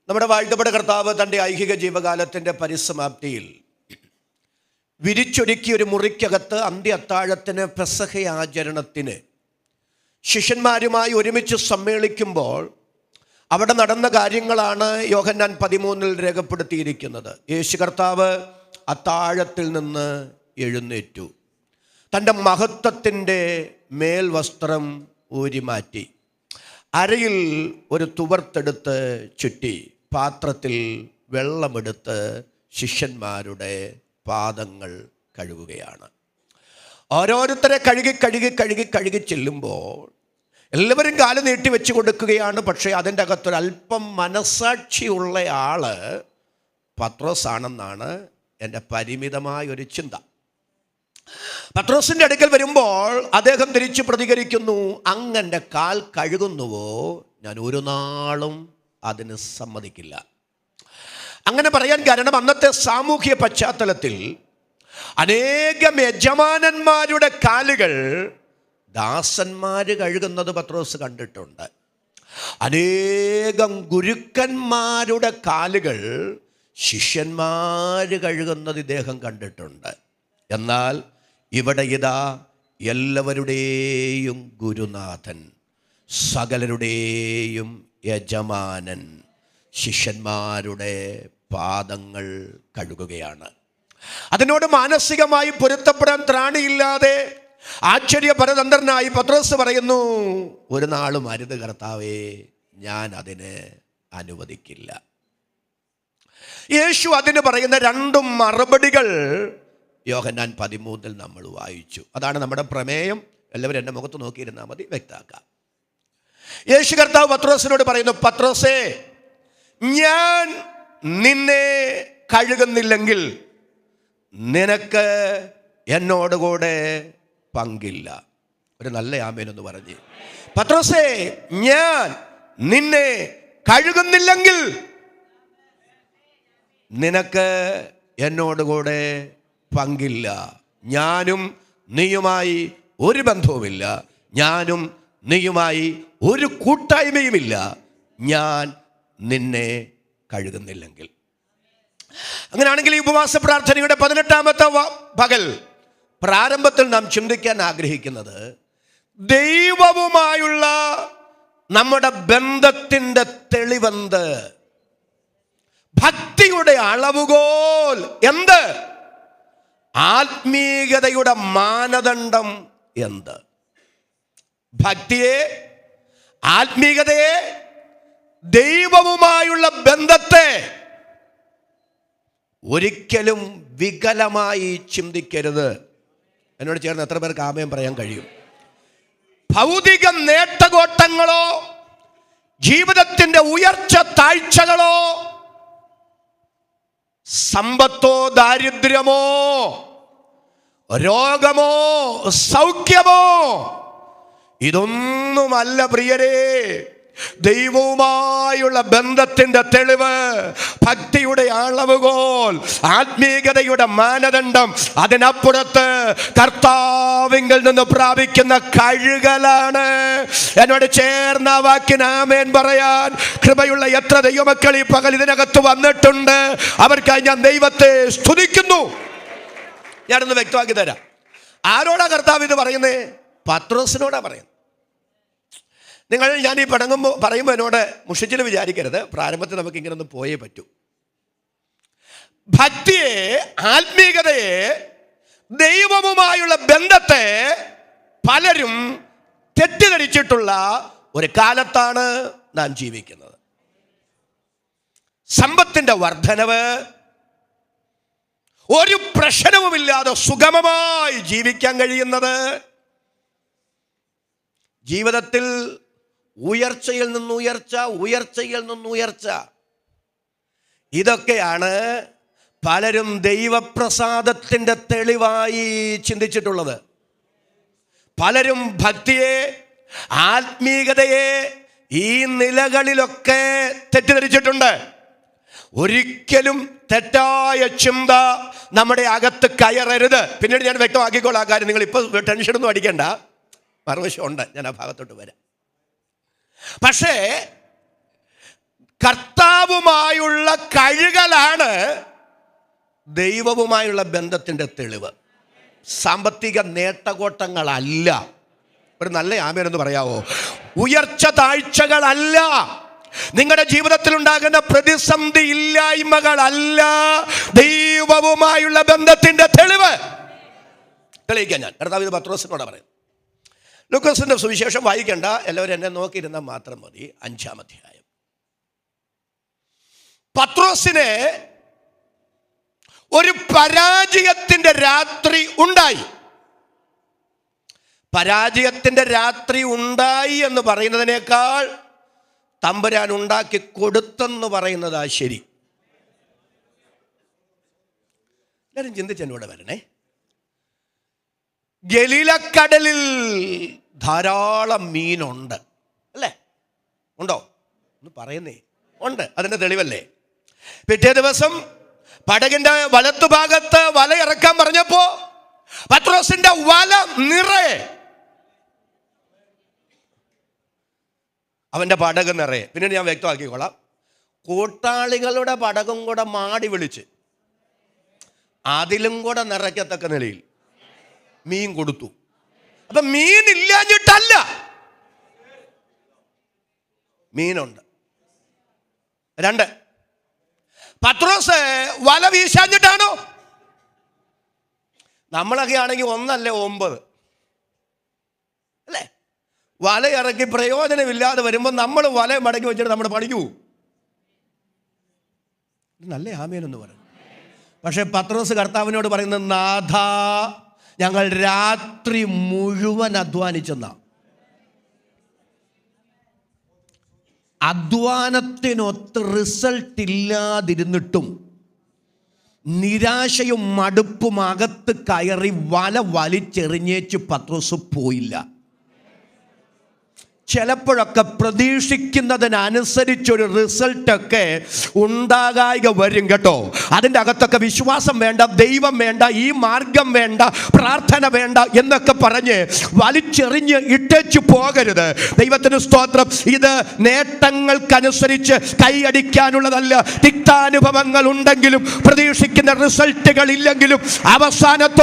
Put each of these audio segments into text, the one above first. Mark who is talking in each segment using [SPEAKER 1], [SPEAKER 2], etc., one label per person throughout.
[SPEAKER 1] നമ്മുടെ വാഴ്ത്തപ്പെട്ട കർത്താവ് തൻ്റെ ഐഹിക ജീവകാലത്തിൻ്റെ പരിസമാപ്തിയിൽ വിരിച്ചൊരുക്കിയ ഒരു മുറിക്കകത്ത് അന്ത്യ അത്താഴത്തിന് പെസഹ ആചരണത്തിന് ശിഷ്യന്മാരുമായി ഒരുമിച്ച് സമ്മേളിക്കുമ്പോൾ അവിടെ നടന്ന കാര്യങ്ങളാണ് യോഹന്നാൻ 13 രേഖപ്പെടുത്തിയിരിക്കുന്നത്. യേശു കർത്താവ് അത്താഴത്തിൽ നിന്ന് എഴുന്നേറ്റു, തൻ്റെ മഹത്വത്തിൻ്റെ മേൽവസ്ത്രം ഊരിമാറ്റി, അരയിൽ ഒരു തുവർത്തെടുത്ത് ചുറ്റി, പാത്രത്തിൽ വെള്ളമെടുത്ത് ശിഷ്യന്മാരുടെ പാദങ്ങൾ കഴുകുകയാണ്. ഓരോരുത്തരെ കഴുകി ചെല്ലുമ്പോൾ എല്ലാവരും കാല് നീട്ടി വെച്ച് കൊടുക്കുകയാണ്. പക്ഷേ അതിൻ്റെ അകത്തൊരല്പം മനസാക്ഷിയുള്ള ആള് പത്രോസാണെന്നാണ് എൻ്റെ പരിമിതമായൊരു ചിന്ത. പത്രോസിൻ്റെ അടുക്കൽ വരുമ്പോൾ അദ്ദേഹം തിരിച്ചു പ്രതികരിക്കുന്നു, അങ്ങൻ്റെ കാൽ കഴുകുന്നുവോ? ഞാൻ ഒരു നാളും അതിന് സമ്മതിക്കില്ല. അങ്ങനെ പറയാൻ കാരണം അന്നത്തെ സാമൂഹ്യ പശ്ചാത്തലത്തിൽ അനേകം യജമാനന്മാരുടെ കാലുകൾ ദാസന്മാർ കഴുകുന്നത് പത്രോസ് കണ്ടിട്ടുണ്ട്. അനേകം ഗുരുക്കന്മാരുടെ കാലുകൾ ശിഷ്യന്മാർ കഴുകുന്നത് ഇദ്ദേഹം കണ്ടിട്ടുണ്ട്. എന്നാൽ ഇവിടെ ഇതാ എല്ലാവരുടെയും ഗുരുനാഥൻ, സകലരുടെയും യജമാനൻ ശിഷ്യന്മാരുടെ പാദങ്ങൾ കഴുകുകയാണ്. അതിനോട് മാനസികമായി പൊരുത്തപ്പെടാൻ ത്രാണിയില്ലാതെ ആശ്ചര്യപരതന്ത്രനായി പത്രോസ് പറയുന്നു, ഒരു നാളും അരുത് കർത്താവേ, ഞാൻ അതിന് അനുവദിക്കില്ല. യേശു അതിന് പറയുന്ന 2 മറുപടികൾ യോഹന്നാൻ 13 നമ്മൾ വായിച്ചു. അതാണ് നമ്മുടെ പ്രമേയം. എല്ലാവരും എൻ്റെ മുഖത്ത് നോക്കിയിരുന്നാൽ മതി, വ്യക്തമാക്കാം. യേശു കർത്താവ് പത്രോസിനോട് പറയുന്നു, പത്രോസേ, ഞാൻ നിന്നെ കഴുകുന്നില്ലെങ്കിൽ നിനക്ക് എന്നോടുകൂടെ പങ്കില്ല. ഒരു നല്ല ആമേനൊന്ന് പറഞ്ഞ്. പത്രോസേ, ഞാൻ നിന്നെ കഴുകുന്നില്ലെങ്കിൽ നിനക്ക് എന്നോടുകൂടെ പങ്കില്ല. ഞാനും നീയുമായി ഒരു ബന്ധവുമില്ല, ഞാനും നീയുമായി ഒരു കൂട്ടായ്മയുമില്ല, ഞാൻ നിന്നെ കഴുകുന്നില്ലെങ്കിൽ. അങ്ങനെയാണെങ്കിൽ ഈ ഉപവാസ പ്രാർത്ഥനയുടെ 18ാമത്തെ പകൽ പ്രാരംഭത്തിൽ നാം ചിന്തിക്കാൻ ആഗ്രഹിക്കുന്നത് ദൈവവുമായുള്ള നമ്മുടെ ബന്ധത്തിൻ്റെ തെളിവെന്ത്, ഭക്തിയുടെ അളവുകോൽ എന്ത്, ആത്മീയതയുടെ മാനദണ്ഡം എന്ത്? ഭക്തിയെ, ആത്മീയതയെ, ദൈവവുമായുള്ള ബന്ധത്തെ ഒരിക്കലും വികലമായി ചിന്തിക്കരുത്. എന്നോട് ചേർന്ന് എത്ര പേർക്ക് ആമേൻ പറയാൻ കഴിയും? ഭൗതിക നേട്ടകോട്ടങ്ങളോ ജീവിതത്തിൻ്റെ ഉയർച്ച താഴ്ചകളോ സമ്പത്തോ ദാരിദ്ര്യമോ രോഗമോ സൗഖ്യമോ ഇതൊന്നുമല്ല പ്രിയരേ. ദൈവവുമായുള്ള ബന്ധത്തിൻ്റെ തെളിവ്, ഭക്തിയുടെ അളവുകോൽ, ആത്മീയതയുടെ മാനദണ്ഡം, അതിനപ്പുറത്ത് കർത്താവിങ്കിൽ നിന്ന് പ്രാപിക്കുന്ന കഴുകലാണ്. എന്നോട് ചേർന്ന വാക്കിന് ആമേൻ പറയാൻ കൃപയുള്ള എത്ര ദൈവമക്കൾ ഈ പകൽ ഇതിനകത്ത് വന്നിട്ടുണ്ട്. അവർക്കായി ഞാൻ ദൈവത്തെ സ്തുതിക്കുന്നു. ഞാനൊന്ന് വ്യക്തമാക്കി തരാം. ആരോടാ കർത്താവ് ഇത് പറയുന്നേ? പത്രോസിനോടാ പറയുന്നത്. ഞാൻ ഈ പറയുമ്പോൾ എന്നോട് മുഷിച്ചിൽ വിചാരിക്കരുത്. പ്രാരംഭത്തിൽ നമുക്ക് ഇങ്ങനെ ഒന്ന് പോയേ പറ്റൂ. ഭക്തിയെ, ആത്മീയതയെ, ദൈവവുമായുള്ള ബന്ധത്തെ പലരും തെറ്റിദ്ധരിച്ചിട്ടുള്ള ഒരു കാലത്താണ് നാം ജീവിക്കുന്നത്. സമ്പത്തിൻ്റെ വർധനവ്, ഒരു പ്രശ്നവുമില്ലാതെ സുഗമമായി ജീവിക്കാൻ കഴിയുന്നത്, ജീവിതത്തിൽ ഉയർച്ചയിൽ നിന്നുയർച്ച, ഇതൊക്കെയാണ് പലരും ദൈവപ്രസാദത്തിൻ്റെ തെളിവായി ചിന്തിച്ചിട്ടുള്ളത്. പലരും ഭക്തിയെ, ആത്മീയതയെ ഈ നിലകളിലൊക്കെ തെറ്റിദ്ധരിച്ചിട്ടുണ്ട്. ഒരിക്കലും തെറ്റായ ചിന്ത നമ്മുടെ അകത്ത് കയറരുത്. പിന്നീട് ഞാൻ വ്യക്തമാക്കിക്കോളാം ആ കാര്യം. നിങ്ങൾ ഇപ്പോൾ ടെൻഷനൊന്നും അടിക്കണ്ട, മറുവശമുണ്ട്, ഞാൻ ആ ഭാഗത്തോട്ട് വരാം. പക്ഷേ കർത്താവുമായി ഉള്ള കഴുകലാണ് ദൈവവുമായുള്ള ബന്ധത്തിൻ്റെ തെളിവ്. സാമ്പത്തിക നേട്ടകോട്ടങ്ങളല്ല. ഒരു നല്ല ആമേനെന്ന് പറയാവോ? ഉയർച്ച താഴ്ചകളല്ല. നിങ്ങളുടെ ജീവിതത്തിൽ ഉണ്ടാകുന്ന പ്രതിസന്ധി ഇല്ലായ്മകളല്ല ദൈവവുമായുള്ള ബന്ധത്തിന്റെ തെളിവ്. തെളിയിക്കാൻ ഞാൻ കർത്താവ് ഇത് പത്രോസിനോട് പറയും. ലൂക്കോസിന്റെ സുവിശേഷം വായിക്കേണ്ട, എല്ലാവരും എന്നെ നോക്കിയിരുന്നാൽ മാത്രം മതി. 5-ാം അധ്യായം. പത്രോസിനെ ഒരു പരാജയത്തിന്റെ രാത്രി ഉണ്ടായി. പരാജയത്തിന്റെ രാത്രി ഉണ്ടായി എന്ന് പറയുന്നതിനേക്കാൾ തമ്പുരാൻ ഉണ്ടാക്കി കൊടുത്തെന്ന് പറയുന്നതാ ശരി. എല്ലാവരും ചിന്തിച്ചെന്നോട് വരണേ. ഗലീലക്കടലിൽ ധാരാളം മീനുണ്ട്, അല്ലേ? ഉണ്ടോ? ഒന്ന് പറയുന്നേ. ഉണ്ട്. അതിൻ്റെ തെളിവല്ലേ? പിറ്റേ ദിവസം പടകിന്റെ വലത്തുഭാഗത്ത് വല ഇറക്കാൻ പറഞ്ഞപ്പോ പത്രോസിന്റെ വല നിറയെ, അവന്റെ പടക് നിറയെ. പിന്നീട് ഞാൻ വ്യക്തമാക്കിക്കോളാം. കൂട്ടാളികളുടെ പടകും കൂടെ മാടി വിളിച്ച് അതിലും കൂടെ നിറയ്ക്കത്തക്ക നിലയിൽ മീൻ കൊടുത്തു. അപ്പൊ മീൻ ഇല്ലാഞ്ഞിട്ടല്ല, മീനുണ്ട്. 2, പത്രോസ് വല വീശാഞ്ഞിട്ടാണോ? നമ്മളൊക്കെ ആണെങ്കിൽ 1 അല്ലേ 9, അല്ലേ? വല ഇറക്കി പ്രയോജനമില്ലാതെ വരുമ്പോൾ നമ്മൾ വല മടക്കി വെച്ചിട്ട് നമ്മുടെ പണിക്ക് പോകും. നല്ല ആമേനെന്ന് പറയും. പക്ഷെ പത്രോസ് കർത്താവിനോട് പറയുന്നത്, നാഥ, ഞങ്ങൾ രാത്രി മുഴുവൻ അധ്വാനിച്ചെന്ന. അധ്വാനത്തിനൊത്ത് റിസൾട്ട് ഇല്ലാതിരുന്നിട്ടും നിരാശയും മടുപ്പും അകത്ത് കയറി വല വലിച്ചെറിഞ്ഞേച്ച് പത്രോസ് പോയില്ല. ചിലപ്പോഴൊക്കെ പ്രതീക്ഷിക്കുന്നതിനനുസരിച്ചൊരു റിസൾട്ടൊക്കെ ഉണ്ടാകാതെ വരും കേട്ടോ. അതിൻ്റെ അകത്തൊക്കെ വിശ്വാസം വേണ്ട, ദൈവം വേണ്ട, ഈ മാർഗം വേണ്ട, പ്രാർത്ഥന വേണ്ട എന്നൊക്കെ പറഞ്ഞ് വലിച്ചെറിഞ്ഞ് ഇട്ടേച്ചു പോകരുത്. ദൈവത്തിന് സ്തോത്രം. ഇത് നേട്ടങ്ങൾക്കനുസരിച്ച് കൈയടിക്കാനുള്ളതല്ല. തിക്താനുഭവങ്ങൾ ഉണ്ടെങ്കിലും പ്രതീക്ഷിക്കുന്ന റിസൾട്ടുകൾ ഇല്ലെങ്കിലും അവസാനത്തോളം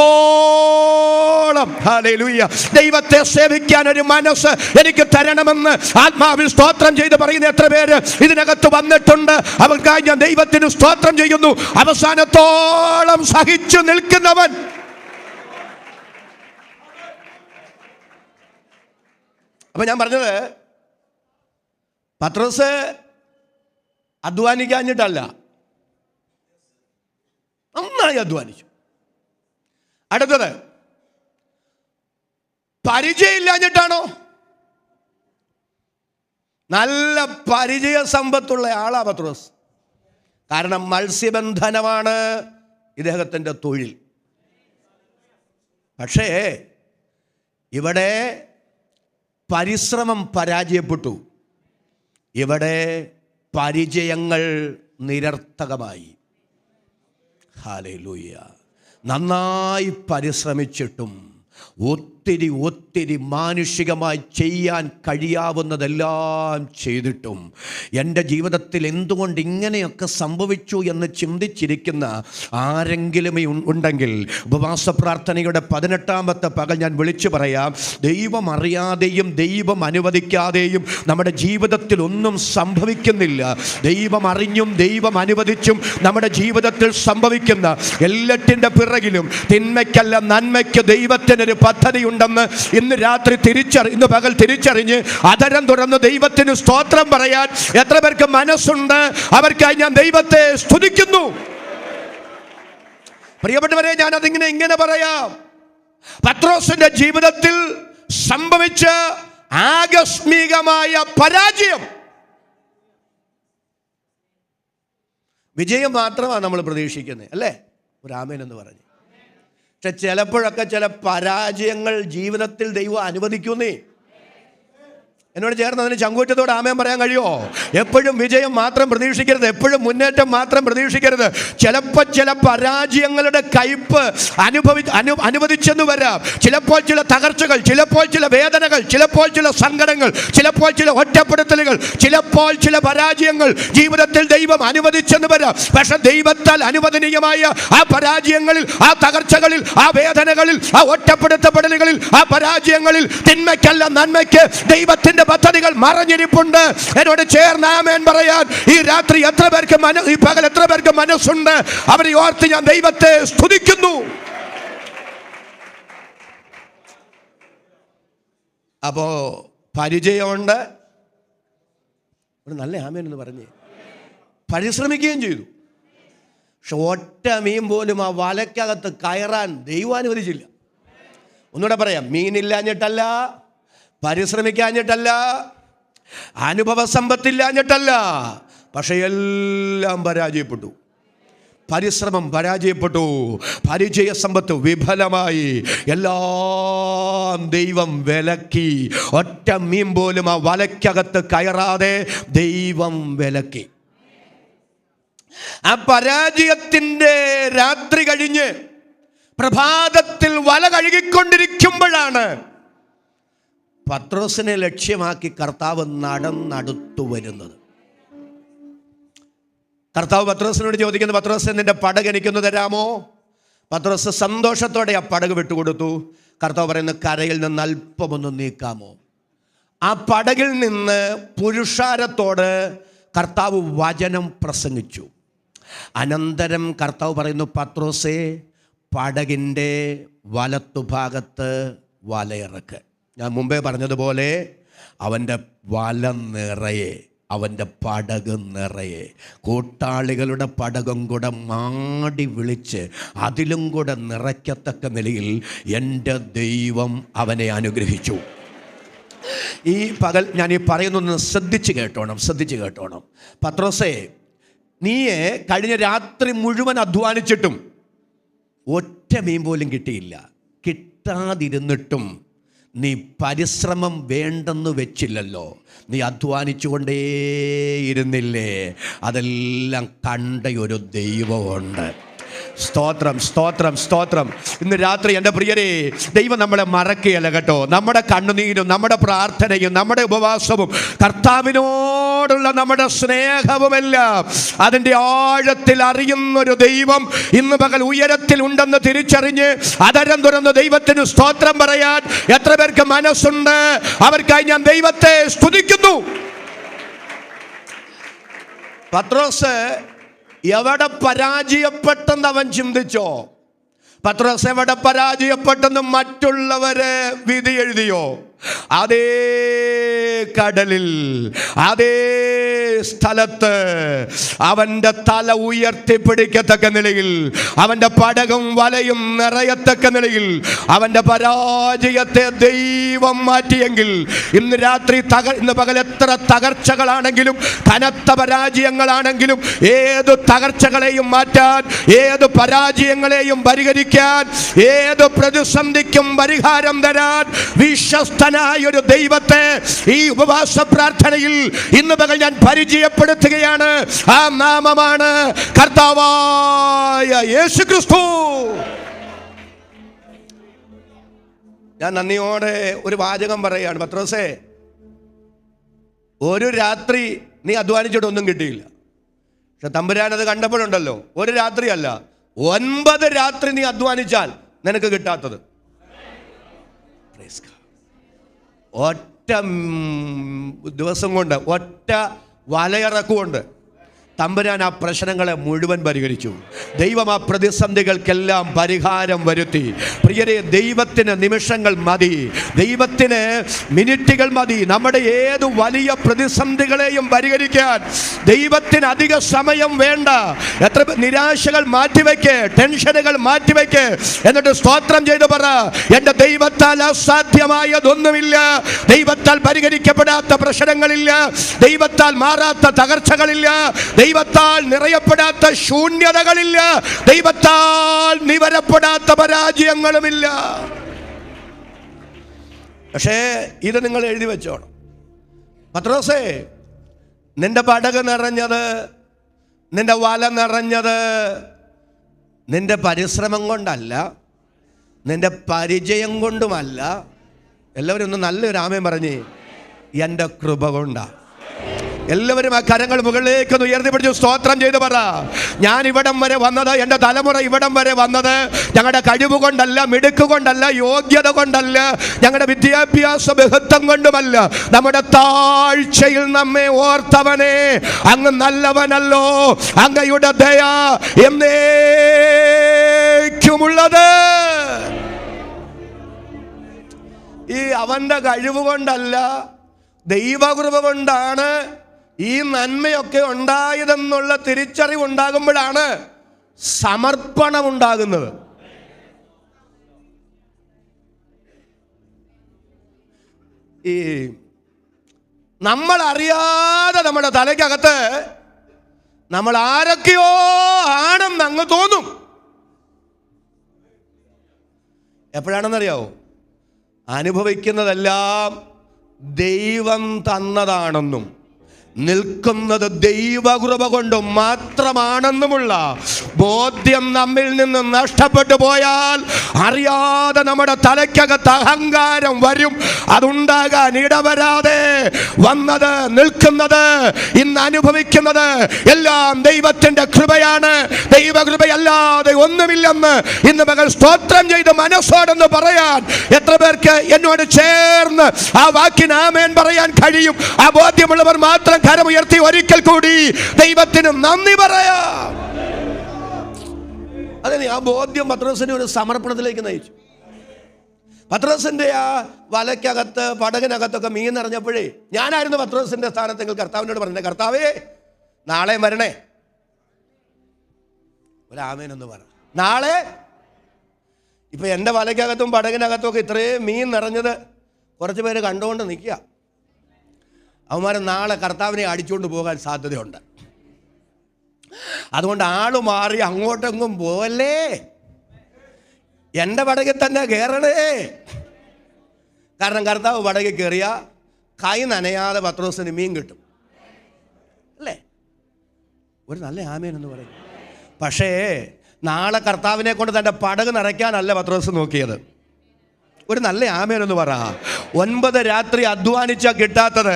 [SPEAKER 1] ഹല്ലേലൂയ ദൈവത്തെ സേവിക്കാൻ ഒരു മനസ്സ് എനിക്ക് തരണം മെന്ന് ആത്മാവിൽ സ്തോത്രം ചെയ്ത് പറയുന്ന എത്ര പേര് ഇതിനകത്ത് വന്നിട്ടുണ്ട്? അവർക്കായി ഞാൻ ദൈവത്തിന് സ്തോത്രം ചെയ്യുന്നു. അവസാനത്തോളം സഹിച്ചു നിൽക്കുന്നവൻ. അപ്പൊ ഞാൻ പറഞ്ഞത്, പത്രോസ് അധ്വാനിക്കാഞ്ഞിട്ടല്ല, നന്നായി അധ്വാനിച്ചു. അടുത്തത്, പരിചയമില്ലാഞ്ഞിട്ടാണോ? നല്ല പരിചയ സമ്പത്തുള്ള ആളാ പത്രോസ്. കാരണം മത്സ്യബന്ധനമാണ് ഇദ്ദേഹത്തിൻ്റെ തൊഴിൽ. പക്ഷേ ഇവിടെ പരിശ്രമം പരാജയപ്പെട്ടു. ഇവിടെ പരിചയങ്ങൾ നിരർത്ഥകമായി. ഹല്ലേലൂയ. നന്നായി പരിശ്രമിച്ചിട്ടും ഒത്തിരി മാനുഷികമായി ചെയ്യാൻ കഴിയാവുന്നതെല്ലാം ചെയ്തിട്ടും എൻ്റെ ജീവിതത്തിൽ എന്തുകൊണ്ട് ഇങ്ങനെയൊക്കെ സംഭവിച്ചു എന്ന് ചിന്തിച്ചിരിക്കുന്ന ആരെങ്കിലും ഉണ്ടെങ്കിൽ ഉപവാസ പ്രാർത്ഥനയുടെ 18ാമത്തെ പകൽ ഞാൻ വിളിച്ചു പറയാം. ദൈവം അറിയാതെയും ദൈവം അനുവദിക്കാതെയും നമ്മുടെ ജീവിതത്തിൽ ഒന്നും സംഭവിക്കുന്നില്ല. ദൈവം അറിഞ്ഞും ദൈവം അനുവദിച്ചും നമ്മുടെ ജീവിതത്തിൽ സംഭവിക്കുന്ന എല്ലാറ്റിൻ്റെ പിറകിലും തിന്മയ്ക്കല്ല നന്മയ്ക്ക് ദൈവത്തിനൊരു പദ്ധതിയുണ്ടെന്ന് ഇന്ന് രാത്രി ഇന്ന് പകൽ തിരിച്ചറിഞ്ഞ് അധരം തുറന്ന് ദൈവത്തിന് സ്തോത്രം പറയാൻ എത്ര പേർക്ക് മനസ്സുണ്ട്? അവർക്കായി ഞാൻ ദൈവത്തെ സ്തുതിക്കുന്നു. പ്രിയപ്പെട്ടവരെ, ഞാൻ ഇങ്ങനെ പറയാം. പത്രോസിന്റെ ജീവിതത്തിൽ സംഭവിച്ച ആകസ്മികമായ പരാജയം, വിജയം മാത്രമാണ് നമ്മൾ പ്രതീക്ഷിക്കുന്നത്, അല്ലേ? ഒരു ആമേൻ എന്ന് പറഞ്ഞു. പക്ഷെ ചിലപ്പോഴൊക്കെ ചില പരാജയങ്ങൾ ജീവിതത്തിൽ ദൈവം അനുവദിക്കുന്നേ. എന്നോട് ചേർന്ന് അതിന് ചങ്കൂറ്റത്തോടെ ആമേൻ പറയാൻ കഴിയുമോ? എപ്പോഴും വിജയം മാത്രം പ്രതീക്ഷിക്കരുത്, എപ്പോഴും മുന്നേറ്റം മാത്രം പ്രതീക്ഷിക്കരുത്. ചിലപ്പോൾ ചില പരാജയങ്ങളുടെ കയ്പ് അനുവദിച്ചെന്ന് വരാം. ചിലപ്പോൾ ചില തകർച്ചകൾ, ചിലപ്പോൾ ചില വേദനകൾ, ചിലപ്പോൾ ചില സങ്കടങ്ങൾ, ചിലപ്പോൾ ചില ഒറ്റപ്പെടുത്തലുകൾ, ചിലപ്പോൾ ചില പരാജയങ്ങൾ ജീവിതത്തിൽ ദൈവം അനുവദിച്ചെന്ന് വരാം. പക്ഷെ ദൈവത്താൽ അനുവദനീയമായ ആ പരാജയങ്ങളിൽ, ആ തകർച്ചകളിൽ, ആ വേദനകളിൽ, ആ ഒറ്റപ്പെടുത്തപ്പെടലുകളിൽ, ആ പരാജയങ്ങളിൽ തിന്മയ്ക്കല്ല നന്മയ്ക്ക് ദൈവത്തിന്റെ പദ്ധതികൾ മറഞ്ഞിരിപ്പുണ്ട്. എന്നോട് ചേർന്ന് ആമേൻ പറയാൻ ഈ രാത്രി എത്ര പേർക്ക് ഈ പകൽ എത്ര പേർക്ക് മനസ്സുണ്ട്? അവരെ ഓർത്ത് ഞാൻ ദൈവത്തെ സ്തുതിക്കുന്നു. അപ്പോ പരിചയമുണ്ട്. ഒരു നല്ല ആമേൻ എന്ന് പറഞ്ഞേ. പരിശ്രമിക്കുകയും ചെയ്തു. പക്ഷെ ഒറ്റ മീൻ പോലും ആ വലക്കകത്ത് കയറാൻ ദൈവം അനുവദിച്ചില്ല. ഒന്നുകൂടെ പറയാം, മീനില്ലാഞ്ഞിട്ടല്ല, പരിശ്രമിക്കാഞ്ഞിട്ടല്ല, അനുഭവ സമ്പത്തില്ലാഞ്ഞിട്ടല്ല, പക്ഷെ എല്ലാം പരാജയപ്പെട്ടു. പരിശ്രമം പരാജയപ്പെട്ടു, പരിചയ സമ്പത്ത് വിഫലമായി, എല്ലാം ദൈവം വിലക്കി. ഒറ്റ മീൻ പോലും ആ വലക്കകത്ത് കയറാതെ ദൈവം വിലക്കി. ആ പരാജയത്തിൻ്റെ രാത്രി കഴിഞ്ഞ് പ്രഭാതത്തിൽ വല കഴുകിക്കൊണ്ടിരിക്കുമ്പോഴാണ് പത്രോസിനെ ലക്ഷ്യമാക്കി കർത്താവ് നടന്നടുത്തു വരുന്നത്. കർത്താവ് പത്രോസിനോട് ചോദിക്കുന്നു, പത്രോസ് നിന്റെ പടക് എനിക്കൊന്ന് തരാമോ? പത്രോസ് സന്തോഷത്തോടെ ആ പടക് വിട്ടുകൊടുത്തു. കർത്താവ് പറയുന്നു, കരയിൽ നിന്ന് അല്പമൊന്ന് നീക്കാമോ? ആ പടകിൽ നിന്ന് പുരുഷാരത്തോട് കർത്താവ് വചനം പ്രസംഗിച്ചു. അനന്തരം കർത്താവ് പറയുന്നു, പത്രോസേ, പടകിൻ്റെ വലത്തുഭാഗത്ത് വലയിറക്ക്. ഞാൻ മുമ്പേ പറഞ്ഞതുപോലെ അവൻ്റെ വല നിറയെ, അവൻ്റെ പടക് നിറയെ, കൂട്ടാളികളുടെ പടകും കൂടെ മാടി വിളിച്ച് അതിലും കൂടെ നിറയ്ക്കത്തക്ക നിലയിൽ എൻ്റെ ദൈവം അവനെ അനുഗ്രഹിച്ചു. ഈ പകൽ ഞാൻ ഈ പറയുന്നൊന്ന് ശ്രദ്ധിച്ച് കേട്ടോണം. പത്രോസേ, നീയെ കഴിഞ്ഞ രാത്രി മുഴുവൻ അധ്വാനിച്ചിട്ടും ഒറ്റ മീൻ പോലും കിട്ടിയില്ല. കിട്ടാതിരുന്നിട്ടും നീ പരിശ്രമം വേണ്ടെന്ന് വെച്ചില്ലല്ലോ. നീ അധ്വാനിച്ചുകൊണ്ടേയിരുന്നില്ലേ? അതെല്ലാം കണ്ട ഒരു ദൈവമുണ്ട്. സ്തോത്രം, സ്തോത്രം, സ്തോത്രം. ഇന്ന് രാത്രി എൻ്റെ പ്രിയരെ, ദൈവം നമ്മളെ മറക്കുകയല്ല കേട്ടോ. നമ്മുടെ കണ്ണുനീരും നമ്മുടെ പ്രാർത്ഥനയും നമ്മുടെ ഉപവാസവും കർത്താവിനോടുള്ള നമ്മുടെ സ്നേഹവുമെല്ലാം അതിൻ്റെ ആഴത്തിൽ അറിയുന്നൊരു ദൈവം ഇന്ന് പകൽ ഉയരത്തിൽ ഉണ്ടെന്ന് തിരിച്ചറിഞ്ഞ് അതരം തുറന്ന് ദൈവത്തിന് സ്തോത്രം പറയാൻ എത്ര പേർക്ക് മനസ്സുണ്ട്? അവർക്കായി ഞാൻ ദൈവത്തെ സ്തുതിക്കുന്നു. പത്രോസ് എവിടെ പരാജയപ്പെട്ടെന്ന് അവൻ ചിന്തിച്ചോ? പത്രോസ് എവിടെ പരാജയപ്പെട്ടെന്ന് മറ്റുള്ളവരെ വിധി എഴുതിയോ? അതേ കടലിൽ, അതേ സ്ഥലത്ത് അവൻ്റെ തല ഉയർത്തിപ്പിടിക്കത്തക്ക നിലയിൽ, അവൻ്റെ പടകും വലയും നിറയത്തക്ക നിലയിൽ അവൻ്റെ പരാജയത്തെ ദൈവം മാറ്റിയെങ്കിൽ ഇന്ന് രാത്രി ഇന്ന് പകൽ എത്ര തകർച്ചകളാണെങ്കിലും, കനത്ത പരാജയങ്ങളാണെങ്കിലും, ഏത് തകർച്ചകളെയും മാറ്റാൻ, ഏത് പരാജയങ്ങളെയും പരിഹരിക്കാൻ, ഏത് പ്രതിസന്ധിക്കും പരിഹാരം തരാൻ വിശ്വസ്തനായൊരു ദൈവത്തെ ഈ ഉപവാസ പ്രാർത്ഥനയിൽ ഇന്ന് പകൽ ഞാൻ പരിചയപ്പെടുത്തുകയാണ്. ആ നാമമാണ് കർത്താവായ യേശുക്രിസ്തു. ഞാൻ നന്ദിയോടെ ഒരു വാചകം പറയുകയാണ്. പത്രോസേ, ഒരു രാത്രി നീ അധ്വാനിച്ചിട്ടൊന്നും കിട്ടിയില്ല. പക്ഷെ തമ്പുരാനത് കണ്ടപ്പോഴുണ്ടല്ലോ, ഒരു രാത്രിയല്ല, 9 രാത്രി നീ അധ്വാനിച്ചാൽ നിനക്ക് കിട്ടാത്തത്. ഒറ്റ ദിവസം കൊണ്ട്, ഒറ്റ വലയിറക്കുകൊണ്ട് തമ്പുരാൻ ആ പ്രശ്നങ്ങളെ മുഴുവൻ പരിഹരിച്ചു. ദൈവം ആ പ്രതിസന്ധികൾക്കെല്ലാം പരിഹാരം വരുത്തി. പ്രിയരെ, ദൈവത്തിന് നിമിഷങ്ങൾ മതി, ദൈവത്തിന് മിനിറ്റുകൾ മതി. നമ്മുടെ ഏത് വലിയ പ്രതിസന്ധികളെയും പരിഹരിക്കാൻ ദൈവത്തിന് അധിക സമയം വേണ്ട. എത്ര നിരാശകൾ മാറ്റിവെക്ക്, ടെൻഷനുകൾ മാറ്റിവെക്ക്, എന്നിട്ട് സ്തോത്രം ചെയ്ത് പറ, എൻ്റെ ദൈവത്താൽ അസാധ്യമായതൊന്നുമില്ല. ദൈവത്താൽ പരിഹരിക്കപ്പെടാത്ത പ്രശ്നങ്ങളില്ല, ദൈവത്താൽ മാറാത്ത തകർച്ചകളില്ല, ദൈവത്താൽ നിറയപ്പെടാത്ത ശൂന്യതകളില്ല, ദൈവത്താൽ നിവരപ്പെടാത്ത പരാജയങ്ങളുമില്ല. പക്ഷേ ഇത് നിങ്ങൾ എഴുതി വെച്ചോണം. പത്രോസേ, നിന്റെ പടക് നിറഞ്ഞത്, നിന്റെ വല നിറഞ്ഞത് നിന്റെ പരിശ്രമം കൊണ്ടല്ല, നിന്റെ പരിചയം കൊണ്ടുമല്ല. എല്ലാവരും ഒന്ന് നല്ലൊരു ആമേൻ പറഞ്ഞേ, എൻ്റെ കൃപ കൊണ്ടാ. എല്ലാവരും ആ കരങ്ങൾ മുകളിലേക്ക് ഉയർത്തിപ്പിടിച്ചു സ്തോത്രം ചെയ്ത് പറ. ഞാൻ ഇവിടം വരെ വന്നത്, എൻ്റെ തലമുറ ഇവിടം വരെ വന്നത് ഞങ്ങളുടെ കഴിവ് കൊണ്ടല്ല, മിടുക്ക് കൊണ്ടല്ല, യോഗ്യത കൊണ്ടല്ല, ഞങ്ങളുടെ വിദ്യാഭ്യാസ ബഹുത്വം കൊണ്ടുമല്ല. നമ്മുടെ താഴ്ചയിൽ നമ്മെ ഓർത്തവനെ, അങ്ങ് നല്ലവനല്ലോ, അങ്ങയുടെ ദയ എന്നേക്കുമുള്ളത്. ഈ അവന്റെ കഴിവ് കൊണ്ടല്ല, ദൈവകൃപ കൊണ്ടാണ് ഈ നന്മയൊക്കെ ഉണ്ടായതെന്നുള്ള തിരിച്ചറിവുണ്ടാകുമ്പോഴാണ് സമർപ്പണം ഉണ്ടാകുന്നത്. ഈ നമ്മൾ അറിയാതെ നമ്മുടെ തലയ്ക്കകത്ത് നമ്മൾ ആരൊക്കെയോ ആണെന്ന് അങ്ങ് തോന്നും. എപ്പോഴാണെന്നറിയാവോ? അനുഭവിക്കുന്നതെല്ലാം ദൈവം തന്നതാണെന്നും നിൽക്കുന്നത് ദൈവകൃപ കൊണ്ട് മാത്രമാണെന്നുമുള്ള ബോധ്യം നമ്മിൽ നിന്ന് നഷ്ടപ്പെട്ടു പോയാൽ അറിയാതെ നമ്മുടെ തലയ്ക്കകത്ത് അഹങ്കാരം വരും. അതുണ്ടാകാൻ ഇടവരാതെ വന്നത്, നിൽക്കുന്നത്, ഇന്ന് അനുഭവിക്കുന്നത് എല്ലാം ദൈവത്തിന്റെ കൃപയാണ്. ദൈവകൃപയല്ലാതെ ഒന്നുമില്ലെന്ന് ഇന്ന് മകൾ സ്തോത്രം ചെയ്ത് മനസ്സോടെന്ന് പറയാൻ എത്ര പേർക്ക് എന്നോട് ചേർന്ന് ആ വാക്കിന് ആമേൻ പറയാൻ കഴിയും? ആ ബോധ്യമുള്ളവർ മാത്രം കരമുയർത്തി ഒരിക്കൽ കൂടി ദൈവത്തിന് നന്ദി പറയാം. അതെ, ആ ബോധ്യം പത്രോസിനെ ഒരു സമർപ്പണത്തിലേക്ക് നയിച്ചു. പത്രോസിന്റെ ആ വലയ്ക്കകത്ത്, പടകിനകത്തൊക്കെ മീൻ നിറഞ്ഞപ്പോഴേ ഞാനായിരുന്നു പത്രോസിന്റെ സ്ഥാനത്തെങ്കിൽ കർത്താവിനോട് പറഞ്ഞത്, കർത്താവേ നാളെ വരണേ. ഒരാമേനൊന്ന് പറ, നാളെ. ഇപ്പൊ എൻ്റെ വലയ്ക്കകത്തും പടകിനകത്തും ഒക്കെ ഇത്രയും മീൻ നിറഞ്ഞത് കുറച്ച് പേര് കണ്ടുകൊണ്ട് നിൽക്കുക. അവന്മാരെ നാളെ കർത്താവിനെ അടിച്ചുകൊണ്ട് പോകാൻ സാധ്യതയുണ്ട്. അതുകൊണ്ട് ആള് മാറി അങ്ങോട്ടെങ്ങും പോവല്ലേ, എൻ്റെ പടകിൽ തന്നെ കയറണേ. കാരണം കർത്താവ് പടകിൽ കയറിയ കൈ നനയാതെ പത്രോസിന് മീൻ കിട്ടും അല്ലേ? ഒരു നല്ല ആമേൻ എന്ന് പറയും. പക്ഷേ നാളെ കർത്താവിനെ കൊണ്ട് തൻ്റെ പടക് നിറയ്ക്കാനല്ല പത്രോസ് നോക്കിയത്. ഒരു നല്ല ആമേനൊന്ന് പറ. 9 രാത്രി അധ്വാനിച്ച കിട്ടാത്തത്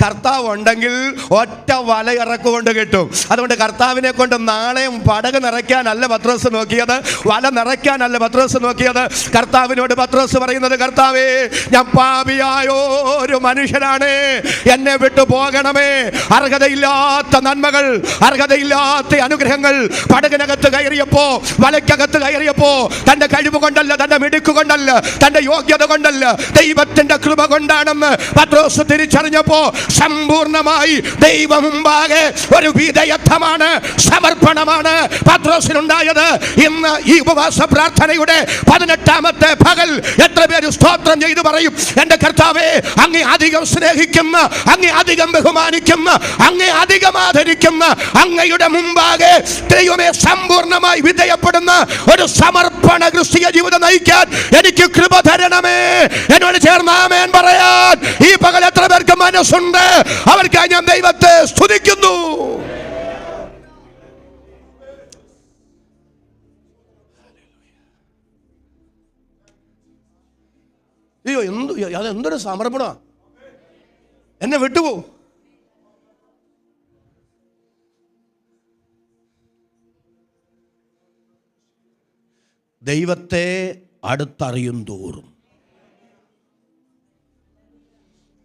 [SPEAKER 1] കർത്താവ് ഉണ്ടെങ്കിൽ ഒറ്റ വല ഇറക്കുകൊണ്ട് കിട്ടും. അതുകൊണ്ട് കർത്താവിനെ കൊണ്ട് നാളെയും പടക് നിറയ്ക്കാനല്ല പത്രോസ് നോക്കിയത്, വല നിറയ്ക്കാനല്ല പത്രോസ് നോക്കിയത്. കർത്താവിനോട് പത്രോസ് പറയുന്നത്, കർത്താവേ ഞാൻ പാപിയായോ ഒരു മനുഷ്യനാണ്, എന്നെ വിട്ടു പോകണമേ. അർഹതയില്ലാത്ത നന്മകൾ, അർഹതയില്ലാത്ത അനുഗ്രഹങ്ങൾ പടകിനകത്ത് കയറിയപ്പോ, വലയ്ക്കകത്ത് കയറിയപ്പോ തന്റെ കഴിവ് കൊണ്ടല്ല, തന്റെ മിടുക്ക് കൊണ്ടല്ല, തന്റെ യോഗ്യത കൊണ്ടല്ല, ദൈവത്തിന്റെ കൃപ കൊണ്ടാണെന്ന് പത്രോസ് തിരിച്ചറിഞ്ഞപ്പോ സമ്പൂർണമായി ദൈവം മുമ്പാകെ ഒരു വിധേയത്വമാണ്, സമർപ്പണമാണ് പത്രോസിനുണ്ടായത്. ഇന്ന് ഈ ഉപവാസ പ്രാർത്ഥനയുടെ 18ാമത്തെ പകൽ എത്ര പേര് സ്തോത്രം ചെയ്ത് പറയും, എന്റെ കർത്താവേ അങ്ങേ അധികം സ്നേഹിക്കുന്ന, അങ്ങേ അധികം ബഹുമാനിക്കുന്ന, അങ്ങേ അധികം ആദരിക്കുന്ന അങ്ങയുടെ മുമ്പാകെ ദൈവമേ സമ്പൂർണമായി വിധേയപ്പെടുന്ന ഒരു സമർപ്പണ ക്രിസ്തീയ ജീവിതം നയിക്കാൻ എനിക്ക് കൃപ തരണമേ. എന്നോട് ചേർന്ന് ആമേൻ പറയാൻ ഈ പകൽ എത്ര പേർക്ക് മനസ്സുണ്ട്? അവർക്കായി ഞാൻ ദൈവത്തെ സ്തുതിക്കുന്നു. അയ്യോ, അതെന്തൊരു സമർപ്പണ! എന്നെ വിട്ടുപോ. ദൈവത്തെ അടുത്തറിയും തോറും,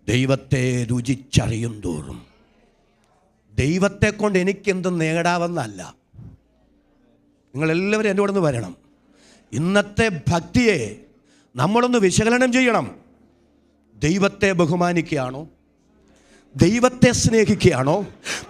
[SPEAKER 1] ദൈവത്തെ രുചിച്ചറിയും തോറും, ദൈവത്തെ കൊണ്ട് എനിക്കെന്തും നേടാമെന്നല്ല. നിങ്ങളെല്ലാവരും എൻ്റെ കൂടെ ഒന്ന് വരണം. ഇന്നത്തെ ഭക്തിയെ നമ്മളൊന്ന് വിശകലനം ചെയ്യണം. ദൈവത്തെ ബഹുമാനിക്കുകയാണോ? ദൈവത്തെ സ്നേഹിക്കുകയാണോ?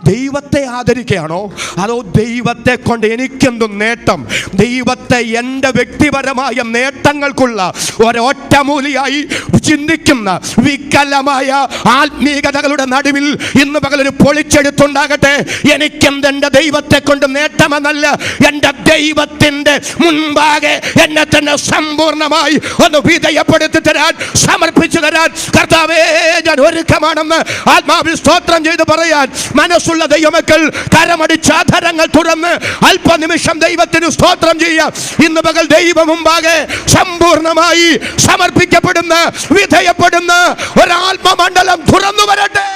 [SPEAKER 1] ദൈവത്തെ ആദരിക്കുകയാണോ? അതോ ദൈവത്തെ കൊണ്ട് എനിക്കെന്തും നേട്ടം, ദൈവത്തെ എൻ്റെ വ്യക്തിപരമായ നേട്ടങ്ങൾക്കുള്ള ഒരൊറ്റമൂലിയായി ചിന്തിക്കുന്ന വികലമായ ആത്മീകതകളുടെ നടുവിൽ ഇന്ന് പകലൊരു പൊളിച്ചെടുത്തുണ്ടാകട്ടെ. എനിക്കെന്തെൻ്റെ ദൈവത്തെ കൊണ്ട് നേട്ടമെന്നല്ല, എൻ്റെ ദൈവത്തിൻ്റെ മുൻപാകെ എന്നെ തന്നെ സമ്പൂർണമായി ഒന്ന് വിധേയപ്പെടുത്തി തരാൻ, സമർപ്പിച്ചു തരാൻ കർത്താവേ ഞാൻ ഒരുക്കമാണെന്ന് ആത്മ ആത്മാവിൽ സ്തോത്രം ചെയ്ത് പറയാൻ മനസ്സുള്ള ദൈവമക്കൾ കരമടിച്ച അധരങ്ങൾ തുറന്ന് അല്പനിമിഷം ദൈവത്തിന് സ്തോത്രം ചെയ്യാം. ഇന്ന് പകൽ ദൈവം മുമ്പാകെ സമ്പൂർണമായി സമർപ്പിക്കപ്പെടുന്ന, വിധേയപ്പെടുന്ന ഒരാത്മമണ്ഡലം തുറന്നു വരട്ടെ.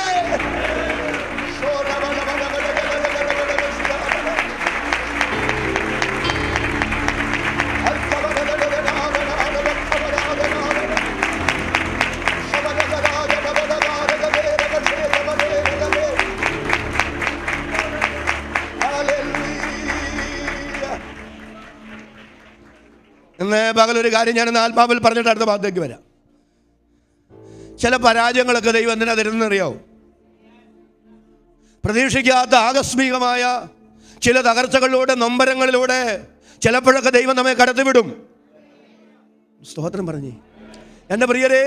[SPEAKER 1] ഇന്ന് പകലൊരു കാര്യം ഞാനെന്ന് ആത്മാവിൽ പറഞ്ഞിട്ട് അടുത്ത ഭാഗത്തേക്ക് വരാം. ചില പരാജയങ്ങളൊക്കെ ദൈവം എന്തിനാ തരുന്നറിയാവോ? പ്രതീക്ഷിക്കാത്ത ആകസ്മികമായ ചില തകർച്ചകളിലൂടെ, നൊമ്പരങ്ങളിലൂടെ ചിലപ്പോഴൊക്കെ ദൈവം നമ്മെ കടത്തിവിടും. സ്തോത്രം പറഞ്ഞേ എൻ്റെ പ്രിയരേ,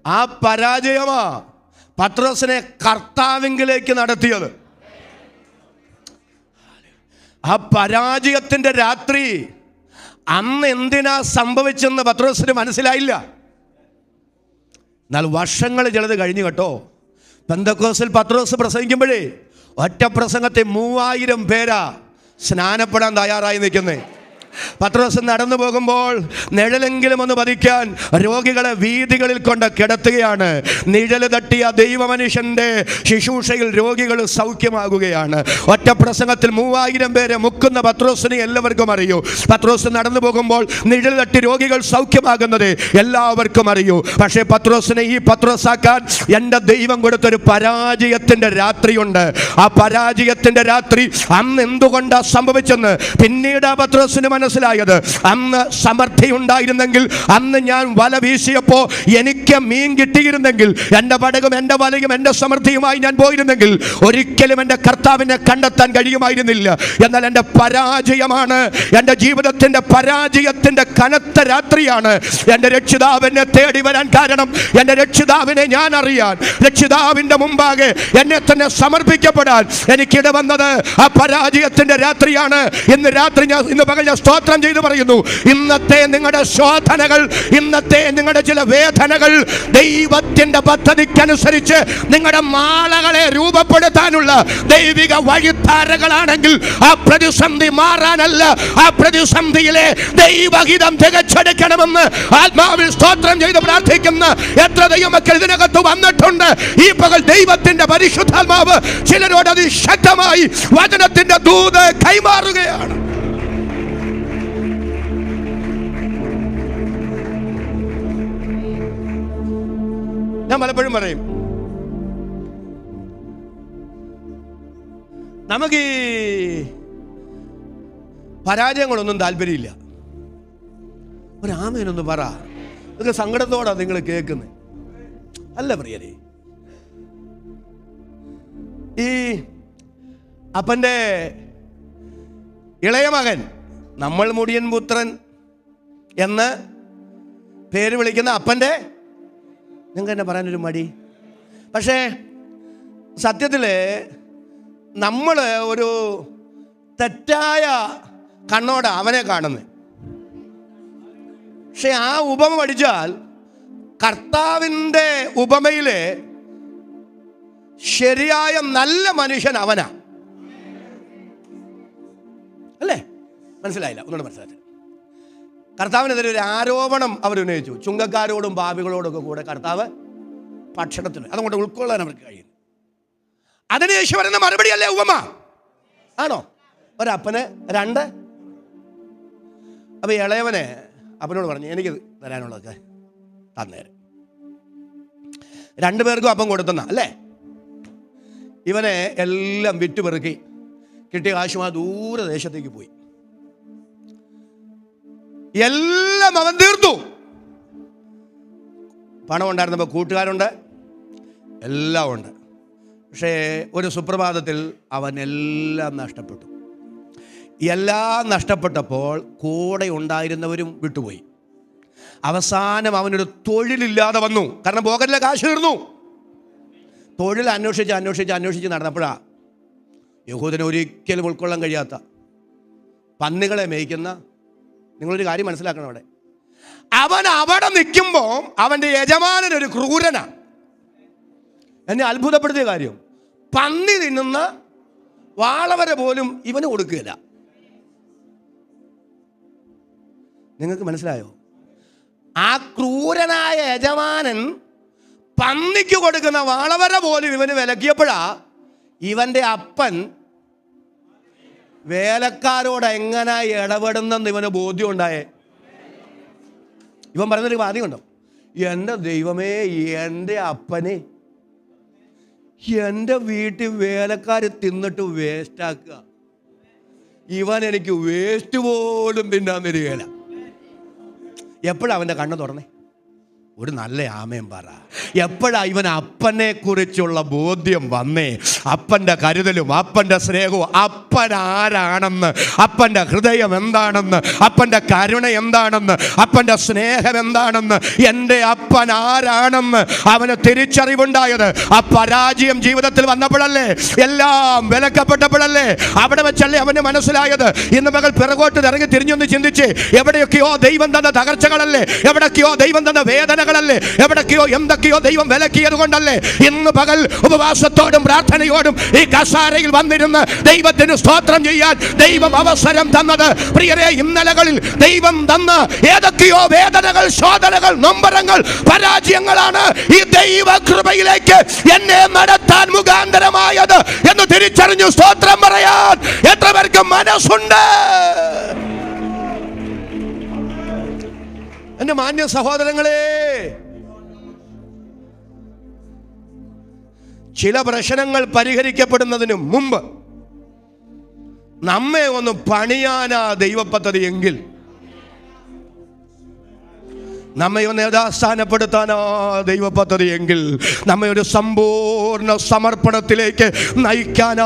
[SPEAKER 1] ആ പരാജയമാ പത്രോസിനെ കർത്താവിങ്കിലേക്ക് നടത്തിയത്. ആ പരാജയത്തിൻ്റെ രാത്രി അന്ന് എന്തിനാ സംഭവിച്ചെന്ന് പത്രോസിന് മനസ്സിലായില്ല. എന്നാൽ വർഷങ്ങൾ ചിലത് കഴിഞ്ഞു കേട്ടോ. പെന്തക്കോസ്തിൽ പത്രോസ് പ്രസംഗിക്കുമ്പോഴേ ഒറ്റ പ്രസംഗത്തെ 3000 പേരാ സ്നാനപ്പെടാൻ തയ്യാറായി നിൽക്കുന്നേ. പത്രോസ് നടന്നു പോകുമ്പോൾ നിഴലെങ്കിലും ഒന്ന് പതിക്കാൻ രോഗികളെ വീഥികളിൽ കൊണ്ട് കിടത്തുകയാണ്. നിഴല് തട്ടിയ ദൈവമനുഷ്യൻ്റെ ശുശ്രൂഷയിൽ രോഗികൾ സൗഖ്യമാകുകയാണ്. ഒറ്റ പ്രസംഗത്തിൽ 3000 പേരെ മുക്കുന്ന പത്രോസിനെ എല്ലാവർക്കും അറിയൂ. പത്രോസ് നടന്നു പോകുമ്പോൾ നിഴൽ തട്ടി രോഗികൾ സൗഖ്യമാകുന്നത് എല്ലാവർക്കും അറിയൂ. പക്ഷേ പത്രോസിനെ ഈ പത്രോസാക്കാൻ എൻ്റെ ദൈവം കൊടുത്തൊരു പരാജയത്തിൻ്റെ രാത്രിയുണ്ട്. ആ പരാജയത്തിൻ്റെ രാത്രി അന്ന് എന്തുകൊണ്ടാണ് സംഭവിച്ചെന്ന് പിന്നീട് ആ പത്രോസിന് മനസ്സിലായത്. അന്ന് സമൃദ്ധി ഉണ്ടായിരുന്നെങ്കിൽ, അന്ന് ഞാൻ വല വീശിയപ്പോൾ എനിക്ക് മീൻ കിട്ടിയിരുന്നെങ്കിൽ, എൻ്റെ പടകും എൻ്റെ വലയും എൻ്റെ സമൃദ്ധിയുമായി ഞാൻ പോയിരുന്നെങ്കിൽ ഒരിക്കലും എൻ്റെ കർത്താവിനെ കണ്ടെത്താൻ കഴിയുമായിരുന്നില്ല. എന്നാൽ എൻ്റെ പരാജയമാണ്, എൻ്റെ ജീവിതത്തിൻ്റെ പരാജയത്തിൻ്റെ കനത്ത രാത്രിയാണ് എൻ്റെ രക്ഷിതാവിനെ തേടി വരാൻ കാരണം. എൻ്റെ രക്ഷിതാവിനെ ഞാൻ അറിയാൻ, രക്ഷിതാവിൻ്റെ മുമ്പാകെ എന്നെ തന്നെ സമർപ്പിക്കപ്പെടാൻ എനിക്കിട വന്നത് ആ പരാജയത്തിൻ്റെ രാത്രിയാണ്. ഇന്ന് പകൽ ഞാൻ സ്തോത്രം ചെയ്തു പറയുന്നു, ഇന്നത്തെ നിങ്ങളുടെ ശോധനകൾ, ഇന്നത്തെ നിങ്ങളുടെ ചില വേദനകൾ ദൈവത്തിന്റെ പദ്ധതിക്കനുസരിച്ച് നിങ്ങളുടെ മാളകളെ രൂപപ്പെടുത്താനുള്ള ദൈവിക വഴിത്താരകളാണെങ്കിൽ ആ പ്രതിസന്ധി മാറാനല്ല, ആ പ്രതിസന്ധിയിലെ ദൈവഹിതം തികച്ചെടുക്കണമെന്ന് ആത്മാവിൽ സ്തോത്രം ചെയ്ത് പ്രാർത്ഥിക്കുന്ന എത്ര ദൈവമക്കൾ ഇതിനകത്ത് വന്നിട്ടുണ്ട്. ഈ പകൽ ദൈവത്തിന്റെ പരിശുദ്ധാത്മാവ് ചിലരോട് അതിശക്തമായി വചനത്തിന്റെ ദൂത് കൈമാറുകയാണ്. ഞാൻ പലപ്പോഴും പറയും, നമുക്ക് ഈ പരാജയങ്ങളൊന്നും താല്പര്യമില്ല. ഒരു ആമേനൊന്ന് പറ. ഇതൊക്കെ സങ്കടത്തോടാണ് നിങ്ങൾ കേൾക്കുന്നത്, അല്ല പ്രിയരെ? ഈ അപ്പൻ്റെ ഇളയ മകൻ, നമ്മൾ മുടിയൻ പുത്രൻ എന്ന് പേര് വിളിക്കുന്ന അപ്പൻ്റെ, നിങ്ങൾക്ക് തന്നെ പറയാനൊരു മടി. പക്ഷേ സത്യത്തിൽ നമ്മൾ ഒരു തെറ്റായ കണ്ണോടെ അവനെ കാണുന്നത്. പക്ഷെ ആ ഉപമ പഠിച്ചാൽ കർത്താവിൻ്റെ ഉപമയിലെ ശരിയായ നല്ല മനുഷ്യൻ അവനാ, അല്ലേ? മനസ്സിലായില്ല? ഒന്നുകൂടെ മനസ്സിലായി. കർത്താവിനെതിരെ ഒരു ആരോപണം അവർ ഉന്നയിച്ചു. ചുങ്കക്കാരോടും പാപികളോടൊക്കെ കൂടെ കർത്താവ് ഭക്ഷണത്തിന്, അതുകൊണ്ട് ഉൾക്കൊള്ളാൻ അവർക്ക് കഴിയുന്നു. അതിന് യേശു പറയുന്ന മറുപടി അല്ലേ ഉപമ? ആണോ? ഒരപ്പന് 2. അപ്പോൾ ഇളയവനെ അപ്പനോട് പറഞ്ഞു, എനിക്ക് തരാനുള്ളതൊക്കെ തന്നേരം. 2 പേർക്കും അപ്പം കൊടുത്തെന്ന അല്ലേ? ഇവനെ എല്ലാം വിറ്റുപെറുക്കി കിട്ടിയ കാശുമാ ദൂരദേശത്തേക്ക് പോയി. എല്ലാം അവൻ തീർത്തു. പണം ഉണ്ടായിരുന്നപ്പോൾ കൂട്ടുകാരുണ്ട്, എല്ലാം ഉണ്ട്. പക്ഷേ ഒരു സുപ്രഭാതത്തിൽ അവൻ എല്ലാം നഷ്ടപ്പെട്ടു. എല്ലാം നഷ്ടപ്പെട്ടപ്പോൾ കൂടെ ഉണ്ടായിരുന്നവരും വിട്ടുപോയി. അവസാനം അവനൊരു തൊഴിലില്ലാതെ വന്നു. കാരണം പോക്കറ്റിലെ കാശ് തീർന്നു. തൊഴിൽ അന്വേഷിച്ച് നടന്നപ്പോഴാ യഹൂദന് ഒരിക്കലും ഉൾക്കൊള്ളാൻ കഴിയാത്ത പന്നികളെ മേയ്ക്കുന്ന, നിങ്ങളൊരു കാര്യം മനസ്സിലാക്കണം, അവൻ അവിടെ നിൽക്കുമ്പോൾ അവൻ്റെ യജമാനൻ ഒരു ക്രൂരനാണ്.
[SPEAKER 2] എന്നെ അത്ഭുതപ്പെടുത്തിയ കാര്യം, പന്നി തിന്നുന്ന വാളവര പോലും ഇവന് കൊടുക്കുകയില്ല. നിങ്ങൾക്ക് മനസ്സിലായോ? ആ ക്രൂരനായ യജമാനൻ പന്നിക്ക് കൊടുക്കുന്ന വാളവര പോലും ഇവന് വിലക്കിയപ്പോഴാ ഇവന്റെ അപ്പൻ വേലക്കാരോട് എങ്ങനെ ഇടപെടുന്നെന്ന് ഇവന് ബോധ്യം ഉണ്ടായേ. ഇവൻ പറയുന്നൊരു വാദ്യമുണ്ടോ, എൻ്റെ ദൈവമേ, എൻ്റെ അപ്പനെ എൻ്റെ വീട്ടിൽ വേലക്കാർ തിന്നിട്ട് വേസ്റ്റാക്കുക, ഇവൻ എനിക്ക് വേസ്റ്റ് പോലും തിന്നാൻ തരികയില്ല. എപ്പോഴാണ് അവൻ്റെ കണ്ണ് തുറന്നേ? ഒരു നല്ല ആമയും പറ. എപ്പോഴാ ഇവൻ അപ്പനെ കുറിച്ചുള്ള ബോധ്യം വന്നേ? അപ്പൻ്റെ കരുതലും അപ്പൻ്റെ സ്നേഹവും, അപ്പൻ ആരാണെന്ന്, അപ്പൻ്റെ ഹൃദയം എന്താണെന്ന്, അപ്പൻ്റെ കരുണ എന്താണെന്ന്, അപ്പൻ്റെ സ്നേഹം എന്താണെന്ന്, എൻ്റെ അപ്പൻ ആരാണെന്ന് അവന് തിരിച്ചറിവുണ്ടായത് ആ പരാജയം ജീവിതത്തിൽ വന്നപ്പോഴല്ലേ, എല്ലാം വിലക്കപ്പെട്ടപ്പോഴല്ലേ, അവിടെ വെച്ചല്ലേ അവന് മനസ്സിലായത്. ഇന്ന് മകൾ പിറകോട്ട് ഇറങ്ങി തിരിഞ്ഞൊന്ന് ചിന്തിച്ച്, എവിടെയൊക്കെയോ ദൈവം തന്ന തകർച്ചകളല്ലേ, എവിടൊക്കെയോ ദൈവം തന്ന വേദനകളല്ലേ, എവിടൊക്കെയോ എന്തൊക്കെയോ ദൈവം വിലക്കിയത് കൊണ്ടല്ലേ ഇന്ന് പകൽ ഉപവാസത്തോടും പ്രാർത്ഥനയോടും ഈ കസാരയിൽ വന്നിരുന്ന് ദൈവത്തിന് സ്തോത്രം ചെയ്യാൻ ദൈവം അവസരം തന്നത്. പ്രിയരെ, ഇന്നലകളിൽ ദൈവം തന്ന ഏതൊക്കെയോ വേദനകൾ, ശോധനകൾ, നൊമ്പരങ്ങൾ, പരാജയങ്ങളാണ് ഈ ദൈവ കൃപയിലേക്ക് എന്നെ നടത്താൻ മുഖാന്തരമായത് എന്ന് തിരിച്ചറിഞ്ഞു സ്തോത്രം പറയാൻ എത്ര പേർക്ക് മനസ്സുണ്ട്? എന്റെ മാന്യ സഹോദരങ്ങളെ, ചില പ്രശ്നങ്ങൾ പരിഹരിക്കപ്പെടുന്നതിന് മുമ്പ് നമ്മെ ഒന്ന് പണിയാനാ ദൈവപദ്ധതി എങ്കിൽ, നമ്മെ ഒന്ന് യഥാസ്ഥാനപ്പെടുത്താനാ ദൈവ പദ്ധതി എങ്കിൽ, നമ്മെ ഒരു സമ്പൂർണ്ണ സമർപ്പണത്തിലേക്ക് നയിക്കാനാ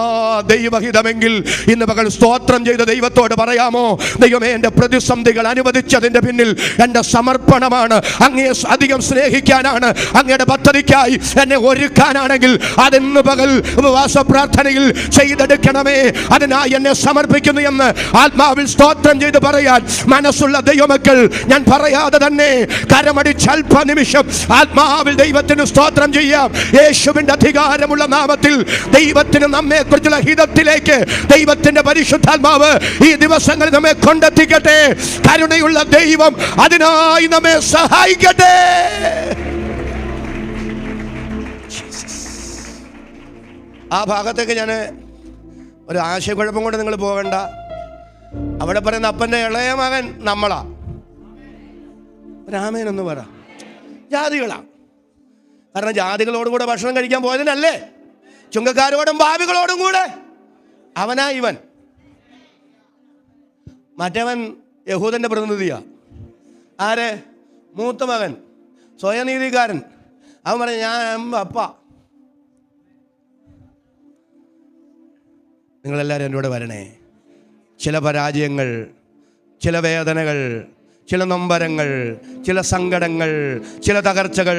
[SPEAKER 2] ദൈവഹിതമെങ്കിൽ, ഇന്ന് പകൽ സ്തോത്രം ചെയ്ത ദൈവത്തോട് പറയാമോ, ദൈവമേ, എൻ്റെ പ്രതിസന്ധികൾ അനുവദിച്ചതിൻ്റെ പിന്നിൽ എൻ്റെ സമർപ്പണമാണ്. അങ്ങയെ അധികം സ്നേഹിക്കാനാണ്, അങ്ങയുടെ പദ്ധതിക്കായി എന്നെ ഒരുക്കാനാണെങ്കിൽ അതിന്ന് പകൽ ഉപവാസ പ്രാർത്ഥനയിൽ ചെയ്തെടുക്കണമേ. അതിനായി എന്നെ സമർപ്പിക്കുന്നു എന്ന് ആത്മാവിൽ സ്തോത്രം ചെയ്ത് പറയാൻ മനസ്സുള്ള ദൈവമക്കൾ, ഞാൻ പറയാതെ തന്നെ കരമടിച്ച് അല്പനിമിഷം ആത്മാവിൽ ദൈവത്തിന് സ്തോത്രം ചെയ്യാം. യേശുവിന്റെ അധികാരമുള്ള നാമത്തിൽ ദൈവത്തിന് നമ്മെ കുറിച്ചുള്ള ഹിതത്തിലേക്ക് ദൈവത്തിന്റെ പരിശുദ്ധാത്മാവ് ഈ ദിവസങ്ങളിൽ നമ്മെ കൊണ്ടെത്തിക്കട്ടെ. കരുണയുള്ള ദൈവം അതിനായി നമ്മെ സഹായിക്കട്ടെ. ആ ഭാഗത്തേക്ക് ഞാൻ ഒരു ആശയക്കുഴപ്പം കൊണ്ട് നിങ്ങൾ പോകണ്ട. അവിടെ പറയുന്ന അപ്പൻ്റെ ഇളയ മകൻ നമ്മളാ. രാമേനെന്ന് പറ, ജാതികളാ. കാരണം ജാതികളോടും കൂടെ ഭക്ഷണം കഴിക്കാൻ പോയതിനല്ലേ, ചുങ്കക്കാരോടും ഭാവികളോടും കൂടെ അവനാ ഇവൻ. മറ്റവൻ യഹൂദന്റെ പ്രതിനിധിയാ. ആര്? മൂത്ത മകൻ, സ്വയനീതിക്കാരൻ. അവൻ പറഞ്ഞു, ഞാൻ അപ്പ. നിങ്ങളെല്ലാവരും എൻ്റെ കൂടെ വരണേ. ചില പരാജയങ്ങൾ, ചില വേദനകൾ, ചില നൊമ്പരങ്ങൾ, ചില സങ്കടങ്ങൾ, ചില തകർച്ചകൾ,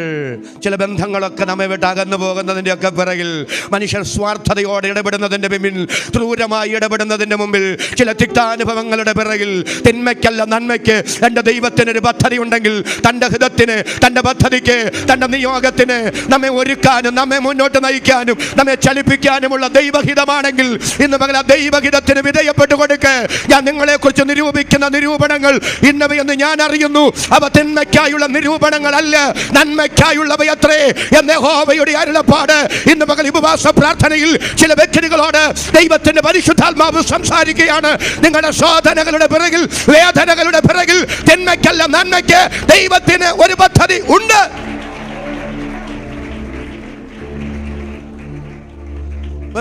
[SPEAKER 2] ചില ബന്ധങ്ങളൊക്കെ നമ്മെ വിട്ട് അകന്നു പോകുന്നതിൻ്റെ ഒക്കെ പിറകിൽ, മനുഷ്യർ സ്വാർത്ഥതയോടെ ഇടപെടുന്നതിൻ്റെ പിന്നിൽ, ക്രൂരമായി ഇടപെടുന്നതിൻ്റെ മുമ്പിൽ, ചില തിക്താനുഭവങ്ങളുടെ പിറകിൽ, തിന്മയ്ക്കല്ല നന്മയ്ക്ക് എൻ്റെ ദൈവത്തിനൊരു പദ്ധതി ഉണ്ടെങ്കിൽ, തൻ്റെ ഹിതത്തിന്, തൻ്റെ പദ്ധതിക്ക്, തൻ്റെ നിയോഗത്തിന് നമ്മെ ഒരുക്കാനും നമ്മെ മുന്നോട്ട് നയിക്കാനും നമ്മെ ചലിപ്പിക്കാനുമുള്ള ദൈവഹിതമാണെങ്കിൽ ഇന്ന് പകൽ ആ ദൈവഹിതത്തിന് വിധേയപ്പെട്ടു കൊടുക്ക്. ഞാൻ നിങ്ങളെക്കുറിച്ച് നിരൂപിക്കുന്ന നിരൂപണങ്ങൾ ഇന്നവയെന്ന് ഞാൻ അറിയുന്നു. അവ തിന്മയ്ക്കായുള്ള നിരൂപണങ്ങളല്ല, നന്മയ്ക്കായുള്ളവയത്രേ എന്ന് യഹോവയുടെ അരുളപ്പാട്. ഇന്ന് പകൽ ഉപവാസ പ്രാർത്ഥനയിൽ ചില വ്യക്തികളോട് ദൈവത്തിന്റെ പരിശുദ്ധാത്മാവ് സംസാരിക്കുകയാണ്. നിങ്ങളുടെ ശോധനകളുടെ പിറകിൽ, വേദനകളുടെ പിറകിൽ തിന്മയ്ക്കല്ല നന്മയ്ക്ക് ദൈവത്തിന് ഒരു പദ്ധതി ഉണ്ട്.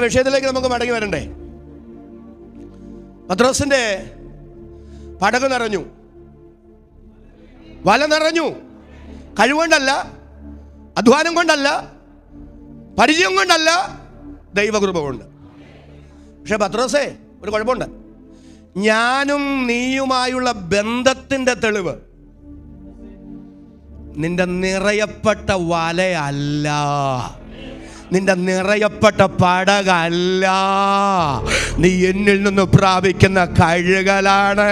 [SPEAKER 2] വിഷയത്തിലേക്ക് നമുക്ക് മടങ്ങി വരണ്ടേ. പത്രോസിന്റെ പടക് നിറഞ്ഞു, വല നിറഞ്ഞു. കഴിവുകൊണ്ടല്ല, അധ്വാനം കൊണ്ടല്ല, പരിചയം കൊണ്ടല്ല, ദൈവകൃപ കൊണ്ട്. പക്ഷെ പത്രോസേ, ഒരു കുഴപ്പമുണ്ട്. ഞാനും നീയുമായുള്ള ബന്ധത്തിൻ്റെ തെളിവ് നിന്റെ നിറയപ്പെട്ട വലയല്ല. നിന്റെ നിറയപ്പെട്ട പടകല്ല, നീ എന്നിൽ നിന്ന് പ്രാപിക്കുന്ന കഴുകലാണ്.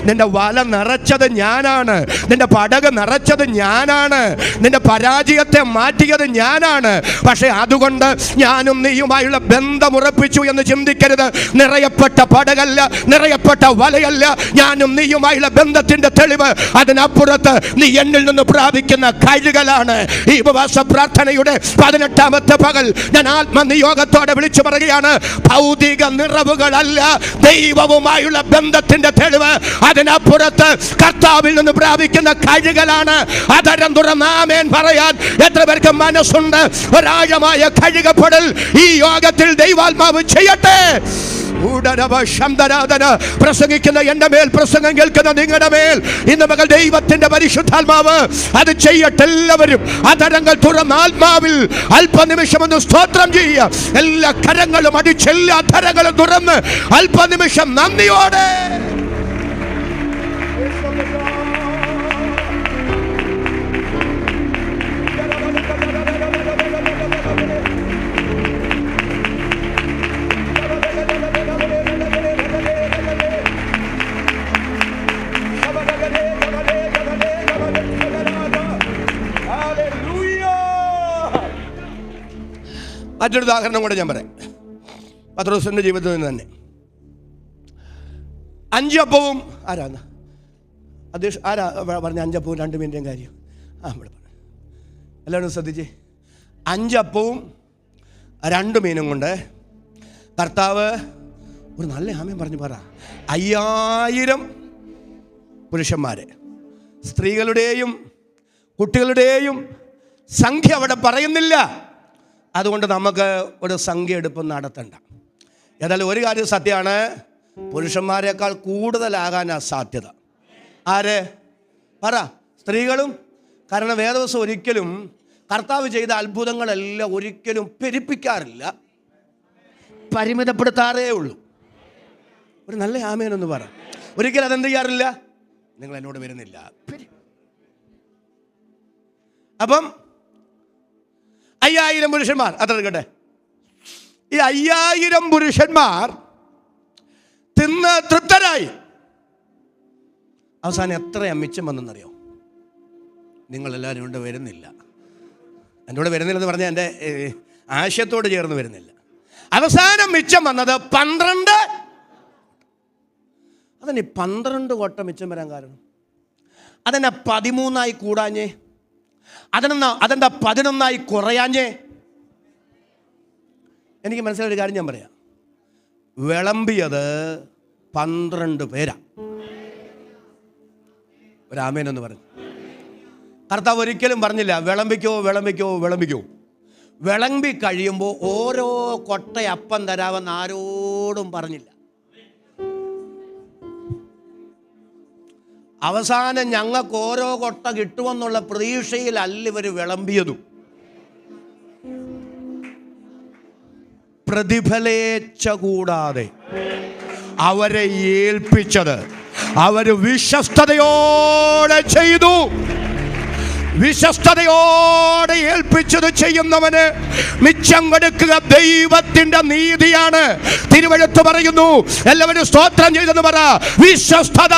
[SPEAKER 2] നിന്റെ വല നിറച്ചത് ഞാനാണ്, നിന്റെ പടക് നിറച്ചത് ഞാനാണ്, നിന്റെ പരാജയത്തെ മാറ്റിയത് ഞാനാണ്. പക്ഷെ അതുകൊണ്ട് ഞാനും നീയുമായുള്ള ബന്ധം ഉറപ്പിച്ചു എന്ന് ചിന്തിക്കരുത്. നിറയപ്പെട്ട പടകല്ല, നിറയപ്പെട്ട വലയല്ല ഞാനും നീയുമായുള്ള ബന്ധത്തിന്റെ തെളിവ്. അതിനപ്പുറത്ത് നീ എന്നിൽ നിന്ന് പ്രാപിക്കുന്ന കഴുകലാണ്. ഈ ഉപവാസ പ്രാർത്ഥനയുടെ 18ാമത്തെ പകൽ ഞാൻ ആത്മനിയോഗത്തോടെ വിളിച്ചു പറയുകയാണ്, ഭൗതിക നിറവുകളല്ല ദൈവവുമായുള്ള ബന്ധത്തിന്റെ തെളിവ്. അതിനപ്പുറത്ത് കർത്താവിൽ നിന്ന് പ്രാപിക്കുന്ന കഴുകലാണ്. അതരം തുറന്ന് ആമേൻ പറയാൻ എത്ര പേർക്ക് മനസ്സുണ്ട്? ഒരാഴമായ കഴുകപ്പെടൽ ഈ യോഗത്തിൽ ദൈവാത്മാവ് ചെയ്യട്ടെ. പ്രസംഗിക്കുന്ന എന്റെ മേൽ, പ്രസംഗം കേൾക്കുന്ന നിങ്ങളുടെ മേൽ ഇന്ന് മകൾ ദൈവത്തിന്റെ പരിശുദ്ധാത്മാവ് അത് ചെയ്യട്ടെ. എല്ലാവരും അതരങ്ങൾ തുറന്ന് ആത്മാവിൽ അല്പനിമിഷം ഒന്ന് സ്തോത്രം ചെയ്യുക. എല്ലാ കരങ്ങളും അടിച്ച് എല്ലാ അധരങ്ങളും തുറന്ന് അല്പനിമിഷം നന്ദിയോടെ മറ്റൊരു ഉദാഹരണം കൂടെ ഞാൻ പറയാം. പത്രോസിന്റെ ജീവിതത്തിൽ നിന്ന് തന്നെ. 5 അപ്പവും ആരാന്ന് ആരാ പറഞ്ഞ 5 അപ്പവും 2 മീനിൻ്റെയും കാര്യം? ഇവിടെ പറഞ്ഞു. എല്ലാവരും ശ്രദ്ധിച്ചേ. 5 അപ്പവും 2 മീനും കൊണ്ട് കർത്താവ് ഒരു നല്ല ആമേൻ പറഞ്ഞു പറ 5000 പുരുഷന്മാരെ, സ്ത്രീകളുടെയും കുട്ടികളുടെയും സംഖ്യ അവിടെ പറയുന്നില്ല. അതുകൊണ്ട് നമുക്ക് ഒരു സംഖ്യ എടുപ്പ് നടത്തണ്ട. ഏതായാലും ഒരു കാര്യം സത്യമാണ്, പുരുഷന്മാരെക്കാൾ കൂടുതലാകാനാണ് സാധ്യത. ആര് പറ? സ്ത്രീകളും. കാരണം വേദവസം ഒരിക്കലും കർത്താവ് ചെയ്ത അത്ഭുതങ്ങളെല്ലാം ഒരിക്കലും പെരുപ്പിക്കാറില്ല, പരിമിതപ്പെടുത്താറേ ഉള്ളൂ. ഒരു നല്ല ആമേനൊന്ന് പറ. ഒരിക്കലും അതെന്ത് ചെയ്യാറില്ല. നിങ്ങൾ എന്നോട് വരുന്നില്ല. അപ്പം 5000 പുരുഷന്മാർ അത്ര എടുക്കട്ടെ. ഈ 5000 പുരുഷന്മാർ തിന്ന് തൃപ്തരായി. അവസാനം എത്രയാ മിച്ചം വന്നെന്നറിയോ? നിങ്ങളെല്ലാവരും കൊണ്ട് വരുന്നില്ല. എൻ്റെ കൂടെ വരുന്നില്ലെന്ന് പറഞ്ഞാൽ എൻ്റെ ആശയത്തോട് ചേർന്ന് വരുന്നില്ല. അവസാനം മിച്ചം വന്നത് 12. അതന്നെ 12 കൊട്ട മിച്ചം വരാൻ കാരണം. അതെന്നാ 13 കൂടാഞ്ഞേ? അതെന്താ 11 കുറയാഞ്ഞേ? എനിക്ക് മനസ്സിലായൊരു കാര്യം ഞാൻ പറയാം. വിളമ്പിയത് 12 പേരാ. ഒരു ആമേനെന്ന് പറഞ്ഞു. കർത്താവ് ഒരിക്കലും പറഞ്ഞില്ല വിളമ്പിക്കോ വിളമ്പിക്കോ വിളമ്പിക്കോ. വിളമ്പി കഴിയുമ്പോൾ ഓരോ കൊട്ടയപ്പം തരാമെന്ന് ആരോടും പറഞ്ഞില്ല. അവസാനം ഞങ്ങൾക്ക് ഓരോ കൊട്ട കിട്ടുമെന്നുള്ള പ്രതീക്ഷയിലല്ല ഇവർ വിളമ്പിയതും. പ്രതിഫലേച്ഛ കൂടാതെ അവരെ ഏൽപ്പിച്ചത് അവർ വിശ്വസ്തയോടെ ചെയ്തു. വിശ്വസ്തയോടെ ഏൽപ്പിച്ചത് ചെയ്യുന്നവന് മിച്ചം കൊടുക്കുക ദൈവത്തിന്റെ നീതിയാണ്. തിരുവെഴുത്ത് പറയുന്നു, എല്ലാവരും സ്തോത്രം ചെയ്തെന്ന് പറ. വിശ്വസ്തത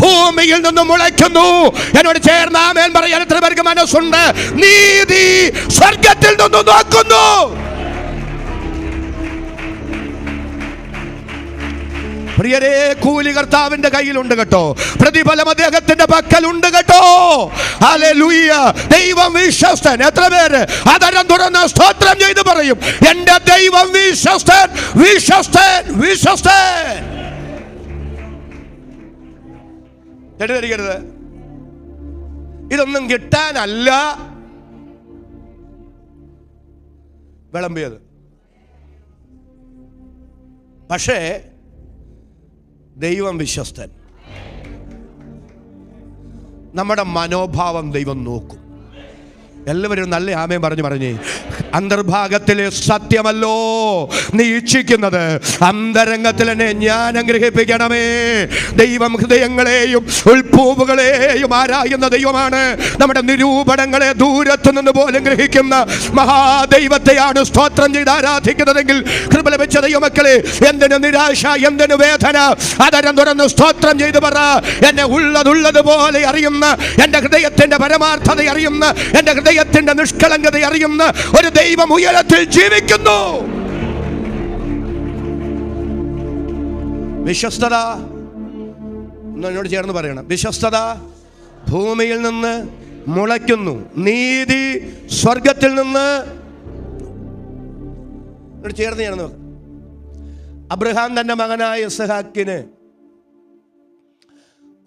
[SPEAKER 2] ഭൂമിയിൽ നിന്ന് മുളയ്ക്കുന്നു. എന്നോട് ചേർന്ന് ആമേൻ പറയാൻ എത്ര പേർക്ക് മനസ്സുണ്ട്? നീതി സ്വർഗത്തിൽ നിന്ന് നോക്കുന്നു. പ്രിയരേ, കൂലി കർത്താവിന്റെ കയ്യിലുണ്ട് കേട്ടോ. പ്രതിഫലം അദ്ദേഹത്തിന്റെ പക്കലുണ്ട് കേട്ടോ. ഹല്ലേലൂയ. ദൈവം വിശ്വസ്തൻ. എത്ര പേര് അതരം തുറന്ന് സ്തോത്രം ചെയ്ത് പറയും, എന്റെ ദൈവം വിശ്വസ്തൻ, വിശ്വസ്തൻ, വിശ്വസ്തൻ. തെറ്റിദ്ധരിക്കരുത്. ഇതൊന്നും കിട്ടാനല്ല വിളമ്പിയത്. പക്ഷേ ദൈവം വിശ്വസ്തൻ. നമ്മുടെ മനോഭാവം ദൈവം നോക്കും. എല്ലാവരും നല്ല ആമേൻ പറഞ്ഞേ. അന്തർഭാഗത്തിലെ സത്യമല്ലോ നീ ഇച്ഛിക്കുന്നത്, അന്തരംഗത്തിൽ എന്നെ ഞാൻ അനുഗ്രഹിപ്പിക്കണമേ. ദൈവം ഹൃദയങ്ങളെയും ഉൾപ്പൂവുകളെയും ആരായുന്ന ദൈവമാണ്. നമ്മുടെ നിരൂപണങ്ങളെ ദൂരത്തു നിന്ന് പോലും ഗ്രഹിക്കുന്ന മഹാദൈവത്തെയാണ് സ്തോത്രം ചെയ്ത് ആരാധിക്കുന്നതെങ്കിൽ, കൃപ ലഭിച്ച ദൈവമക്കളെ, എന്തിനു നിരാശ, എന്തിനു വേദന, അതരം തുറന്ന് സ്തോത്രം ചെയ്ത് പറ. എന്നെ ഉള്ളതുള്ളതുപോലെ അറിയുന്ന, എൻ്റെ ഹൃദയത്തിന്റെ പരമാർത്ഥത അറിയുന്ന, എൻ്റെ ഹൃദയത്തിന്റെ നിഷ്കളങ്കത അറിയുന്ന ഒരു ദൈവം ഉയരത്തിൽ ജീവിക്കുന്നു. വിശ്വസ്തത എന്നോട് ചേർന്ന് പറയണം. വിശ്വസ്തത ഭൂമിയിൽ നിന്ന് മുളയ്ക്കുന്നു, നീതി സ്വർഗത്തിൽ നിന്ന്. ചേർന്ന് ചേർന്ന് നോക്കാം. അബ്രഹാം തന്റെ മകനായ ഇസ്ഹാക്കിന്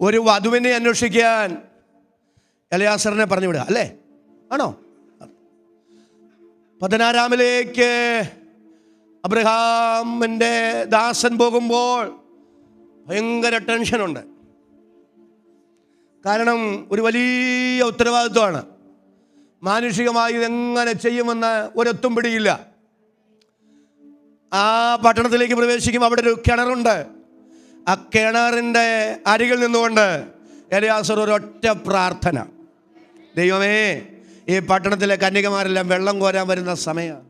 [SPEAKER 2] ഒരു വധുവിനെ അന്വേഷിക്കാൻ എലയാസറിനെ പറഞ്ഞു വിടുക, അല്ലേ? ആണോ? 16 അബ്രഹാമിൻ്റെ ദാസൻ പോകുമ്പോൾ ഭയങ്കര ടെൻഷനുണ്ട്. കാരണം ഒരു വലിയ ഉത്തരവാദിത്വമാണ്. മാനുഷികമായി ഇതെങ്ങനെ ചെയ്യുമെന്ന് ഒരെത്തും പിടിയില്ല. ആ പട്ടണത്തിലേക്ക് പ്രവേശിക്കുമ്പോൾ അവിടെ ഒരു കിണറുണ്ട്. ആ കിണറിൻ്റെ അരികിൽ നിന്നുകൊണ്ട് എലയാസർ ഒരൊറ്റ പ്രാർത്ഥന, ദൈവമേ, ഈ പട്ടണത്തിലെ കന്യകമാരെല്ലാം വെള്ളം കോരാൻ വരുന്ന സമയമാണ്.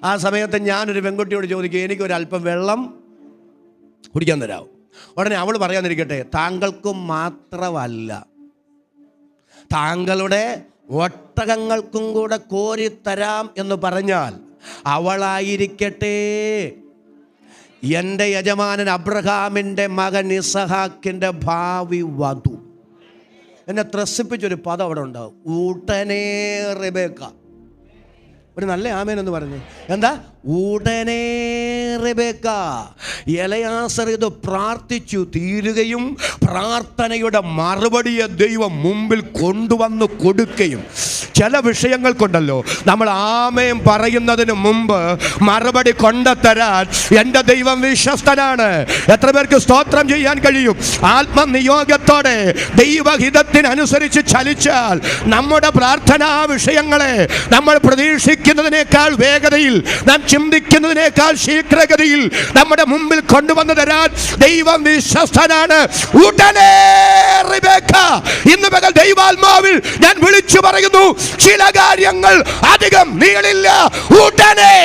[SPEAKER 2] ആ സമയത്ത് ഞാനൊരു പെൺകുട്ടിയോട് ചോദിക്കും, എനിക്കൊരല്പം വെള്ളം കുടിക്കാൻ തരാമോ? ഉടനെ അവൾ പറയാന്നിരിക്കട്ടെ, താങ്കൾക്കും മാത്രമല്ല, താങ്കളുടെ ഒട്ടകങ്ങൾക്കും കൂടെ കോരിത്തരാം എന്ന് പറഞ്ഞാൽ അവളായിരിക്കട്ടെ എൻ്റെ യജമാനൻ അബ്രഹാമിൻ്റെ മകൻ ഇസഹാക്കിൻ്റെ ഭാവി വധു. എന്നെ ത്രസിപ്പിച്ചൊരു പദം അവിടെ ഉണ്ടാവും, ഉടനെ റിബേക്ക. ഒരു നല്ല ആമേൻ എന്ന് പറഞ്ഞു. എന്താ? ഉടനെ റിബേക്ക. എലയാസർ ഇത് പ്രാർത്ഥിച്ചു തീരുകയും പ്രാർത്ഥനയുടെ മറുപടിയെ ദൈവം മുമ്പിൽ കൊണ്ടുവന്ന് കൊടുക്കുകയും. ചില വിഷയങ്ങൾക്കുണ്ടല്ലോ, നമ്മൾ ആമേൻ പറയുന്നതിന് മുമ്പ് മറുപടി കൊണ്ടുതരാൻ എൻ്റെ ദൈവം വിശ്വസ്തനാണ്. എത്ര പേർക്ക് സ്തോത്രം ചെയ്യാൻ കഴിയും? ആത്മനിയോഗത്തോടെ ദൈവഹിതത്തിനനുസരിച്ച് ചലിച്ചാൽ നമ്മുടെ പ്രാർത്ഥനാ വിഷയങ്ങളെ നമ്മൾ പ്രതീക്ഷിക്കുന്നതിനേക്കാൾ വേഗതയിൽ, നാം ചിന്തിക്കുന്നതിനേക്കാൾ ശീഘ്രഗതിയിൽ നമ്മുടെ മുമ്പിൽ കൊണ്ടുവന്നു തരാൻ ദൈവം വിശ്വസ്തനാണ്. ഉടനെ റിബേക്ക. ഇന്ന് പകൽ ദൈവാത്മാവിൽ ഞാൻ വിളിച്ചു പറയുന്നു, ചില കാര്യങ്ങൾ അധികം നീളില്ല. ഉടനെ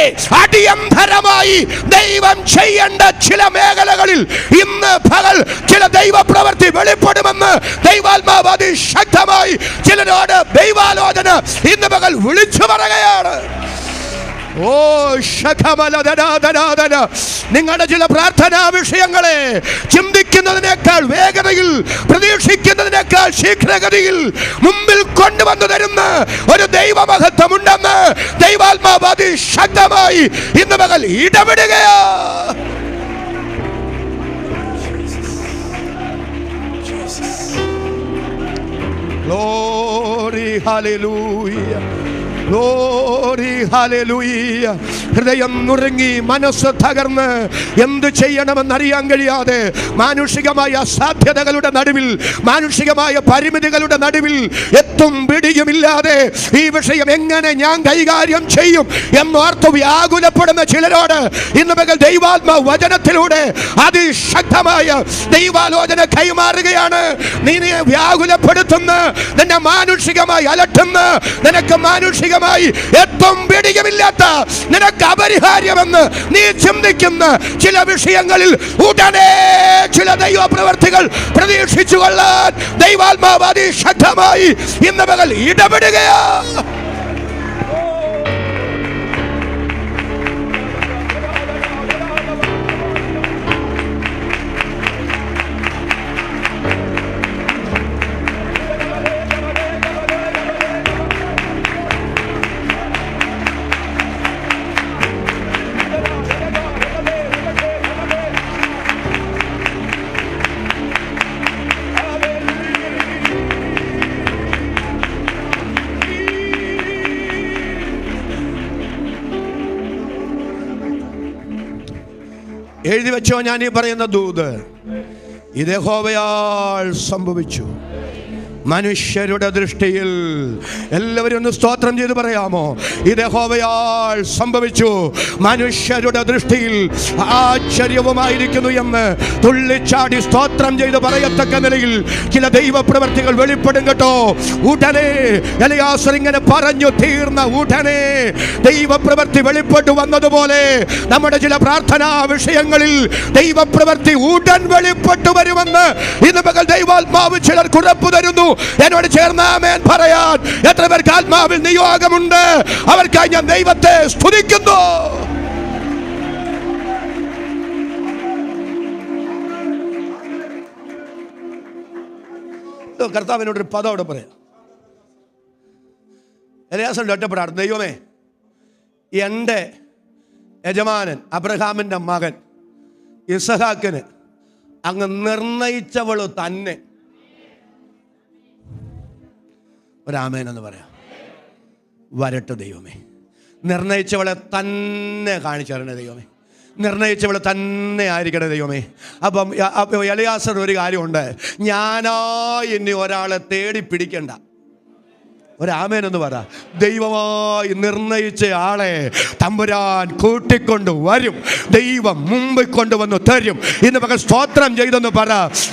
[SPEAKER 2] അടിയന്തരമായി ദൈവം ചെയ്യേണ്ട ചില മേഖലകളിൽ ഇന്ന് പകൽ ചില ദൈവപ്രവൃത്തി വെളിപ്പെടുമെന്ന് ദൈവാത്മാവ് അതിശക്തമായി ചിലരോട് ദൈവാലോചന ഇന്ന് പകൽ വിളിച്ചു പറയുകയാണ്. ഓ ശഖമലധനാധനാധന, നിങ്ങളുടെ ചില പ്രാർത്ഥനാ വിഷയങ്ങളെ ചിന്തിക്കുന്നതിനേക്കാൾ വേഗതയിൽ, പ്രതീക്ഷിക്കുന്നതിനേക്കാൾ ശീഘ്രഗതിയിൽ മുമ്പിൽ കൊണ്ടുവന്നു തരുന്ന ഒരു ദൈവമഹത്വമുണ്ടെന്ന് ദൈവാത്മാവ് അതിശക്തമായി ഇന്ന് പകൽ ഇടപെടുകയാ. Glory, hallelujah. Glory, hallelujah. ഹൃദയം നുറുങ്ങി, മനസ്സ് തകർന്ന് എന്ത് ചെയ്യണമെന്നറിയാൻ കഴിയാതെ, മാനുഷികമായ അസാധ്യതകളുടെ നടുവിൽ, മാനുഷികമായ പരിമിതികളുടെ നടുവിൽ എത്തും പിടിയുമില്ലാതെ ഈ വിഷയം എങ്ങനെ ഞാൻ കൈകാര്യം ചെയ്യും എന്നോർത്ത് വ്യാകുലപ്പെടുന്ന ചിലരോട് ഇന്ന് പകൽ ദൈവാത്മ വചനത്തിലൂടെ അതിശക്തമായ ദൈവാലോചന കൈമാറുകയാണ്. നീ വ്യാകുലപ്പെടുത്തുന്ന, നിന്നെ മാനുഷികമായി അലട്ടുന്ന, നിനക്ക് മാനുഷികമായി എത്തും പിടിയുമില്ലാത്ത, നിനക്ക് അപരിഹാര്യമെന്ന് നീ ചിന്തിക്കുന്ന ചില വിഷയങ്ങളിൽ ഉടനെ ചില ദൈവ പ്രവർത്തികൾ പ്രതീക്ഷിച്ചു കൊള്ളാൻ ദൈവാത്മാവ് അതിശക്തമായി ഇന്ന് പകൽ ഇടപെടുകയാ. എഴുതി വെച്ചോ, ഞാൻ ഈ പറയുന്ന ദൂത് ഇത് യഹോവയാൽ സംഭവിച്ചു.
[SPEAKER 1] മനുഷ്യരുടെ ദൃഷ്ടിയിൽ. എല്ലാവരും ഒന്ന് സ്തോത്രം ചെയ്ത് പറയാമോ? ഇത് യഹോവയാൽ സംഭവിച്ചു, മനുഷ്യരുടെ ദൃഷ്ടിയിൽ ആശ്ചര്യവുമായിരിക്കുന്നു എന്ന് തുള്ളിച്ചാടി സ്തോത്രം ചെയ്ത് പറയത്തക്ക നിലയിൽ ചില ദൈവപ്രവർത്തികൾ വെളിപ്പെടും കേട്ടോ. ഉടനെ എലിയാസർ ഇങ്ങനെ പറഞ്ഞു തീർന്ന ഉടനെ ദൈവപ്രവൃത്തി വെളിപ്പെട്ടു വന്നതുപോലെ നമ്മുടെ ചില പ്രാർത്ഥനാ വിഷയങ്ങളിൽ ദൈവപ്രവൃത്തി ഉടൻ വെളിപ്പെട്ടു വരുമെന്ന് ഇന്ന് പകൽ ദൈവാത്മാവ് ചിലർക്ക് ഉറപ്പു തരുന്നു. എന്നോട് ചേർന്ന് ആമേൻ പറയാൻ എത്ര പേർക്ക് ആത്മാവിൽ നിയോഗമുണ്ട്? അവർക്കായി ഞാൻ ദൈവത്തെ സ്തുതിക്കുന്നു. കർത്താവിനോടൊരു പദം അവിടെ പറയാം. എലിയാസറിന്റെ ഒറ്റപ്പെടാണ്, ദൈവമേ, എൻ്റെ യജമാനൻ അബ്രഹാമിൻ്റെ മകൻ ഇസഹാക്കിന് അങ്ങ് നിർണയിച്ചവള് തന്നെ. ഒരാമേൻ എന്ന് പറയാം. വരട്ടെ ദൈവമേ, നിർണയിച്ചവളെ തന്നെ കാണിച്ചു തരണേ ദൈവമേ, നിർണയിച്ചവളെ തന്നെ ആയിരിക്കണേ ദൈവമേ. അപ്പം എലിയാസർ ഒരു കാര്യമുണ്ട്, ഞാനായി ഇനി ഒരാളെ തേടി പിടിക്കണ്ട. ഒരാമേനെന്ന് പറ. ദൈവമായി നിർണയിച്ച ആളെ തമ്പുരാൻ കൂട്ടിക്കൊണ്ട് വരും, ദൈവം മുമ്പിൽ കൊണ്ടുവന്ന് തരും. ഇന്ന് പകൽ സ്തോത്രം ചെയ്തെന്ന് പറ.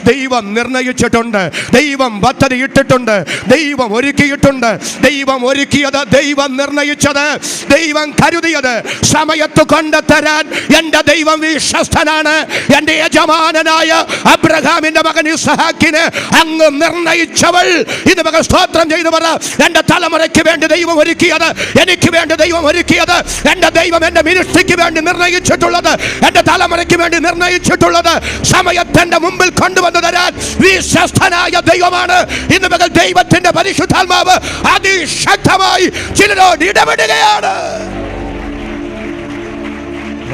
[SPEAKER 1] ദൈവം നിർണയിച്ചിട്ടുണ്ട്, ദൈവം പദ്ധതി ഇട്ടിട്ടുണ്ട്, ദൈവം ഒരുക്കിയിട്ടുണ്ട്. ദൈവം ഒരുക്കിയത്, ദൈവം നിർണയിച്ചത്, ദൈവം കരുതിയത് സമയത്ത് കൊണ്ടുതരാൻ എൻ്റെ ദൈവം വിശ്വസ്തനാണ്. എൻ്റെ യജമാനനായ അബ്രഹാമിന്റെ മകൻ ഇസ്ഹാക്കിന് അങ്ങ് നിർണയിച്ചവൾ. ഇന്ന് പകൽ സ്തോത്രം ചെയ്ത് പറ. എൻ്റെ തലമുറയ്ക്ക് വേണ്ടി ദൈവം ഒരുക്കിയത്, എനിക്ക് വേണ്ടി ദൈവം ഒരുക്കിയത്, എൻ്റെ ദൈവം എൻ്റെ മിനിസ്ട്രിക്ക് വേണ്ടി നിർണയിച്ചിട്ടുള്ളത്, എൻ്റെ തലമുറയ്ക്ക് വേണ്ടി നിർണയിച്ചിട്ടുള്ളത് സമയത്തിന്റെ മുമ്പിൽ കൊണ്ടുവന്നു തരാൻ വിശ്വസ്തനായ ദൈവമാണ്. ഇന്ന് പകൽ ദൈവത്തിന്റെ പരിശുദ്ധാത്മാവ് അതിശക്തമായി ചിലരോട് ഇടപെടുകയാണ്.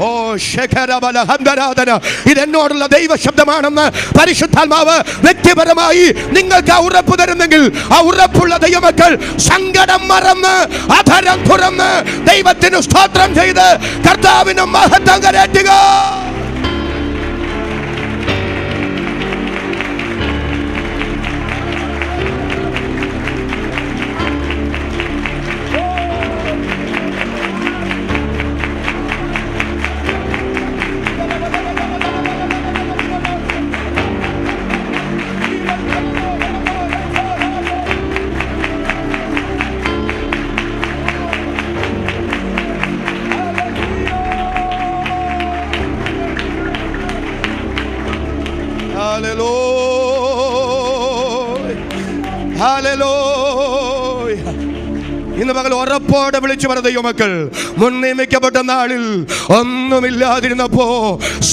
[SPEAKER 1] ഓ ഇതെന്നോടുള്ള ദൈവ ശബ്ദമാണെന്ന് പരിശുദ്ധാത്മാവ് വ്യക്തിപരമായി നിങ്ങൾക്ക് ഉറപ്പ് തരുന്നെങ്കിൽ, ആ ഉറപ്പുള്ള ദൈവമക്കൾ സങ്കടം മറന്ന് അധരം തുറന്ന് ദൈവത്തിന് സ്തോത്രം ചെയ്ത് കർത്താവിന് മഹത്വം കരേറ്റുക. ഇന്ന് പകൽ ഉറപ്പോടെ വിളിച്ചു പറഞ്ഞ ദൈവമക്കൾ, മുൻ നിയമിക്കപ്പെട്ട നാളിൽ ഒന്നുമില്ലാതിരുന്നപ്പോ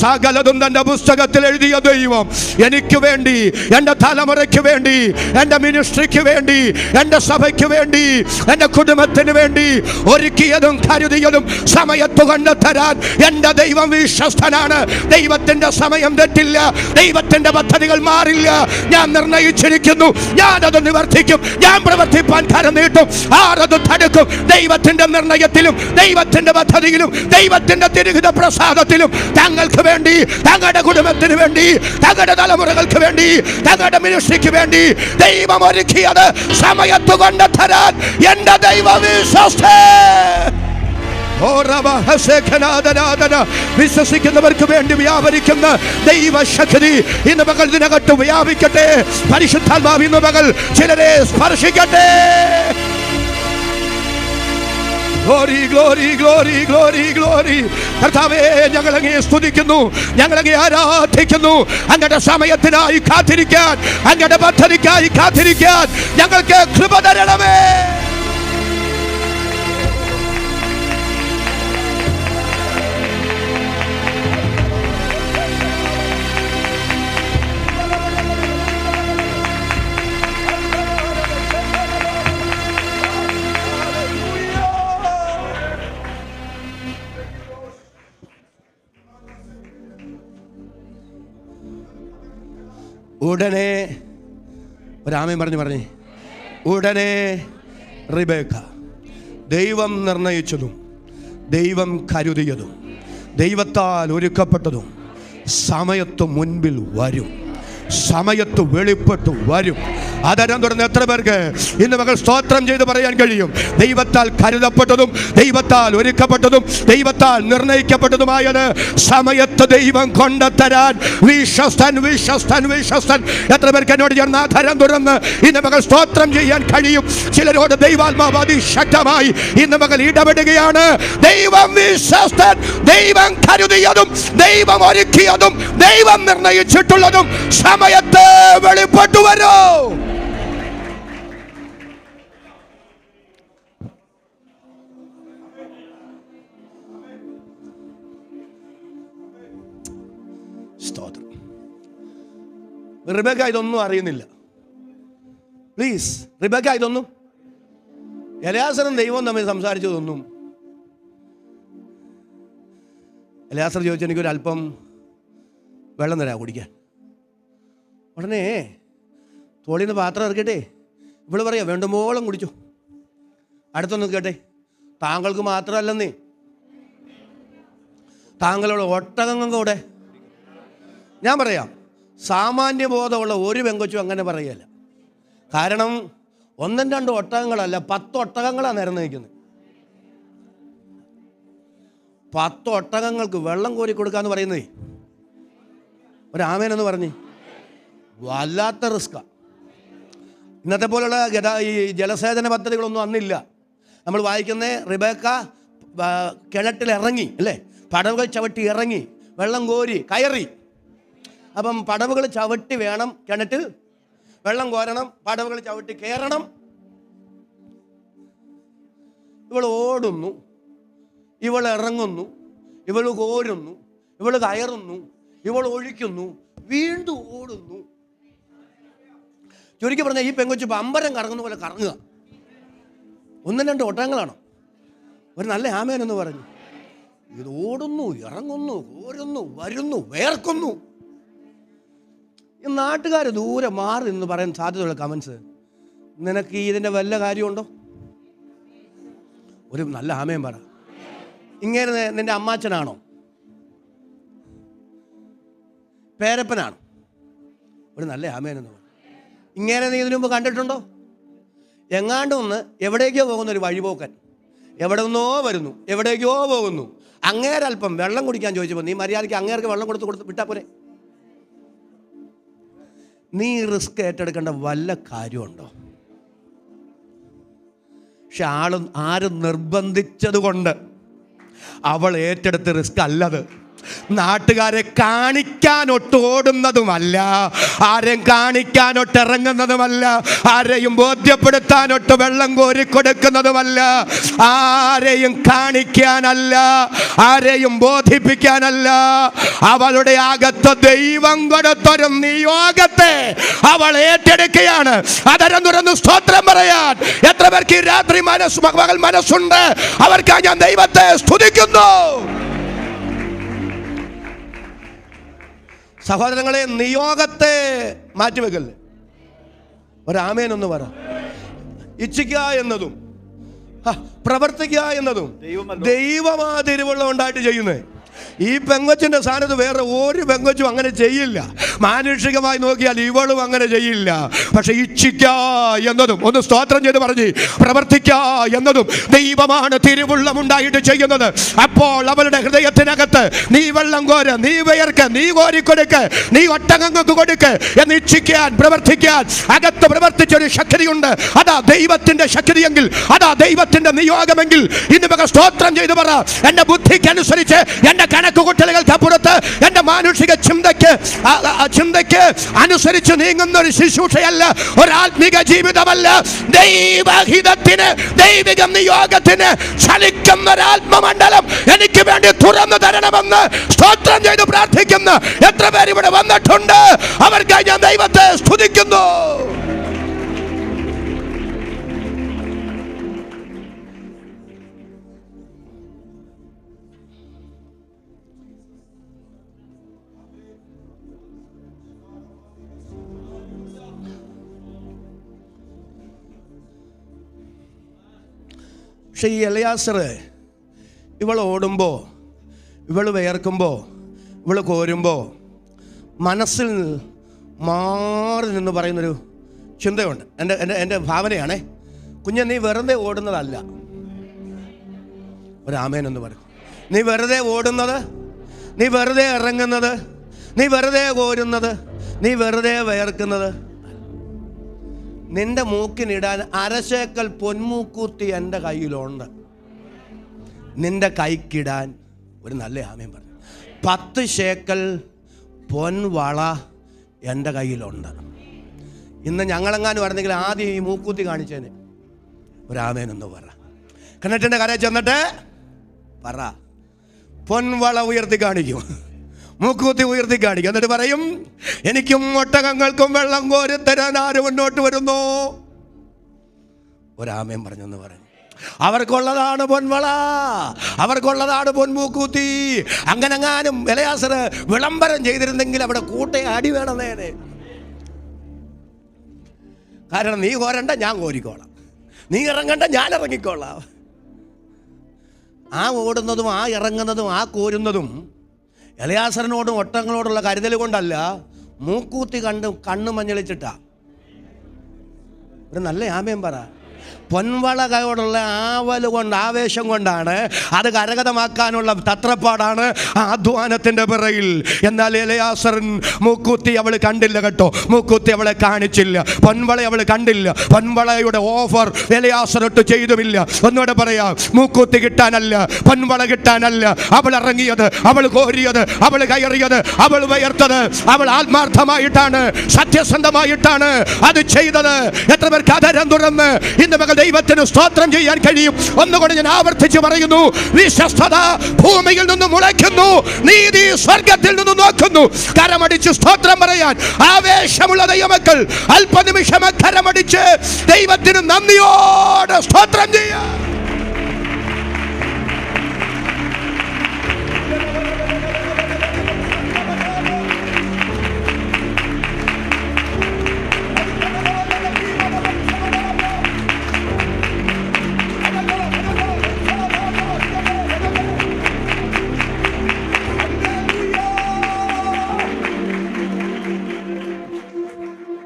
[SPEAKER 1] സകലതും തന്റെ പുസ്തകത്തിൽ എഴുതിയ ദൈവം എനിക്ക് വേണ്ടി, എൻ്റെ തലമുറയ്ക്ക് വേണ്ടി, എൻ്റെ മിനിസ്ട്രിക്ക് വേണ്ടി, എൻ്റെ സഭയ്ക്ക് വേണ്ടി, എൻ്റെ കുടുംബത്തിന് വേണ്ടി ഒരുക്കിയതും കരുതിയതും സമയത്ത് കൊണ്ടുതരാൻ എൻ്റെ ദൈവം വിശ്വസ്തനാണ്. ദൈവത്തിന്റെ സമയം തെറ്റില്ല, ദൈവത്തിന്റെ പദ്ധതികൾ മാറില്ല. ഞാൻ നിർണയിച്ചിരിക്കുന്നു, ഞാനത് നിവർത്തിക്കും, ഞാൻ പ്രവർത്തിപ്പാൻ കരം നീട്ടും. ആരത് തടുക്കും? ദൈവത്തിന്റെ നിർണയത്തിലും ദൈവത്തിന്റെ പദ്ധതിയിലും ദൈവത്തിന്റെ തിരുഹിത പ്രസാദത്തിലും തങ്ങൾക്ക് വേണ്ടി, തങ്ങളുടെ കുടുംബത്തിന് വേണ്ടി, തങ്ങളുടെ തലമുറകൾക്ക് വേണ്ടി, തങ്ങളുടെ മിനിസ്ട്രിക്ക് വേണ്ടി ദൈവം ഒരുക്കിയത് സമയത്ത് കൊണ്ടുതരാൻ എൻ്റെ ദൈവം വിശ്വസ്തൻ. വിശ്വസിക്കുന്നവർക്ക് വേണ്ടി വ്യാപരിക്കുന്ന ദൈവശക്തി ഇന്ന് പകൽ ഇതിനകത്ത് വ്യാപിക്കട്ടെ. പരിശുദ്ധാത്മാവ് ഇന്ന് പകൽ ചിലരെ സ്പർശിക്കട്ടെ. Glory glory glory glory glory. കർത്താവേ, ഞങ്ങളങ്ങേ സ്തുതിക്കുന്നു, ഞങ്ങളങ്ങേ ആരാധിക്കുന്നു. അങ്ങയുടെ സമയത്തിനായി കാത്തിരിക്കാൻ, അങ്ങയുടെ പദ്ധതിക്കായി കാത്തിരിക്കാൻ ഞങ്ങൾക്ക് കൃപ തരണമേ. ഉടനെ ഒരാമയും പറഞ്ഞേ, ഉടനെ റിബേക്ക ദൈവം നിർണയിച്ചതും ദൈവം കരുതിയതും ദൈവത്താൽ ഒരുക്കപ്പെട്ടതും സമയത്ത് മുൻപിൽ വരും, സമയത്ത് വെളിപ്പെട്ടു വരും.
[SPEAKER 2] അതരം തുറന്ന് എത്ര പേർക്ക് ഇന്ന് മകൾ സ്തോത്രം ചെയ്ത് പറയാൻ കഴിയും? ദൈവത്താൽ കരുതപ്പെട്ടതും ദൈവത്താൽ ഒരുക്കപ്പെട്ടതും ദൈവത്താൽ നിർണയിക്കപ്പെട്ടതുമായത് സമയത്ത് ദൈവം കൊണ്ടുതരാൻ വിശ്വസ്തൻ, വിശ്വസ്തൻ, വിശ്വസ്തൻ. എത്ര പേർക്ക് എന്നോട് ചേർന്ന് ആധാരം തുറന്ന് ഇന്ന് മകൾ സ്തോത്രം ചെയ്യാൻ കഴിയും? ചിലരോട് ദൈവാത്മാവ് അതിശക്തമായി ഇന്ന് മകൾ ഇടപെടുകയാണ്. ദൈവം വിശ്വസ്തൻ. ദൈവം കരുതിയതും ദൈവം ഒരുക്കിയതും ദൈവം നിർണയിച്ചിട്ടുള്ളതും സമയത്ത് വെളിപ്പെട്ടു വരൂ. സ്തോത്രം. റിബേക്ക ഇതൊന്നും അറിയുന്നില്ല. പ്ലീസ്, റിബേക്ക ഇതൊന്നും, എലയാസറും ദൈവവും തമ്മിൽ സംസാരിച്ചതൊന്നും. എലയാസർ ചോദിച്ചു, എനിക്കൊരു അല്പം വെള്ളം തരാം കുടിക്കാൻ. ഉടനെ തോളിൽ നിന്ന് പാത്രം ഇറക്കട്ടെ. ഇവള് പറയാം, വേണ്ടുമ്പോളം കുടിച്ചു. അടുത്തൊന്ന് കേട്ടെ, താങ്കൾക്ക് മാത്രമല്ലെന്നേ, താങ്കളുടെ ഒട്ടകങ്ങൾ കൂടെ. ഞാൻ പറയാം, സാമാന്യ ബോധമുള്ള ഒരു പെങ്കൊച്ചും അങ്ങനെ പറയല്ല. കാരണം 1-2 ഒട്ടകങ്ങളല്ല, 10 ഒട്ടകങ്ങളാണ് നിരന്ന് നിൽക്കുന്നത്. 10 ഒട്ടകങ്ങൾക്ക് വെള്ളം കോരി കൊടുക്കാന്ന് പറയുന്നേ ഒരാമേനെന്ന് പറഞ്ഞ് വല്ലാത്ത റിസ്ക്കാണ്. ഇന്നത്തെ പോലുള്ള ഈ ജലസേചന പദ്ധതികളൊന്നും അന്നില്ല. നമ്മൾ വായിക്കുന്ന റിബേക്ക കിണറ്റിലിറങ്ങി അല്ലേ, പടവുകൾ ചവിട്ടി ഇറങ്ങി വെള്ളം കോരി കയറി. അപ്പം പടവുകൾ ചവിട്ടി വേണം കിണറ്റിൽ വെള്ളം കോരണം, പടവുകൾ ചവിട്ടി കയറണം. ഇവൾ ഓടുന്നു, ഇവൾ ഇറങ്ങുന്നു, ഇവൾ കോരുന്നു, ഇവൾ കയറുന്നു, ഇവൾ ഒഴിക്കുന്നു, വീണ്ടും ഓടുന്നു. ചുരുക്കി പറഞ്ഞാൽ ഈ പെങ്കൊച്ച് പമ്പരം കറങ്ങുന്ന പോലെ കറങ്ങുക. 1-2 ഒട്ടകങ്ങളാണോ? ഒരു നല്ല ആമേനെന്ന് പറഞ്ഞു. ഇത് ഓടുന്നു, ഇറങ്ങുന്നു, കോരുന്നു, വരുന്നു, വേർക്കുന്നു. ഈ നാട്ടുകാർ ദൂരെ മാറി എന്ന് പറയാൻ സാധ്യതയുള്ള കമൻസ്, നിനക്ക് ഇതിൻ്റെ വല്ല കാര്യമുണ്ടോ? ഒരു നല്ല ആമയും പറ. ഇങ്ങനെ നിന്റെ അമ്മാച്ചനാണോ? പേരപ്പനാണോ? ഒരു നല്ല ആമേനെന്ന് പറ. ഇങ്ങനെ നീ ഇതിനു മുമ്പ് കണ്ടിട്ടുണ്ടോ? എങ്ങാണ്ടൊന്ന് എവിടേക്കോ പോകുന്ന ഒരു വഴിപോക്കൻ എവിടെ നിന്നോ വരുന്നു, എവിടേക്കോ പോകുന്നു. അങ്ങേരൽപ്പം വെള്ളം കുടിക്കാൻ ചോദിച്ചപ്പോൾ നീ മര്യാദയ്ക്ക് അങ്ങേർക്ക് വെള്ളം കൊടുത്ത് വിട്ടാൽ പോരെ? നീ റിസ്ക് ഏറ്റെടുക്കേണ്ട വല്ല കാര്യമുണ്ടോ? പക്ഷെ ആരും നിർബന്ധിച്ചത് കൊണ്ട് അവൾ ഏറ്റെടുത്ത റിസ്ക് അല്ലത്. നാട്ടുകാരെ കാണിക്കാനൊട്ട് ഓടുന്നതുമല്ല, ആരെയും കാണിക്കാനൊട്ട് ഇറങ്ങുന്നതുമല്ല, ആരെയും ബോധ്യപ്പെടുത്താനൊട്ട് വെള്ളം കോരി കൊടുക്കുന്നതുമല്ല, ആരെയും കാണിക്കാനല്ല, ആരെയും ബോധിപ്പിക്കാനല്ല. അവളുടെ അകത്ത് ദൈവം കൊടുത്തൊരു നിയോഗത്തെ അവൾ ഏറ്റെടുക്കുകയാണ്. അതരം തുറന്ന് സ്തോത്രം പറയാൻ എത്ര പേർക്ക് ഈ രാത്രി മകൾ മനസ്സുണ്ട്? അവർക്കായി ഞാൻ ദൈവത്തെ സ്തുതിക്കുന്നു. സഹോദരങ്ങളെ, നിയോഗത്തെ മാറ്റിവെക്കല്ലേ. ഒരാമേനൊന്ന് പറ. ഇച്ഛിക്കുക എന്നതും പ്രവർത്തിക്കുക എന്നതും ദൈവമാ തിരുവുള്ള ഉണ്ടായിട്ട് ചെയ്യുന്നേ. ഈ പെങ്കൊച്ചിന്റെ സ്ഥാനത്ത് വേറെ ഒരു പെങ്കൊച്ചും അങ്ങനെ ചെയ്യില്ല. മാനുഷികമായി നോക്കിയാൽ ഇവളും അങ്ങനെ ചെയ്യില്ല. പക്ഷെ ഇച്ഛിക്ക എന്നതും, ഒന്ന് സ്തോത്രം ചെയ്ത് പറഞ്ഞ് പ്രവർത്തിക്ക എന്നതും ദൈവമാണ് തിരുവുള്ളമുണ്ടായിട്ട് ചെയ്യുന്നത്. അപ്പോൾ അവളുടെ ഹൃദയത്തിനകത്ത് നീ വെള്ളം കോര്, നീ വിയർക്ക്, നീ കോരിക്കൊടുക്ക്, നീ ഒട്ടകങ്ങൾക്ക് കൊടുക്ക് എന്ന് ഇച്ഛിക്കാൻ, പ്രവർത്തിക്കാൻ അകത്ത് പ്രവർത്തിച്ചൊരു ശക്തിയുണ്ട്. അതാ ദൈവത്തിന്റെ ശക്തിയെങ്കിൽ, അതാ ദൈവത്തിന്റെ നിയോഗമെങ്കിൽ ഇന്ന് മകൾ സ്തോത്രം ചെയ്ത് പറ. എന്റെ ബുദ്ധിക്കനുസരിച്ച്, എന്റെ കണക്കുകൂട്ടലുകൾക്ക് അപ്പുറത്ത്, എന്റെ മാനുഷിക ചിന്തയ്ക്ക് അനുസരിച്ച് നീങ്ങുന്ന ഒരു ശുശ്രൂഷയല്ല, ഒരു ആത്മീക ജീവിതമല്ല. ദൈവഹിതത്തിന്, ദൈവിക നിയോഗത്തിന് ചലിക്കുന്ന ഒരു ആത്മമണ്ഡലം എനിക്ക് വേണ്ടി തുറന്നു തരണമെന്ന് സ്തോത്രം ചെയ്ത് പ്രാർത്ഥിക്കുന്ന എത്ര പേര് ഇവിടെ വന്നിട്ടുണ്ട്? അവർക്കായി ഞാൻ ദൈവത്തെ സ്തുതിക്കുന്നു. പക്ഷെ ഈ എലയാസർ ഇവൾ ഓടുമ്പോൾ, ഇവൾ വിയർക്കുമ്പോൾ, ഇവൾ കോരുമ്പോൾ മനസ്സിൽ മാറി നിന്ന് പറയുന്നൊരു ചിന്തയുണ്ട്. എൻ്റെ ഭാവനയാണേ. കുഞ്ഞെ, നീ വെറുതെ ഓടുന്നതല്ല. ഒരാമേനെന്ന് പറയും. നീ വെറുതെ ഓടുന്നത്, നീ വെറുതെ ഇറങ്ങുന്നത്, നീ വെറുതെ കോരുന്നത്, നീ വെറുതെ വിയർക്കുന്നത്. നിന്റെ മൂക്കിനിടാൻ അരശേക്കൽ പൊന്മൂക്കൂത്തി എൻ്റെ കയ്യിലുണ്ട്. നിന്റെ കൈക്കിടാൻ ഒരു നല്ല ആമേൻ പറഞ്ഞു. 10 ശേക്കൽ പൊൻവള എൻ്റെ കയ്യിലുണ്ട്. ഇന്ന് ഞങ്ങളെങ്ങാനും പറഞ്ഞെങ്കിൽ ആദ്യം ഈ മൂക്കൂത്തി കാണിച്ചേനെ. ഒരാമേനെന്ന് പറ. കിണറ്റിൻ്റെ കരയിൽ ചെന്നിട്ട് പറ. പൊൻവള ഉയർത്തി കാണിക്കും, മൂക്കൂത്തി ഉയർത്തി കാണിക്കും. എന്നിട്ട് പറയും, എനിക്കും ഒട്ടകങ്ങൾക്കും വെള്ളം കോരിത്തരാൻ ആര് മുന്നോട്ട് വരുന്നു? ഒരാമേൻ പറഞ്ഞെന്ന് പറയും. അവർക്കുള്ളതാണ് പൊൻവള, അവർക്കുള്ളതാണ് പൊൻമൂക്കൂത്തി. അങ്ങനെങ്ങാനും എലയാസർ വിളംബരം ചെയ്തിരുന്നെങ്കിൽ അവിടെ കൂട്ടയെ അടി വേണം നേരെ. കാരണം നീ കോരണ്ട, ഞാൻ കോരിക്കോളാം. നീ ഇറങ്ങണ്ട, ഞാൻ ഇറങ്ങിക്കോളാം. ആ ഓടുന്നതും ആ ഇറങ്ങുന്നതും ആ കോരുന്നതും എലയാസറിനോടും ഒട്ടങ്ങളോടുള്ള കരുതൽ കൊണ്ടല്ല, മൂക്കൂത്തി കണ്ണു മഞ്ഞളിച്ചിട്ടാ. ഒരു നല്ല ആമേൻ പറ. പൊൻവളകയോടുള്ള ആവല് കൊണ്ട്, ആവേശം കൊണ്ടാണ്, അത് കരഗതമാക്കാനുള്ള തത്രപ്പാടാണ് ആ അധ്വാനത്തിൻ്റെ പിറകിൽ. എന്നാൽ എലയാസറിൻ മൂക്കൂത്തി അവൾ കണ്ടില്ല കേട്ടോ. മൂക്കൂത്തി അവളെ കാണിച്ചില്ല. പൊൻവള അവൾ കണ്ടില്ല. പൊൻവളയുടെ ഓഫർ എലയാസറിട്ട് ചെയ്തുമില്ല. ഒന്നുകൂടെ പറയാം, മൂക്കൂത്തി കിട്ടാനല്ല, പൊൻവള കിട്ടാനല്ല അവൾ ഇറങ്ങിയത്, അവൾ കോരിയത്, അവൾ കയറിയത്, അവൾ വയർത്തത്. അവൾ ആത്മാർത്ഥമായിട്ടാണ്, സത്യസന്ധമായിട്ടാണ് അത് ചെയ്തത്. എത്ര പേർക്ക് അതരം തുറന്ന് ഇന്ന് മകൾ ദൈവത്തിന് സ്തോത്രം ചെയ്യാൻ കഴിയും? ഒന്നുകൂടെ ഞാൻ ആവർത്തിച്ച് പറയുന്നു, വിശ്വസ്തത ഭൂമിയിൽ നിന്ന് മുളയ്ക്കുന്നു, നീതി സ്വർഗത്തിൽ നിന്ന് നോക്കുന്നു. കരമടിച്ച് സ്തോത്രം പറയാൻ ആവേശമുള്ള ദൈവമക്കൾ അല്പനിമിഷം കരമടിച്ച് ദൈവത്തിന് നന്ദിയോടെ സ്തോത്രം ചെയ്യാൻ.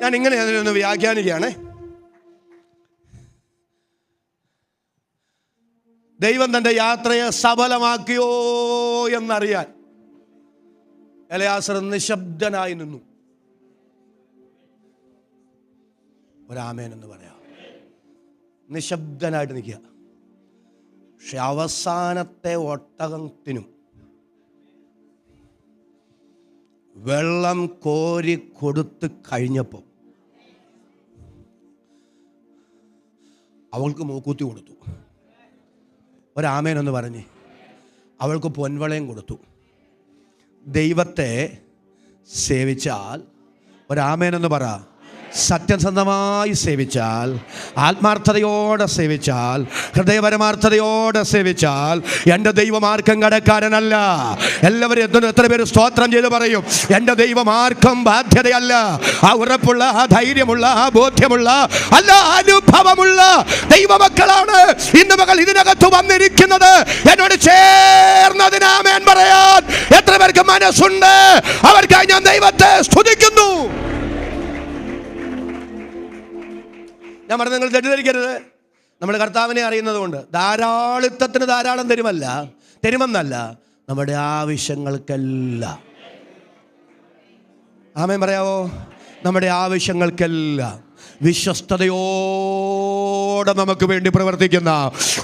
[SPEAKER 2] ഞാൻ ഇങ്ങനെ അതിനൊന്ന് വ്യാഖ്യാനിക്കുകയാണ്. ദൈവം തൻ്റെ യാത്രയെ സഫലമാക്കിയോ എന്നറിയാൻ എലയാസർ നിശബ്ദനായി നിന്നു. ഒരാമേൻ എന്ന് പറയാം. നിശബ്ദനായിട്ട് നിൽക്കുക. പക്ഷെ അവസാനത്തെ ഒട്ടകത്തിനും വെള്ളം കോരി കൊടുത്ത് കഴിഞ്ഞപ്പോൾ അവൾക്ക് മൂക്കൂത്തി കൊടുത്തു. ഒരാമേനെന്ന് പറഞ്ഞ് അവൾക്ക് പൊൻവളയും കൊടുത്തു. ദൈവത്തെ സേവിച്ചാൽ, ഒരാമേനെന്ന് പറ, സത്യസന്ധമായി സേവിച്ചാൽ, ആത്മാർത്ഥതയോടെ സേവിച്ചാൽ, ഹൃദയപരമാർത്ഥതയോടെ സേവിച്ചാൽ, എൻ്റെ ദൈവം ആർക്കും കടക്കാരനല്ല. എല്ലാവരും എത്ര പേര് സ്തോത്രം ചെയ്ത് പറയും, എൻ്റെ ദൈവം ആർക്കും ബാധ്യതയല്ല. ആ ഉറപ്പുള്ള, ആ ധൈര്യമുള്ള, ആ ബോധ്യമുള്ള, അല്ല അനുഭവമുള്ള ദൈവമക്കളാണ് ഇന്ന് മകൾ ഇതിനകത്ത് വന്നിരിക്കുന്നത്. എന്നോട് ചേർന്നതിന് ആമേൻ പറയാൻ എത്ര പേർക്ക് മനസ്സുണ്ട്? അവർക്കായി ഞാൻ ദൈവത്തെ സ്തുതിക്കുന്നു. ഞാൻ പറഞ്ഞത് നിങ്ങൾ തെറ്റിദ്ധരിക്കരുത്. നമ്മൾ കർത്താവിനെ അറിയുന്നത് കൊണ്ട് ധാരാളിത്തത്തിന് ധാരാളം തരുമെന്നല്ല, നമ്മുടെ ആവശ്യങ്ങൾക്കെല്ലാം. ആമേൻ പറയാവോ? നമ്മുടെ ആവശ്യങ്ങൾക്കെല്ലാം വിശ്വസ്തയോടെ നമുക്ക് വേണ്ടി പ്രവർത്തിക്കുന്ന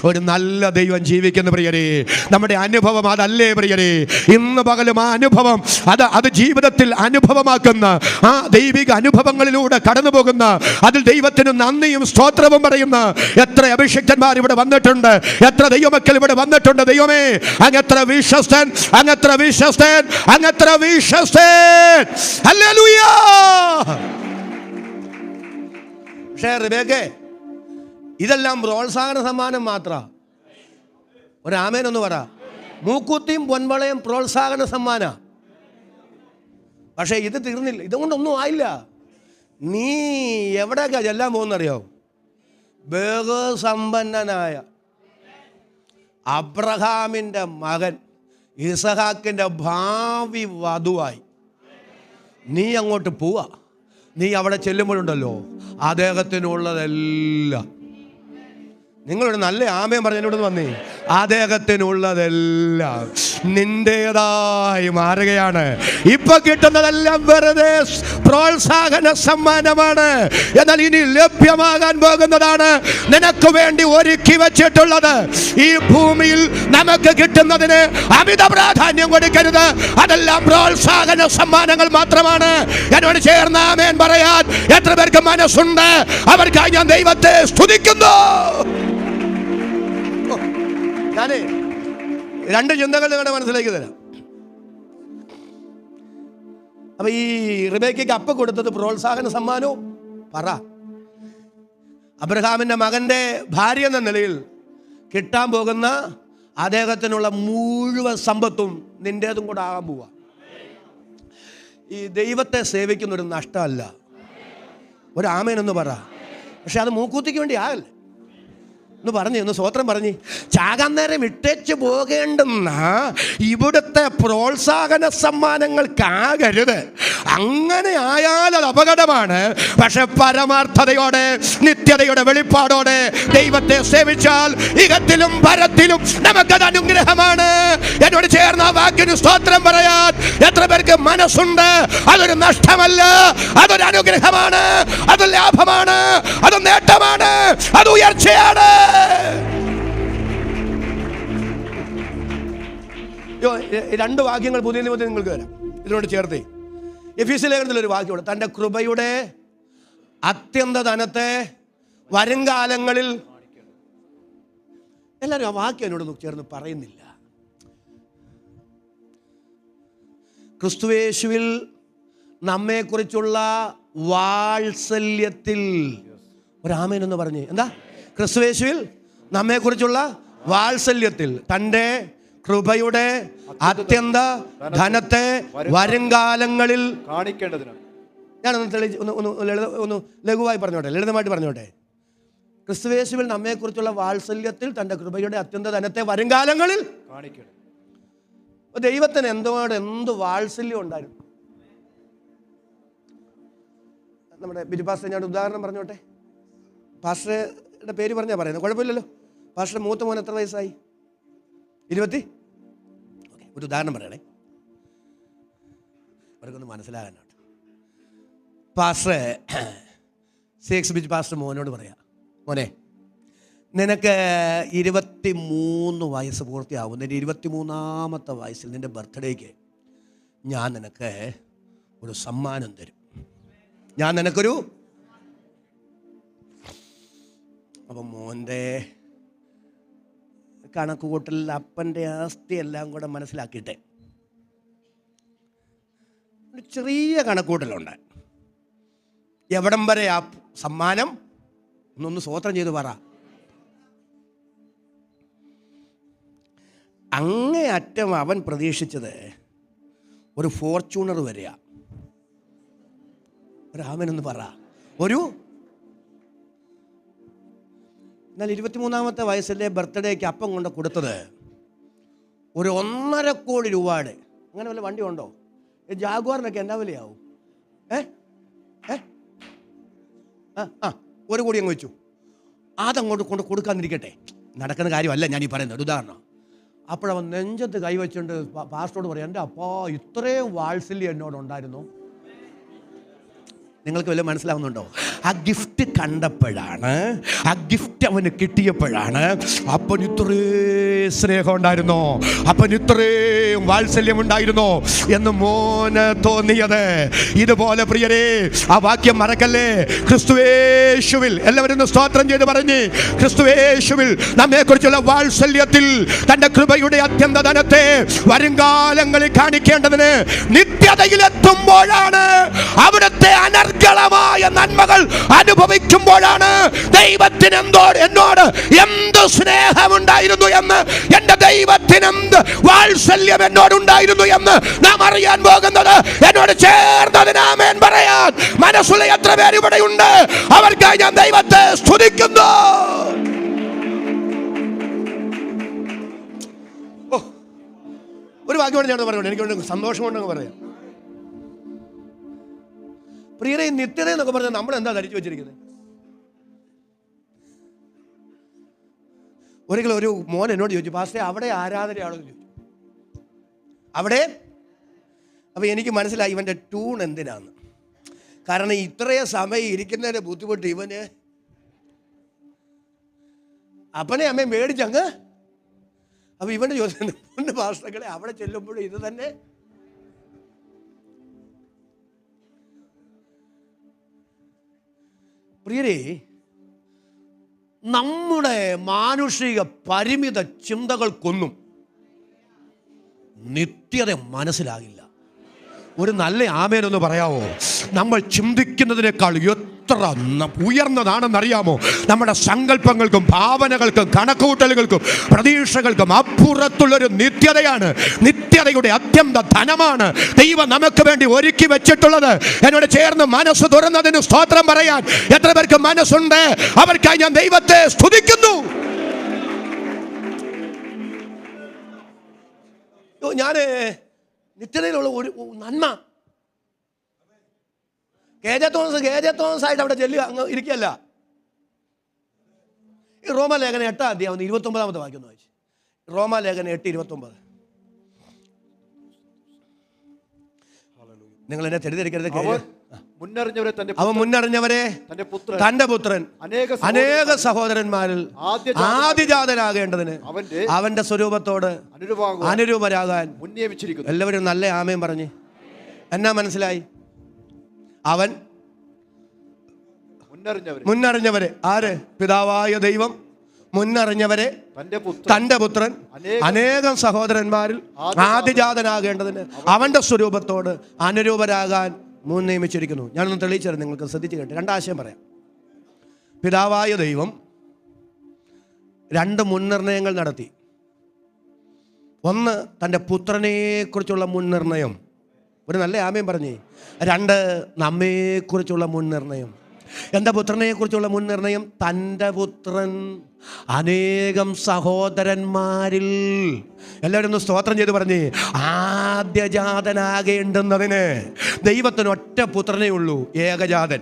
[SPEAKER 2] ഒരു നല്ല ദൈവം ജീവിക്കുന്ന പ്രിയരെ. നമ്മുടെ അനുഭവം അതല്ലേ പ്രിയരെ? ഇന്ന് പകലും ആ അനുഭവം അത് ജീവിതത്തിൽ അനുഭവമാക്കുന്ന, ആ ദൈവിക അനുഭവങ്ങളിലൂടെ കടന്നു പോകുന്ന, അതിൽ ദൈവത്തിന് നന്ദിയും സ്തോത്രവും പറയുന്ന എത്ര അഭിഷിക്തന്മാർ ഇവിടെ വന്നിട്ടുണ്ട്, എത്ര ദൈവമക്കൾ ഇവിടെ വന്നിട്ടുണ്ട്. ദൈവമേ, അങ്ങെത്ര വിശ്വസ്തൻ, അങ്ങെത്ര വിശ്വസ്തൻ, അങ്ങെത്ര വിശ്വസ്തൻ. ഹല്ലേലൂയ. പക്ഷേ റിബേക്കേ, ഇതെല്ലാം പ്രോത്സാഹന സമ്മാനം മാത്രം. ഒരാമേനൊന്ന് പറ. മൂക്കുത്തിയും പൊൻവളയും പ്രോത്സാഹന സമ്മാന. പക്ഷേ ഇത് തീർന്നില്ല, ഇതുകൊണ്ടൊന്നും ആയില്ല. നീ എവിടേക്കാ ചെല്ലാൻ പോകുന്നറിയോ? ബഹുസമ്പന്നനായ അബ്രഹാമിൻ്റെ മകൻ ഇസഹാക്കിൻ്റെ ഭാവി വധുവായി നീ അങ്ങോട്ട് പോവാ. നീ അവിടെ ചെല്ലുമ്പോഴുണ്ടല്ലോ അദ്ദേഹത്തിനുള്ളതെല്ലാം, നിങ്ങളൊരു നല്ല ആമയം പറഞ്ഞ എന്നോട് വന്നേ, അദ്ദേഹത്തിനുള്ളതെല്ലാം നിന്റേതായി മാറുകയാണ്. ഇപ്പൊ കിട്ടുന്നതെല്ലാം വെറുതെ പ്രോത്സാഹന സമ്മാനമാണ്. എന്നാൽ ഇനി ലഭ്യമാകാൻ പോകുന്നതാണ് നിനക്ക് വേണ്ടി ഒരുക്കി വെച്ചിട്ടുള്ളത്. ഈ ഭൂമിയിൽ നമുക്ക് കിട്ടുന്നതിന് അമിത പ്രാധാന്യം കൊടുക്കരുത്. അതെല്ലാം പ്രോത്സാഹന സമ്മാനങ്ങൾ മാത്രമാണ്. എന്നോട് ചേർന്ന് ആമേൻ പറയാൻ എത്ര പേർക്ക് മനസ്സുണ്ട്? അവർക്കായി ഞാൻ ദൈവത്തെ സ്തുതിക്കുന്നു. ഞാനേ 2 ചിന്തകൾ നിങ്ങളുടെ മനസ്സിലേക്ക് തരാം. അപ്പൊ ഈ റിബേക്കയ്ക്ക് അപ്പം കൊടുത്തത് പ്രോത്സാഹന സമ്മാനവും പറ. അബ്രഹാമിന്റെ മകന്റെ ഭാര്യ എന്ന നിലയിൽ കിട്ടാൻ പോകുന്ന അദ്ദേഹത്തിനുള്ള മുഴുവൻ സമ്പത്തും നിന്റേതും കൂടെ ആകാൻ പോവുക. ഈ ദൈവത്തെ സേവിക്കുന്നൊരു നഷ്ടമല്ല. ഒരു ആമേനൊന്ന് പറ. പക്ഷെ അത് മൂക്കൂത്തിക്ക് വേണ്ടി ആകല്ലേ. ഒന്ന് പറഞ്ഞു, ഒന്ന് സ്വോത്രം പറഞ്ഞ്. ചാകാൻ നേരം ഇട്ടേച്ച് പോകേണ്ടുന്ന ഇവിടുത്തെ പ്രോത്സാഹന സമ്മാനങ്ങൾക്കാകരുത്. അങ്ങനെ ആയാൽ അത് അപകടമാണ്. പക്ഷെ പരമാർത്ഥതയോടെ നിത്യതയുടെ വെളിപ്പാടോടെ ദൈവത്തെ സേവിച്ചാൽ ഇഹത്തിലും പരത്തിലും നമുക്കത് അനുഗ്രഹമാണ്. എന്നോട് ചേർന്ന വാക്കിന് സ്തോത്രം പറയാൻ എത്ര പേർക്ക് മനസ്സുണ്ട്? അതൊരു നഷ്ടമല്ല, അതൊരു അനുഗ്രഹമാണ്, അത് ലാഭമാണ്, അത് നേട്ടമാണ്, അത് ഉയർച്ചയാണ്. 2 വാക്യങ്ങൾ പുതിയ നിയമത്തിൽ നിങ്ങൾക്ക് തരാം ഇതിനോട് ചേർത്ത്. എഫീസ്യ ലേഖനത്തിൽ ഒരു വാക്യമുണ്ട്, തൻ്റെ കൃപയുടെ അത്യന്ത ധനത്തെ വരുംകാലങ്ങളിൽ. എല്ലാവരും ആ വാക്യം എന്നോട് ചേർന്ന് പറയുന്നില്ല. ക്രിസ്തുയേശുവിൽ നമ്മെക്കുറിച്ചുള്ള വാത്സല്യത്തിൽ. ഒരു ആമേനെന്ന് പറഞ്ഞ് എന്താ? ക്രിസ്തുയേശുവിൽ നമ്മെക്കുറിച്ചുള്ള വാത്സല്യത്തിൽ തൻ്റെ കൃപയുടെ അത്യന്ത ധനത്തെ വരുംകാലങ്ങളിൽ
[SPEAKER 3] കാണിക്കേണ്ടതിന്.
[SPEAKER 2] ഒന്ന് ലഘുവായി പറഞ്ഞോട്ടെ, ലളിതമായിട്ട് പറഞ്ഞോട്ടെ. ക്രിസ്തുയേശുവിൽ നമ്മെക്കുറിച്ചുള്ള വാത്സല്യത്തിൽ തൻ്റെ കൃപയുടെ അത്യന്ത ധനത്തെ വരുംകാലങ്ങളിൽ
[SPEAKER 3] കാണിക്കണം.
[SPEAKER 2] ദൈവത്തിന് എന്ത് വാത്സല്യം ഉണ്ടായിരുന്നു. നമ്മുടെ ബിജുപാസ്റ്റർ, ഞാൻ ഉദാഹരണം പറഞ്ഞോട്ടെ. പാസ്റ്ററുടെ പേര് പറഞ്ഞാൽ പറയുന്നത്, കുഴപ്പമില്ലല്ലോ. പാസ്റ്ററുടെ മൂത്ത മോൻ എത്ര വയസ്സായി? 20. ഓക്കെ, ഒരു ഉദാഹരണം പറയണേ, അവർക്കൊന്ന് മനസ്സിലാകാനാണ്. പാസ്റ്റർ CX ബിജു പാസ്റ്റർ മോനോട് പറയാം, മോനെ നിനക്ക് 23 വയസ്സ് പൂർത്തിയാവും. നിൻ്റെ 23ാമത്തെ വയസ്സിൽ നിൻ്റെ ബർത്ത്ഡേക്ക് ഞാൻ നിനക്ക് ഒരു സമ്മാനം തരും. ഞാൻ നിനക്കൊരു. അപ്പം മോൻ്റെ കണക്കുകൂട്ടലിൽ അപ്പൻ്റെ ആസ്തി എല്ലാം കൂടെ മനസ്സിലാക്കിയിട്ട് ഒരു ചെറിയ കണക്കുകൂട്ടലുണ്ട്. എവിടം വരെ ആ സമ്മാനം ഒന്നൊന്ന് സ്വോത്രം ചെയ്ത് പറ. അങ്ങേയറ്റം അവൻ പ്രതീക്ഷിച്ചത് ഒരു ഫോർച്യൂണർ വരെയാ. ഒരു ആമേനൊന്ന് പറ. എന്നാൽ 23ാമത്തെ വയസ്സിലെ ബർത്ത്ഡേക്ക് അപ്പം കൊണ്ട് കൊടുത്തത് ഒരു 1.5 കോടി രൂപയുടെ. അങ്ങനെ വല്ല വണ്ടി ഉണ്ടോ? ജാഗ്വാറിനൊക്കെ എന്നാ വിലയാവും? 1 കോടി അങ്ങ് വെച്ചു. അതങ്ങോട്ട് കൊണ്ട് കൊടുക്കാതിരിക്കട്ടെ, നടക്കുന്ന കാര്യമല്ല ഞാൻ ഈ പറയുന്നത്, ഒരു ഉദാഹരണം. അപ്പോഴവൻ നെഞ്ചത്ത് കൈവച്ചുകൊണ്ട് പാസ്റ്ററോട് പറയാം, എൻ്റെ അപ്പാ ഇത്രയും വാത്സല്യം എന്നോടുണ്ടായിരുന്നു. നിങ്ങൾക്ക് വല്ലതും മനസ്സിലാവുന്നുണ്ടോ? ആ ഗിഫ്റ്റ് കണ്ടപ്പോഴാണ്, ആ ഗിഫ്റ്റ് അവന് കിട്ടിയപ്പോഴാണ് അപ്പൻ ഇത്രയും സ്നേഹം ഉണ്ടായിരുന്നോ, അപ്പൻ ഇത്രയും വാത്സല്യം ഉണ്ടായിരുന്നോ എന്ന് മോന് തോന്നിയത്. ഇതുപോലെ പ്രിയരേ, ആ വാക്യം മറക്കല്ലേ. ക്രിസ്തുയേശുവിൽ, എല്ലാവരും സ്തോത്രം ചെയ്ത് പറഞ്ഞ്, ക്രിസ്തുയേശുവിൽ നമ്മെക്കുറിച്ചുള്ള വാത്സല്യത്തിൽ തൻ്റെ കൃപയുടെ അത്യന്ത ധനത്തെ വരുംകാലങ്ങളിൽ കാണിക്കേണ്ടതിന് നിത്യതയിലെത്തുമ്പോഴാണ്, അവിടുത്തെ അനർഗളമായ നന്മകൾ അനുഭവിക്കുമ്പോഴാണ് ദൈവത്തിന് എന്നോട് എന്ത് സ്നേഹമുണ്ടായിരുന്നു എന്ന്, എൻ്റെ ദൈവത്തിന് എന്ത് വാത്സല്യം എന്നോടുണ്ടായിരുന്നു എന്ന് നാം അറിയാൻ പോകുന്നത്. എന്നോട് ചേർന്നതിന് ആമേൻ പറയാൻ മനസ്സുള്ള എത്ര പേര് ഇവിടെയുണ്ട്? അവർക്കായി ഞാൻ ദൈവത്തെ സ്തുതിക്കുന്നു. ഒരു വാക്യം ഞാൻ പറഞ്ഞു, എനിക്ക് സന്തോഷം കൊണ്ടങ്ങ് പറയാം. പ്രിയരെ, നിത്യത എന്നൊക്കെ പറഞ്ഞാൽ നമ്മൾ എന്താ ധരിച്ചു വെച്ചിരിക്കുന്നത്? ഒരിക്കലും ഒരു മോൻ എന്നോട് ചോദിച്ചു, പാസ്റ്റേ അവിടെ ആരാധനയാണോ എന്ന് ചോദിച്ചു. അവിടെ അപ്പം എനിക്ക് മനസ്സിലായി ഇവൻ്റെ ട്യൂൺ എന്തിനാന്ന്. കാരണം ഇത്രയും സമയം ഇരിക്കുന്നതിൻ്റെ ബുദ്ധിമുട്ട് ഇവന് അപ്പനെ അമ്മയും മേടിച്ചങ്ങ്. അപ്പം ഇവൻ്റെ ചോദിച്ചു, പാസ്റ്റകളെ അവിടെ ചെല്ലുമ്പോഴും ഇത് തന്നെ. പ്രിയരേ, നമ്മുടെ മാനുഷിക പരിമിത ചിന്തകൾക്കൊന്നും നിത്യത മനസ്സിലാകില്ല. ഒരു നല്ല ആമേനൊന്ന് പറയാമോ? നമ്മൾ ചിന്തിക്കുന്നതിനേക്കാൾ എത്ര ഉയർന്നതാണെന്നറിയാമോ? നമ്മുടെ സങ്കല്പങ്ങൾക്കും ഭാവനകൾക്കും കണക്കുകൂട്ടലുകൾക്കും പ്രതീക്ഷകൾക്കും അപ്പുറത്തുള്ളൊരു നിത്യതയാണ്. നിത്യതയുടെ അത്യന്ത ധനമാണ് ദൈവം നമുക്ക് വേണ്ടി ഒരുക്കി വെച്ചിട്ടുള്ളത്. എന്നോട് ചേർന്ന് മനസ്സ് തുറന്നതിന് സ്തോത്രം പറയാൻ എത്ര പേർക്ക് മനസ്സുണ്ട്? അവർക്കായി ഞാൻ ദൈവത്തെ സ്തുതിക്കുന്നു. ഞാന് നിത്യതയിലുള്ള ഒരു നന്മ കെ.ജെ. തോമസ് ആയിട്ട് അവിടെ ചെല്ലുക, അങ്ങ് ഇരിക്കല്ല. ഈ റോമാലേഖനം 8-ാം അധ്യായം 29-ാമത്തെ വാക്യം ഒന്ന് വായിച്ചു. റോമാലേഖനം 8:29. നിങ്ങൾ എന്നെ തെറ്റിദ്ധരിക്കരുത്. അവൻ മുന്നറിഞ്ഞവരെ തന്റെ പുത്രൻ അനേക സഹോദരന്മാരിൽ ആദ്യജാതനാകേണ്ടതിന് അവന്റെ സ്വരൂപത്തോട് അനുരൂപരാകാൻ എല്ലാവരും നല്ല ആമയും പറഞ്ഞ്. എന്നാ മനസ്സിലായി? അവൻ മുന്നറിഞ്ഞവരെ, ആര്? പിതാവായ ദൈവം മുന്നറിഞ്ഞവരെ തന്റെ പുത്രൻ അനേകം സഹോദരന്മാരിൽ ആദ്യജാതനാകേണ്ടതിന് അവന്റെ സ്വരൂപത്തോട് അനുരൂപരാകാൻ മുൻ നിയമിച്ചിരിക്കുന്നു. ഞാനൊന്ന് തെളിയിച്ചത് നിങ്ങൾക്ക് ശ്രദ്ധിച്ച് കേട്ട് രണ്ടാശയം പറയാം. പിതാവായ ദൈവം 2 മുൻനിർണയങ്ങൾ നടത്തി. ഒന്ന്, തൻ്റെ പുത്രനെക്കുറിച്ചുള്ള മുൻനിർണയം, ഒരു നല്ല ആമയും പറഞ്ഞേ. 2, നമ്മെക്കുറിച്ചുള്ള മുൻനിർണയം. എന്താ പുത്രനെക്കുറിച്ചുള്ള മുൻനിർണയം? തൻ്റെ പുത്രൻ അനേകം സഹോദരന്മാരിൽ, എല്ലാവരും ഒന്ന് സ്തോത്രം ചെയ്ത് പറഞ്ഞേ, ആദ്യജാതനാകേണ്ടുന്നതിന്. ദൈവത്തിന് ഒറ്റ പുത്രനേ ഉള്ളൂ, ഏകജാതൻ.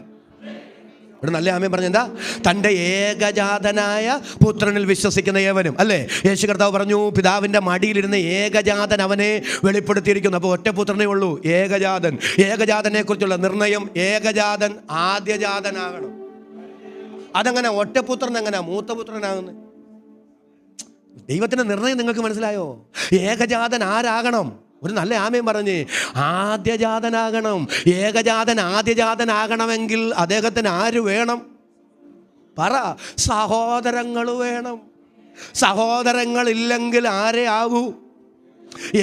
[SPEAKER 2] ഇവിടെ നല്ല ആമയും പറഞ്ഞ എന്താ? തൻ്റെ ഏകജാതനായ പുത്രനിൽ വിശ്വസിക്കുന്ന ഏവനും, അല്ലേ? യേശു കർത്താവ് പറഞ്ഞു, പിതാവിൻ്റെ മടിയിലിരുന്ന ഏകജാതൻ അവനെ വെളിപ്പെടുത്തിയിരിക്കുന്നു. അപ്പോൾ ഒറ്റ പുത്രനേ ഉള്ളൂ, ഏകജാതൻ. ഏകജാതനെ കുറിച്ചുള്ള നിർണയം, ഏകജാതൻ ആദ്യജാതനാകണം. അതെങ്ങനെ? ഒറ്റപുത്രൻ എങ്ങനെ മൂത്തപുത്രനാകുന്നത്? ദൈവത്തിൻ്റെ നിർണയം നിങ്ങൾക്ക് മനസ്സിലായോ? ഏകജാതൻ ആരാകണം? ഒരു നല്ല ആമയും പറഞ്ഞ്, ആദ്യജാതനാകണം. ഏകജാതൻ ആദ്യജാതനാകണമെങ്കിൽ അദ്ദേഹത്തിന് ആര് വേണം? പറ. സഹോദരങ്ങൾ വേണം. സഹോദരങ്ങളില്ലെങ്കിൽ ആരെ ആകൂ?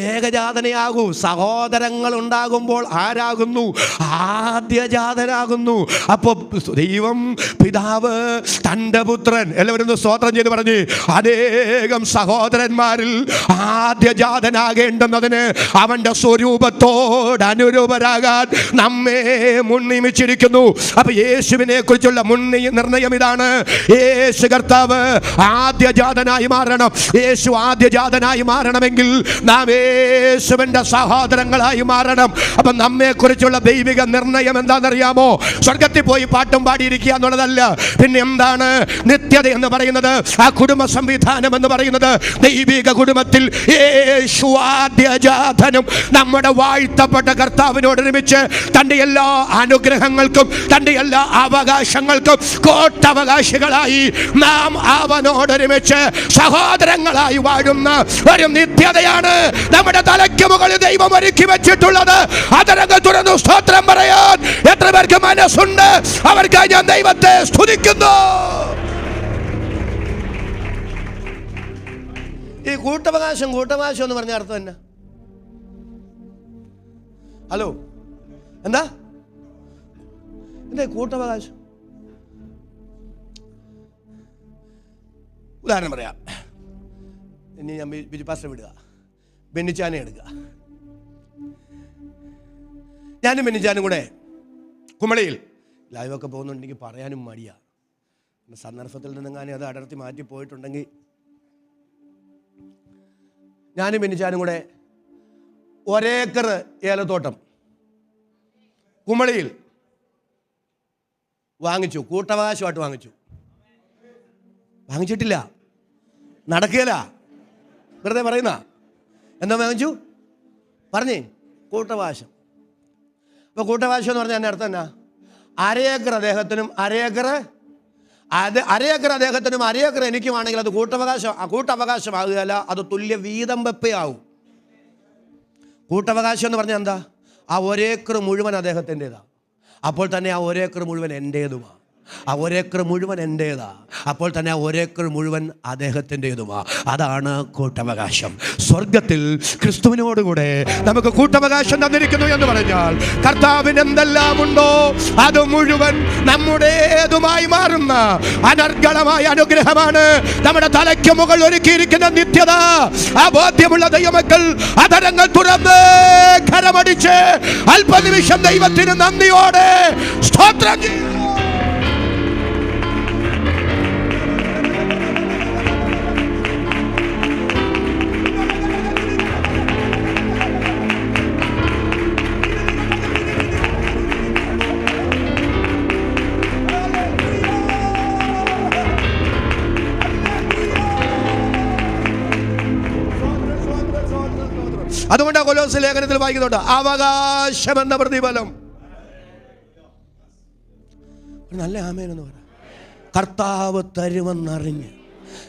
[SPEAKER 2] ഏകജാതനയാകൂ. സഹോദരങ്ങൾ ഉണ്ടാകുമ്പോൾ ആരാകുന്നു? ആദ്യജാതനാകുന്നു. അപ്പോൾ ദൈവം പിതാവ് തൻ്റെ പുത്രൻ, എല്ലാവരും സ്തോത്രം ചെയ്ത് പറഞ്ഞ്, അനേകം സഹോദരന്മാരിൽ ആദ്യജാതനാകേണ്ടുന്നതിന് അവൻ്റെ സ്വരൂപത്തോട് അനുരൂപരാകാൻ നമ്മെ മുൻനിയമിച്ചിരിക്കുന്നു. അപ്പൊ യേശുവിനെ കുറിച്ചുള്ള നിർണയം ഇതാണ്. യേശു കർത്താവ് ആദ്യജാതനായി മാറണം. യേശു ആദ്യജാതനായി മാറണമെങ്കിൽ യേശുവിന്റെ സഹോദരങ്ങളായി മാറണം. അപ്പൊ നമ്മെ കുറിച്ചുള്ള ദൈവിക നിർണയം എന്താണെന്നറിയാമോ? സ്വർഗത്തിൽ പോയി പാട്ടും പാടിയിരിക്കുക എന്നുള്ളതല്ല. പിന്നെ എന്താണ് നിത്യത എന്ന് പറയുന്നത്? ആ കുടുംബ സംവിധാനം എന്ന് പറയുന്നത്, ദൈവിക കുടുംബത്തിൽ യേശു ആദ്യജാതനും നമ്മുടെ വാഴ്ത്തപ്പെട്ട കർത്താവിനോടൊരുമിച്ച് തൻ്റെ എല്ലാ അനുഗ്രഹങ്ങൾക്കും തൻ്റെ എല്ലാ അവകാശങ്ങൾക്കും കോട്ടവകാശികളായി നാം അവനോടൊരുമിച്ച് സഹോദരങ്ങളായി വാഴുന്ന ഒരു നിത്യതയാണ് നമ്മുടെ തലയ്ക്ക് മുകളിൽ ദൈവം ഒരുക്കി വെച്ചിട്ടുള്ളത്. അതരങ്ങൾ തുറന്നു സ്തോത്രം പറയാൻ എത്ര പേർക്ക് മനസ്സുണ്ട്? അവർക്കായി ഞാൻ ദൈവത്തെ സ്തുതിക്കുന്നു. ഈ കൂട്ടവകാശം എന്ന് പറഞ്ഞ അർത്ഥം എന്നാ? ഹലോ, എന്താ കൂട്ടവകാശം? ഉദാഹരണം പറയാം. ഇനി ഞാൻ ബിജു പാസ്റ്റർ വിടുക, ബെന്നിച്ചാനെ എടുക്കുക. ഞാനും ബെന്നിച്ചാനും കൂടെ കുമളിയിൽ ലൈവൊക്കെ പോകുന്നുണ്ടെങ്കിൽ പറയാനും മടിയാ. സന്ദർഭത്തിൽ നിന്നെങ്ങാനും അത് അടർത്തി മാറ്റി പോയിട്ടുണ്ടെങ്കിൽ ഞാനും ബെന്നിച്ചാനും കൂടെ 1 ഏക്കർ ഏലത്തോട്ടം കുമളിയിൽ വാങ്ങിച്ചു, കൂട്ടവകാശമായിട്ട് വാങ്ങിച്ചിട്ടില്ല, നടക്കുകയില്ല, വെറുതെ പറയുന്ന. എന്താ വാങ്ങിച്ചു പറഞ്ഞേ? കൂട്ടവകാശം. അപ്പോൾ കൂട്ടവകാശം എന്ന് പറഞ്ഞാൽ എൻ്റെ അർത്ഥം എന്നാ? അരയേക്കർ അദ്ദേഹത്തിനും അരയേക്കർ എനിക്കുമാണെങ്കിൽ അത് കൂട്ടവകാശമാകുകയല്ല, അത് തുല്യ വീതം വെപ്പേ ആവും. കൂട്ടവകാശം എന്ന് പറഞ്ഞാൽ എന്താ? ആ ഒരേക്കർ മുഴുവൻ അദ്ദേഹത്തിൻ്റെതാണ്, അപ്പോൾ തന്നെ ആ ഒരേക്കർ മുഴുവൻ എൻ്റേതുമാണ്. ആ ഒരേക്കർ മുഴുവൻ എൻ്റേതാ, അപ്പോൾ തന്നെ ആ ഒരേക്കർ മുഴുവൻ അദ്ദേഹത്തിൻ്റെതുമാ. അതാണ് കൂട്ടവകാശം. സ്വർഗത്തിൽ ക്രിസ്തുവിനോടുകൂടെ നമുക്ക് കൂട്ടവകാശം തന്നിരിക്കുന്നു എന്ന് പറഞ്ഞാൽ കർത്താവിന് എന്തെല്ലാം ഉണ്ടോ അത് മുഴുവൻ നമ്മുടേതുമായി മാറുന്ന അനർഗളമായ അനുഗ്രഹമാണ് നമ്മുടെ തലയ്ക്ക് മുകളിൽ ഒരുക്കിയിരിക്കുന്ന നിത്യത. ആ ബോധ്യമുള്ള ദൈവമക്കൾ അധരങ്ങൾ തുറന്ന് കരമടിച്ച് അല്പനിമിഷം ദൈവത്തിന് നന്ദിയോടെ സ്തോത്രം ചെയ്യും. അതുകൊണ്ട് കൊലോസ്യ ലേഖനത്തിൽ വായിക്കുന്നുണ്ട്, അവകാശമെന്ന പ്രതിഫലം. നല്ല ആമേൻ എന്ന് പറ. കർത്താവ് തരുമെന്നറിഞ്ഞ്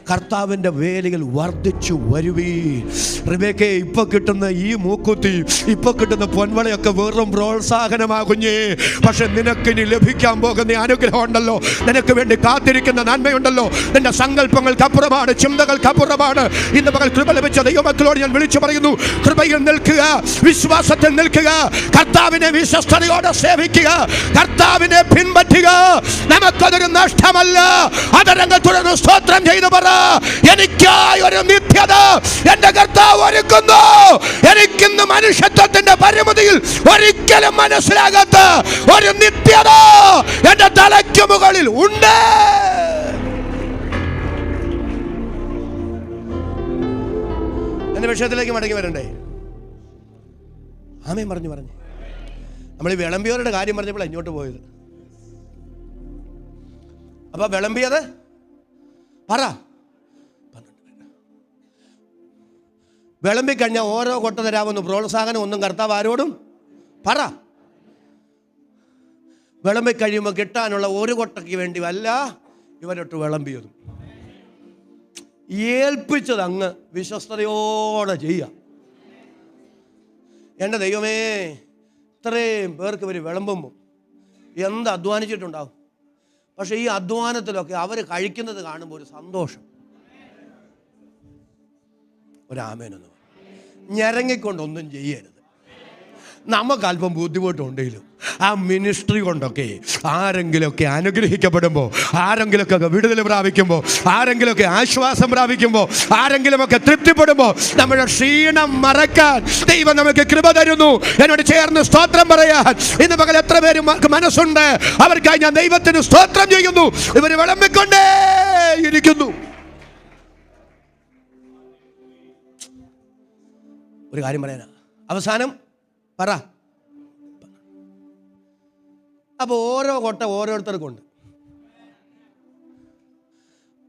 [SPEAKER 2] കർത്താവിൻ്റെ വേലകൾ വർദ്ധിച്ചു വരുവീൻ. റിബേക്കേ, ഇപ്പൊ കിട്ടുന്ന ഈ മൂക്കുത്തി, ഇപ്പൊ കിട്ടുന്ന പൊൻവളയൊക്കെ വെറും പ്രോത്സാഹനമാകുഞ്ഞേ. പക്ഷെ നിനക്കിനി ലഭിക്കാൻ പോകുന്ന അനുഗ്രഹം ഉണ്ടല്ലോ, നിനക്ക് വേണ്ടി കാത്തിരിക്കുന്ന നന്മയുണ്ടല്ലോ, നിന്റെ സങ്കല്പങ്ങൾക്കപ്പുറമാണ്, ചിന്തകൾക്കപ്പുറമാണ്. ഇന്ന് പകൽ കൃപ ലഭിച്ച ദൈവമക്കളോട് ഞാൻ വിളിച്ചു പറയുന്നു, കൃപയിൽ നിൽക്കുക, വിശ്വാസത്തിൽ നിൽക്കുക, കർത്താവിനെ വിശ്വസ്തയോടെ സേവിക്കുക, കർത്താവിനെ പിൻപറ്റുക. നമുക്കതൊരു നഷ്ടമല്ല. അതരങ്ങൾ തുടർന്ന് സ്തോത്രം ചെയ്തു പറ, എനിക്കായി ഒരു നിത്യത എന്റെ കർത്താവ് ഒരുക്കുന്നു. എനിക്കിന്ന് മനുഷ്യത്വത്തിന്റെ പരിമിതിയിൽ ഒരിക്കലും മനസ്സിലാകാത്ത ഒരു നിത്യത എന്റെ തലയ്ക്ക് മുകളിൽ ഉണ്ട്. എന്റെ വിഷയത്തിലേക്ക് മടങ്ങി വരണ്ടേ? ആമേൻ പറഞ്ഞു. നമ്മൾ ഈ വിളമ്പിയവരുടെ കാര്യം പറഞ്ഞപ്പോൾ ഇങ്ങോട്ട് പോയത്. അപ്പൊ വിളമ്പിയത് പറ, വിളമ്പിക്കഴിഞ്ഞാൽ ഓരോ കൊട്ട തരാമെന്ന് പ്രോത്സാഹനം ഒന്നും കർത്താവ് ആരോടും പറ. വിളമ്പിക്കഴിയുമ്പോൾ കിട്ടാനുള്ള ഒരു കൊട്ടയ്ക്ക് വേണ്ടി അല്ല ഇവരൊട്ട് വിളമ്പിയതും. ഏൽപ്പിച്ചത് അങ്ങ് വിശ്വസ്തയോടെ ചെയ്യുക. എൻ്റെ ദൈവമേ, ഇത്രയും പേർക്ക് ഇവർ വിളമ്പുമ്പോൾ എന്ത് അധ്വാനിച്ചിട്ടുണ്ടാവും. പക്ഷെ ഈ അധ്വാനത്തിലൊക്കെ അവർ കഴിക്കുന്നത് കാണുമ്പോൾ ഒരു സന്തോഷം. ഒരാമേനൊന്നും ഞരങ്ങിക്കൊണ്ടൊന്നും ചെയ്യരുത്. നമുക്കല്പം ബുദ്ധിമുട്ടുണ്ടെങ്കിലും ആ മിനിസ്ട്രി കൊണ്ടൊക്കെ ആരെങ്കിലുമൊക്കെ അനുഗ്രഹിക്കപ്പെടുമ്പോൾ, ആരെങ്കിലുമൊക്കെ വിടുതൽ പ്രാപിക്കുമ്പോൾ, ആരെങ്കിലുമൊക്കെ ആശ്വാസം പ്രാപിക്കുമ്പോൾ, ആരെങ്കിലുമൊക്കെ തൃപ്തിപ്പെടുമ്പോൾ നമ്മുടെ ക്ഷീണം മറക്കാൻ ദൈവം നമുക്ക് കൃപ തരുന്നു. എന്നോട് ചേർന്ന് സ്തോത്രം പറയാൻ ഇന്ന് പകൽ എത്ര പേര് മനസ്സുണ്ട്? അവർക്കായി ഞാൻ ദൈവത്തിന് സ്തോത്രം ചെയ്യുന്നു. ഇവർ വിളമ്പിക്കൊണ്ടേ ഇരിക്കുന്നു. ഒരു കാര്യം പറയാനാ, അവസാനം പറ. അപ്പൊ ഓരോ കൊട്ട ഓരോരുത്തർക്കുണ്ട്.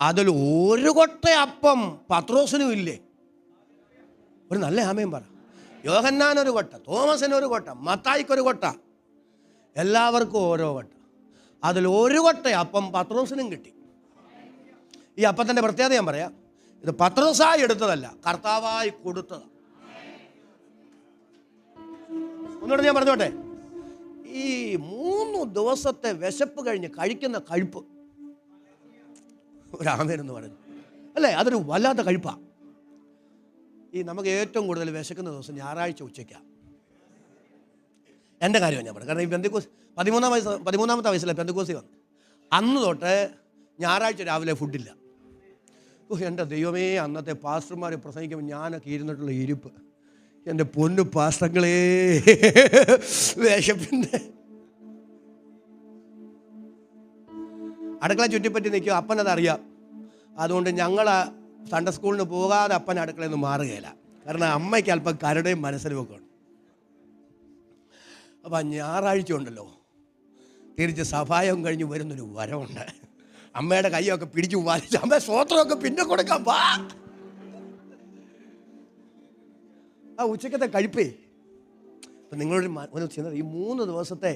[SPEAKER 2] അതിൽ ഒരു കൊട്ട അപ്പം പത്രോസിനും ഇല്ലേ? ഒരു നല്ല ആമയും പറ. യോഹന്നാനൊരു കൊട്ട, തോമസിനൊരു കൊട്ട, മത്തായിക്കൊരു കൊട്ട, എല്ലാവർക്കും ഓരോ കൊട്ട. അതിൽ ഒരു കൊട്ട അപ്പം പത്രോസിനും കിട്ടി. ഈ അപ്പത്തിൻ്റെ പ്രത്യേകത ഞാൻ പറയാം. ഇത് പത്രോസായി എടുത്തതല്ല, കർത്താവായി കൊടുത്തതാണ്. ഒന്നുകൂടെ ഞാൻ പറഞ്ഞോട്ടെ, ഈ 3 ദിവസത്തെ വിശപ്പ് കഴിഞ്ഞ് കഴിക്കുന്ന കഴിപ്പ്, ഒരാമേനെന്ന് പറഞ്ഞു അല്ലേ, അതൊരു വല്ലാത്ത കഴിപ്പാണ്. ഈ നമുക്ക് ഏറ്റവും കൂടുതൽ വിശക്കുന്ന ദിവസം ഞായറാഴ്ച ഉച്ചയ്ക്കാണ്. എൻ്റെ കാര്യം ഞാൻ പറഞ്ഞു. കാരണം ഈ പെന്തക്കോസ് 13-ാമത്തെ വയസ്സിലെ പെന്തക്കോസി വന്നു. അന്ന് തൊട്ട് ഞായറാഴ്ച രാവിലെ ഫുഡില്ല. എൻ്റെ ദൈവമേ, അന്നത്തെ പാസ്റ്റർമാർ പ്രസംഗിക്കുമ്പോൾ ഞാനൊക്കെ ഇരുന്നിട്ടുള്ള ഇരിപ്പ്, എൻ്റെ പൊന്നു പാസ്റ്റങ്ങളെ, വിശപ്പിൻ്റെ അടുക്കള ചുറ്റിപ്പറ്റി നിൽക്കും. അപ്പനതറിയാം. അതുകൊണ്ട് ഞങ്ങൾ സൺഡേ സ്കൂളിന് പോകാതെ അപ്പൻ അടുക്കളയിൽ നിന്ന് മാറുകയില്ല. കാരണം അമ്മയ്ക്ക് അല്പം കരുടയും മനസ്സിലുമൊക്കെ ഉണ്ട്. അപ്പം ഞായറാഴ്ച ഉണ്ടല്ലോ, തിരിച്ച് സഭായം കഴിഞ്ഞ് വരുന്നൊരു വരവുണ്ട്. അമ്മയുടെ കൈയൊക്കെ പിടിച്ചു വലിച്ച് അമ്മ സ്വോത്രമൊക്കെ പിന്നെ കൊടുക്കാൻ പാ. ആ ഉച്ചക്കത്തെ കഴിപ്പേ ഇപ്പം നിങ്ങളൊരു ഒന്ന് ചെയ്യുന്നത് ഈ 3 ദിവസത്തെ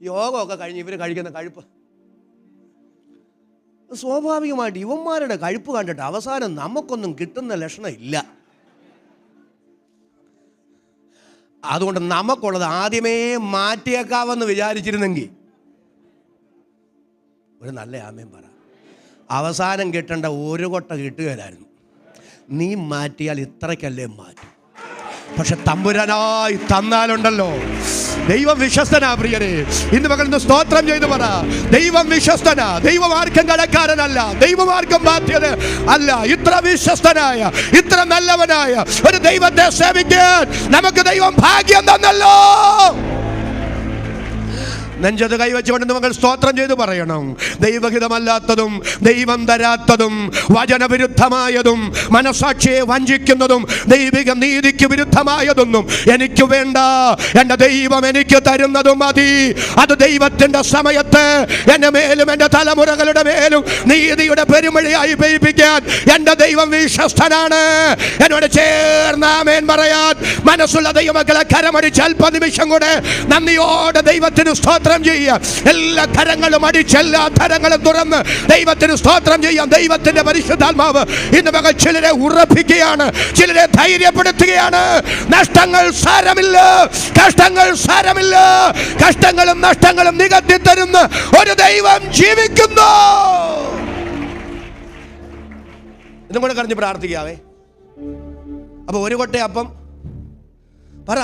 [SPEAKER 2] യോഗമൊക്കെ കഴിഞ്ഞ് ഇവർ കഴിക്കുന്ന കഴിപ്പ് സ്വാഭാവികമായിട്ട് ഇവന്മാരുടെ കഴിപ്പ് കണ്ടിട്ട് അവസാനം നമുക്കൊന്നും കിട്ടുന്ന ലക്ഷണം ഇല്ല. അതുകൊണ്ട് നമുക്കുള്ളത് ആദ്യമേ മാറ്റിയേക്കാവെന്ന് വിചാരിച്ചിരുന്നെങ്കിൽ ഒരു നല്ല ആമേൻ പറ. അവസാനം കിട്ടേണ്ട ഒരു കൊട്ട കിട്ടുകയില്ലായിരുന്നു. നീ മാറ്റിയാൽ ഇത്രയ്ക്കല്ലേ മാറ്റും. പക്ഷെ തമ്പുരാനായി തന്നാലുണ്ടല്ലോ, ദൈവം വിശ്വസ്തനാ പ്രിയരെ. ഇന്ന് മകൾന്ന് സ്തോത്രം ചെയ്തു പറ, ദൈവം വിശ്വസ്തനാ. ദൈവമാർക്കും കടക്കാരനല്ല, ദൈവമാർക്കും ബാധ്യത അല്ല. ഇത്ര വിശ്വസ്തനായ, ഇത്ര നല്ലവനായ ഒരു ദൈവത്തെ സേവിക്കാൻ നമുക്ക് ദൈവം ഭാഗ്യം തന്നല്ലോ. നെഞ്ചത് കൈവച്ചുകൊണ്ട് നമ്മൾ സ്തോത്രം ചെയ്തു പറയണം. ദൈവഹിതമല്ലാത്തതും ദൈവം തരാത്തതും വചനവിരുദ്ധമായതും മനസാക്ഷിയെ വഞ്ചിക്കുന്നതും ദൈവിക നീതിക്ക് വിരുദ്ധമായതൊന്നും എനിക്ക് വേണ്ട. എൻ്റെ ദൈവം എനിക്ക് തരുന്നതും മതി. അത് ദൈവത്തിൻ്റെ സമയത്ത് എൻ്റെ മേലും എൻ്റെ തലമുറകളുടെ മേലും നീതിയുടെ പെരുമഴയായി പെയ്യിപ്പിക്കാൻ എൻ്റെ ദൈവം വിശ്വസ്തനാണ്. എന്നോട് ചേർന്ന് ആമേൻ പറയാൻ മനസ്സുള്ള ദൈവമക്കളെ കരമടിച്ച് അല്പനിമിഷം കൂടെ നന്ദിയോടെ ദൈവത്തിന് സ്തോത്രം ചെയ്യാം. എല്ലാ കരങ്ങളും അടിച്ച് എല്ലാ കരങ്ങളും തുറന്ന് ദൈവത്തിന് സ്തോത്രം ചെയ്യാം. ദൈവത്തിന്റെ പരിശുദ്ധാത്മാവ് ഇന്ന് മകൾ ചിലരെ ഉറപ്പിക്കുകയാണ്, ചിലരെ ധൈര്യപ്പെടുത്തുകയാണ്. നഷ്ടങ്ങൾ സാരമില്ല, കഷ്ടങ്ങൾ സാരമില്ല. കഷ്ടങ്ങളും നഷ്ടങ്ങളും നികത്തി തരുന്ന ഒരു ദൈവം ജീവിക്കുന്നു. ഇതും കൂടെ കറിഞ്ഞ് പ്രാർത്ഥിക്കാവേ. അപ്പൊ ഒരു കൊട്ടയപ്പം പറ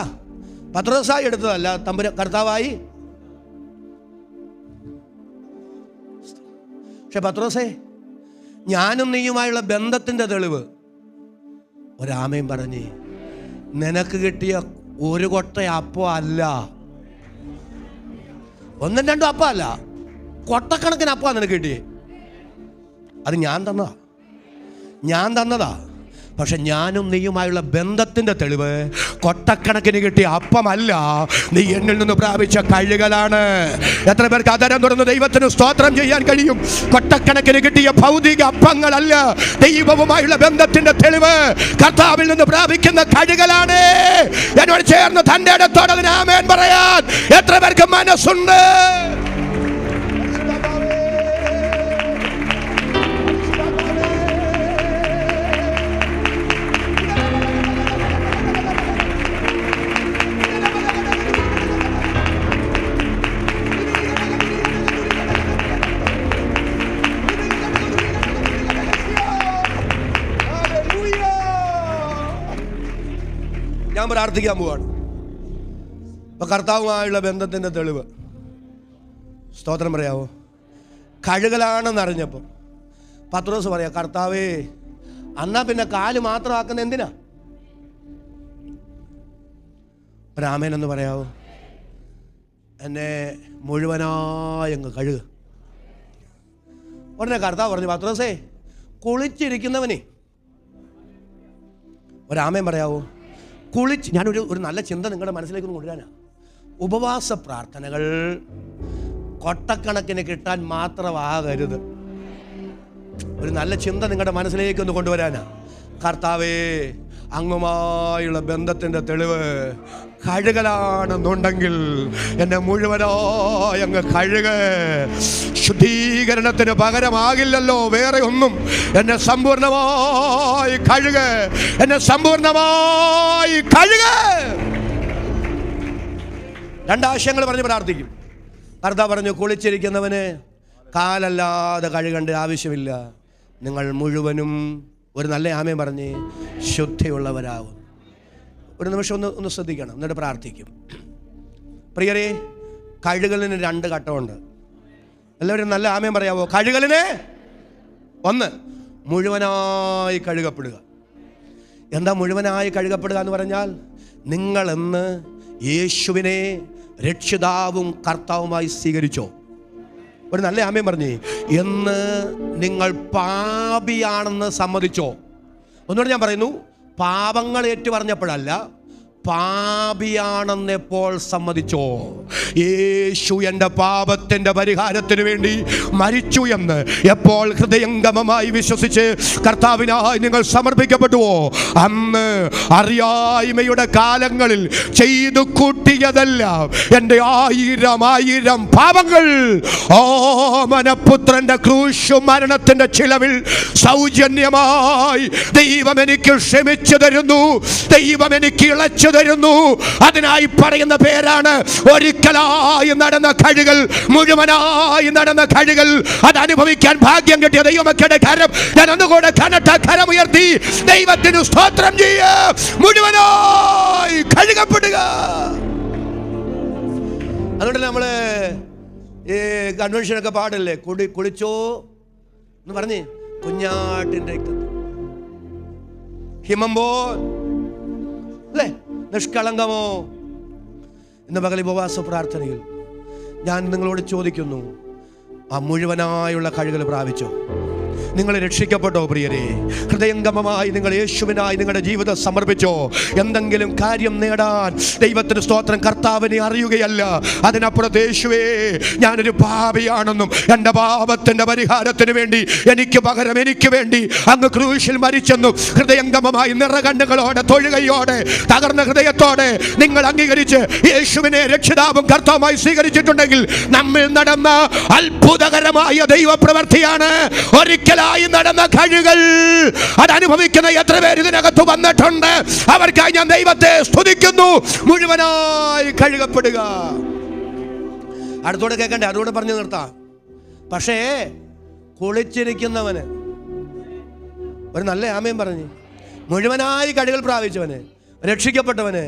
[SPEAKER 2] പത്രോസായി എടുത്തതല്ല, കർത്താവായി. പക്ഷെ പത്രോസേ, ഞാനും നീയുമായുള്ള ബന്ധത്തിൻ്റെ തെളിവ് ഒരാമയും പറഞ്ഞ് നിനക്ക് കിട്ടിയ ഒരു കൊട്ട അപ്പം അല്ല, 1 2 അപ്പം അല്ല, കൊട്ടക്കണക്കിന് അപ്പം നിനക്ക് കിട്ടിയേ. അത് ഞാൻ തന്നതാ. പക്ഷെ ഞാനും നീയുമായുള്ള ബന്ധത്തിൻ്റെ തെളിവ് കൊട്ടക്കണക്കിന് കിട്ടിയ അപ്പമല്ല, നീ എന്നിൽ നിന്ന് പ്രാപിച്ച കഴുകലാണ്. എത്ര പേർക്ക് അതരം തുറന്ന് ദൈവത്തിന് സ്തോത്രം ചെയ്യാൻ കഴിയും? കൊട്ടക്കണക്കിന് കിട്ടിയ ഭൗതിക അപ്പങ്ങളല്ല, ദൈവവുമായുള്ള ബന്ധത്തിൻ്റെ തെളിവ് കർത്താവിൽ നിന്ന് പ്രാപിക്കുന്ന കഴുകലാണ്. എന്നോട് ചേർന്ന് തൻ്റെ ഇടത്തോടെ അതിന് ആമേൻ പറയാൻ എത്ര പേർക്ക് മനസ്സുണ്ട്? ഞാൻ പ്രാർത്ഥിക്കാൻ പോവാണ്. അപ്പൊ കർത്താവുമായുള്ള ബന്ധത്തിന്റെ തെളിവ് സ്തോത്രം പറയാവോ? കഴുകലാണെന്ന് അറിഞ്ഞപ്പോൾ പത്രോസ് പറയാ, കർത്താവേ അന്നാ പിന്നെ കാല് മാത്രമാക്കുന്ന എന്തിനാ? ഒരാമേനെന്ന് പറയാവോ? എന്നെ മുഴുവനായി അങ്ങ് കഴുക. ഉടനെ കർത്താവ് പറഞ്ഞു, പത്രോസേ കുളിച്ചിരിക്കുന്നവനെ ഒരാമേൻ പറയാവോ? ഞാനൊരു നല്ല ചിന്ത നിങ്ങളുടെ മനസ്സിലേക്ക് കൊണ്ടുവരാനാ. ഉപവാസ പ്രാർത്ഥനകൾ കൊട്ടക്കണക്കിന് കിട്ടാൻ മാത്രമാകരുത്. ഒരു നല്ല ചിന്ത നിങ്ങളുടെ മനസ്സിലേക്ക് ഒന്ന് കൊണ്ടുവരാനാ. കർത്താവേ, അങ്ങുമായുള്ള ബന്ധത്തിൻ്റെ തെളിവ് കഴുകലാണെന്നുണ്ടെങ്കിൽ എന്നെ മുഴുവനായി അങ്ങ് കഴുക. ശുദ്ധീകരണത്തിന് പകരമാകില്ലല്ലോ വേറെ ഒന്നും. എന്നെ സമ്പൂർണമായി കഴുക, എന്നെ സമ്പൂർണമായി കഴുക. 2 ആശയങ്ങൾ പറഞ്ഞ് പ്രാർത്ഥിക്കും. കർത്താവ് പറഞ്ഞു, കുളിച്ചിരിക്കുന്നവന് കാലല്ലാതെ കഴുകേണ്ട ആവശ്യമില്ല, നിങ്ങൾ മുഴുവനും ഒരു നല്ല ആമേൻ പറഞ്ഞ് ശുദ്ധിയുള്ളവരാകും. ഒരു നിമിഷം ഒന്ന് ശ്രദ്ധിക്കണം, എന്നിട്ട് പ്രാർത്ഥിക്കും. പ്രിയരെ, കഴുകലിന് 2 ഘട്ടമുണ്ട്. എല്ലാവരും നല്ല ആമേൻ പറയാവോ? കഴുകലിന് 1 മുഴുവനായി കഴുകപ്പെടുക. എന്താ മുഴുവനായി കഴുകപ്പെടുക എന്ന് പറഞ്ഞാൽ, നിങ്ങളെന്ന് യേശുവിനെ രക്ഷിതാവും കർത്താവുമായി സ്വീകരിച്ചോ? ഒരു നല്ല ആമേൻ പറഞ്ഞേ. എന്ന് നിങ്ങൾ പാപിയാണെന്ന് സമ്മതിച്ചോ? ഒന്നുകൂടെ ഞാൻ പറയുന്നു, പാപങ്ങൾ ഏറ്റു പറഞ്ഞപ്പോഴല്ല,
[SPEAKER 1] പാപിയാണെന്നെപ്പോൾ സമ്മതിച്ചോ, യേശു എൻ്റെ പാപത്തിൻ്റെ പരിഹാരത്തിന് വേണ്ടി മരിച്ചു എന്ന് എപ്പോൾ ഹൃദയംഗമമായി വിശ്വസിച്ച് കർത്താവിനായി നിങ്ങൾ സമർപ്പിക്കപ്പെട്ടുവോ, അന്ന് അറിയായ്മയുടെ കാലങ്ങളിൽ ചെയ്തു കൂട്ടിയതെല്ലാം എൻ്റെ ആയിരം പാപങ്ങൾ ഓമനപുത്രന്റെ ക്രൂശ് മരണത്തിന്റെ ചിലവിൽ സൗജന്യമായി ദൈവം എനിക്ക് ക്ഷമിച്ചു തരുന്നു, ദൈവം എനിക്ക് ഇളച്ചു തരുന്നു. അതിനായി പറയുന്ന പേരാണ് ഒരിക്കലായി നടന്ന കഴുകൽ, മുഴുവനായി നടന്ന കഴുകൽ. അത് അനുഭവിക്കാൻ ഭാഗ്യം കിട്ടിയ ദൈവമക്കളുടെ കരം ഞാൻ ഒന്നുകൂടെ കനത്ത കരമുയർത്തി ദൈവത്തിന് സ്തോത്രം ചെയ്യുക. മുഴുവനായി കഴുകപ്പെടുക. അതുകൊണ്ട് നമ്മള് ഈ കൺവെൻഷനൊക്കെ പാടില്ലേ, കുളിച്ചോ എന്ന് പറഞ്ഞ് കുഞ്ഞാട്ടിൻ്റെ ഹിമമ്പോ അല്ലേ, നിഷ്കളങ്കമോ. ഇന്ന് പകൽ ഉപവാസ പ്രാർത്ഥനയിൽ ഞാൻ നിങ്ങളോട് ചോദിക്കുന്നു, ആ മുഴുവനായുള്ള കഴുകൽ പ്രാപിച്ചോ? നിങ്ങൾ രക്ഷിക്കപ്പെട്ടോ പ്രിയരെ? ഹൃദയംഗമമായി നിങ്ങൾ യേശുവിനായി നിങ്ങളുടെ ജീവിതം സമർപ്പിച്ചോ? എന്തെങ്കിലും കാര്യം നേടാൻ ദൈവത്തിന് സ്തോത്രം, കർത്താവിനെ അറിയുകയല്ല, അതിനപ്പുറത്ത് യേശുവേ ഞാനൊരു പാപിയാണെന്നും എൻ്റെ പാപത്തിൻ്റെ പരിഹാരത്തിന് വേണ്ടി എനിക്ക് പകരം എനിക്ക് വേണ്ടി അങ്ങ് ക്രൂശിൽ മരിച്ചെന്നും ഹൃദയംഗമമായി നിറകണ്ണുകളോടെ തൊഴുകയോടെ തകർന്ന ഹൃദയത്തോടെ നിങ്ങൾ അംഗീകരിച്ച് യേശുവിനെ രക്ഷിതാവും കർത്താവുമായി സ്വീകരിച്ചിട്ടുണ്ടെങ്കിൽ നമ്മിൽ നടന്ന അത്ഭുതകരമായ ദൈവപ്രവൃത്തിയാണ് ഒരിക്കലായി നടന്ന കഴുകൽ. അതനുഭവിക്കുന്ന എത്ര പേര് ഇതിനകത്ത് വന്നിട്ടുണ്ട്, അവർക്കായി ഞാൻ ദൈവത്തെ സ്തുതിക്കുന്നു. മുഴുവനായി കഴുകപ്പെടുക. അടുത്തോടെ കേൾക്കണ്ടേ, അതുകൊണ്ട് പറഞ്ഞു നിർത്താം. പക്ഷേ കുളിച്ചിരിക്കുന്നവന് ഒരു നല്ല ആമയും പറഞ്ഞ്, മുഴുവനായി കഴുകൽ പ്രാപിച്ചവന്, രക്ഷിക്കപ്പെട്ടവന്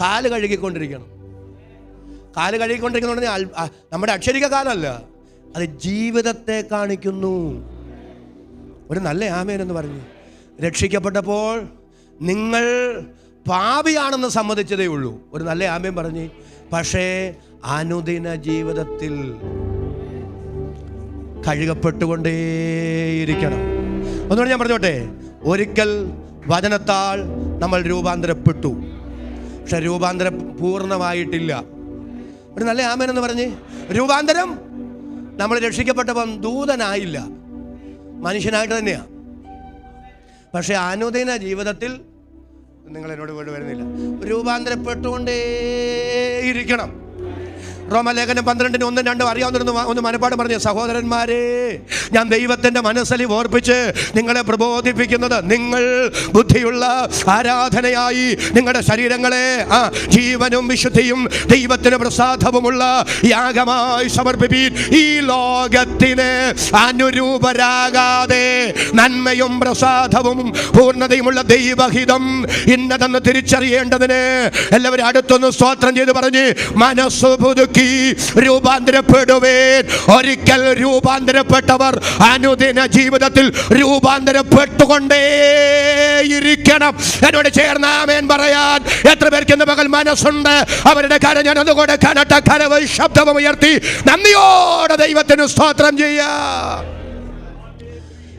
[SPEAKER 1] കാല് കഴുകിക്കൊണ്ടിരിക്കണം. കാല് കഴുകിക്കൊണ്ടിരിക്കുന്ന നമ്മുടെ അക്ഷരിക കാലമല്ല, അത് ജീവിതത്തെ കാണിക്കുന്നു. ഒരു നല്ല ആമേൻ എന്ന് പറഞ്ഞു. രക്ഷിക്കപ്പെട്ടപ്പോൾ നിങ്ങൾ പാപിയാണെന്ന് സമ്മതിച്ചതേ ഉള്ളൂ. ഒരു നല്ല ആമേൻ പറഞ്ഞു. പക്ഷേ അനുദിന ജീവിതത്തിൽ കഴുകപ്പെട്ടുകൊണ്ടേയിരിക്കണം. ഒന്നുകൂടെ ഞാൻ പറഞ്ഞോട്ടെ, ഒരിക്കൽ വചനത്താൽ നമ്മൾ രൂപാന്തരപ്പെട്ടു, പക്ഷെ രൂപാന്തരം പൂർണ്ണമായിട്ടില്ല. ഒരു നല്ല ആമേൻ എന്ന് പറഞ്ഞ് രൂപാന്തരം നമ്മൾ രക്ഷിക്കപ്പെട്ടപ്പം ദൂതനായില്ല, മനുഷ്യനായിട്ട് തന്നെയാണ്. പക്ഷെ അനുദിന ജീവിതത്തിൽ നിങ്ങൾ എന്നോട് വീട് വരുന്നില്ല, രൂപാന്തരപ്പെട്ടുകൊണ്ടേയിരിക്കണം. റോമലേഖനം 12:1-2 അറിയാവുന്ന ഒന്ന് മനപ്പാഠം പറഞ്ഞ സഹോദരന്മാരെ, ഞാൻ ദൈവത്തിൻ്റെ മനസ്സലി ഓർപ്പിച്ച് നിങ്ങളെ പ്രബോധിപ്പിക്കുന്നത്, നിങ്ങൾ ബുദ്ധിയുള്ള ആരാധനയായി നിങ്ങളുടെ ശരീരങ്ങളെ ജീവനും വിശുദ്ധിയും ദൈവത്തിന് പ്രസാദവുമുള്ള യാഗമായി സമർപ്പിപ്പീൻ. ഈ ലോകത്തിന് അനുരൂപരാകാതെ നന്മയും പ്രസാദവും പൂർണ്ണതയുമുള്ള ദൈവഹിതം ഇന്നതെന്ന് തിരിച്ചറിയേണ്ടതിന് എല്ലാവരും അടുത്തൊന്ന് സ്തോത്രം ചെയ്ത് പറഞ്ഞ് മനസ്സ് പുതുക്കി രൂപാന്തരപ്പെടുവേൻ. ഒരിക്കൽ രൂപാന്തരപ്പെട്ടവർ അനുദിന ജീവിതത്തിൽ രൂപാന്തരപ്പെട്ടുകൊണ്ടേയിരിക്കണം. എന്നോട് ചേർന്ന് ആമേൻ പറയാൻ എത്ര പേർക്ക് ഇന്ന് പകൽ മനസ്സുണ്ട്? അവരുടെ കരം ഞാൻ അതുകൂടെ കനട്ട കരവ് ശബ്ദവും ഉയർത്തി നന്ദിയോടെ ദൈവത്തിന് സ്തോത്രം ചെയ്യാം.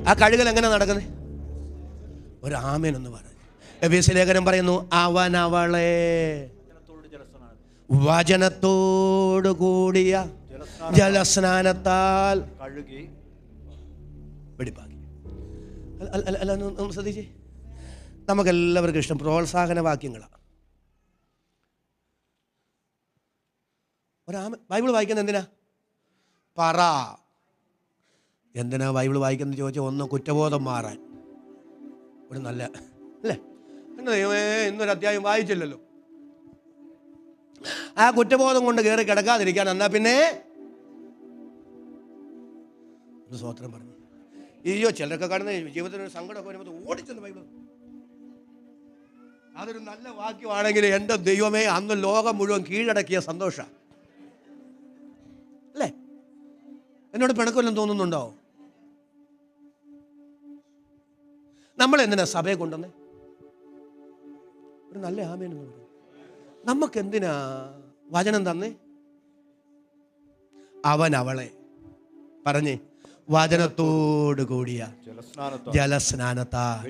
[SPEAKER 1] ആ കഴുകൽ എങ്ങനെ നടക്കുന്നത്? ഒരു ആമേൻ എന്ന് പറഞ്ഞു. എഫേസ്യ ലേഖനം പറയുന്നു, അവൻ അവളെ വചനത്തോടു കൂടിയ ജലസ്നാനത്താൽ കഴുകി വെടിപ്പാക്കി. അല്ല ഒന്ന് ശ്രദ്ധിച്ചേ, നമുക്കെല്ലാവർക്കും ഇഷ്ടം പ്രോത്സാഹന വാക്യങ്ങളാണ്. ബൈബിൾ വായിക്കുന്നത് എന്തിനാ? പറ. എന്തിനാ ബൈബിൾ വായിക്കുന്നത് ചോദിച്ചാൽ ഒന്ന് കുറ്റബോധം മാറാൻ. ഒരു നല്ല അല്ലേ, എന്നെ ദൈവമേ ഇന്നൊരു അധ്യായം വായിച്ചില്ലല്ലോ, ആ കുറ്റബോധം കൊണ്ട് കയറി കിടക്കാതിരിക്കാൻ. എന്നാ പിന്നെ സ്വോത്രം പറഞ്ഞു. അയ്യോ, ചിലരൊക്കെ കാണുന്ന ജീവിതത്തിനൊരു സങ്കടമൊക്കെ വരുമ്പോൾ ഓടിച്ചെന്ന് ബൈബിൾ. അതൊരു നല്ല വാക്യമാണെങ്കിൽ എൻ്റെ ദൈവമേ, അന്ന് ലോകം മുഴുവൻ കീഴടക്കിയ സന്തോഷം അല്ലേ? എന്നോട് പിണക്കൊല്ലം തോന്നുന്നുണ്ടോ? നമ്മളെന്തിനാ സഭയെ കൊണ്ടുവന്നേ? ഒരു നല്ല ആമേനെന്ന് പറയും. നമുക്കെന്തിനാ വചനം തന്നെ? അവൻ അവളെ പറഞ്ഞേ വചനത്തോട് കൂടിയ ജലസ്നാനത്താൽ.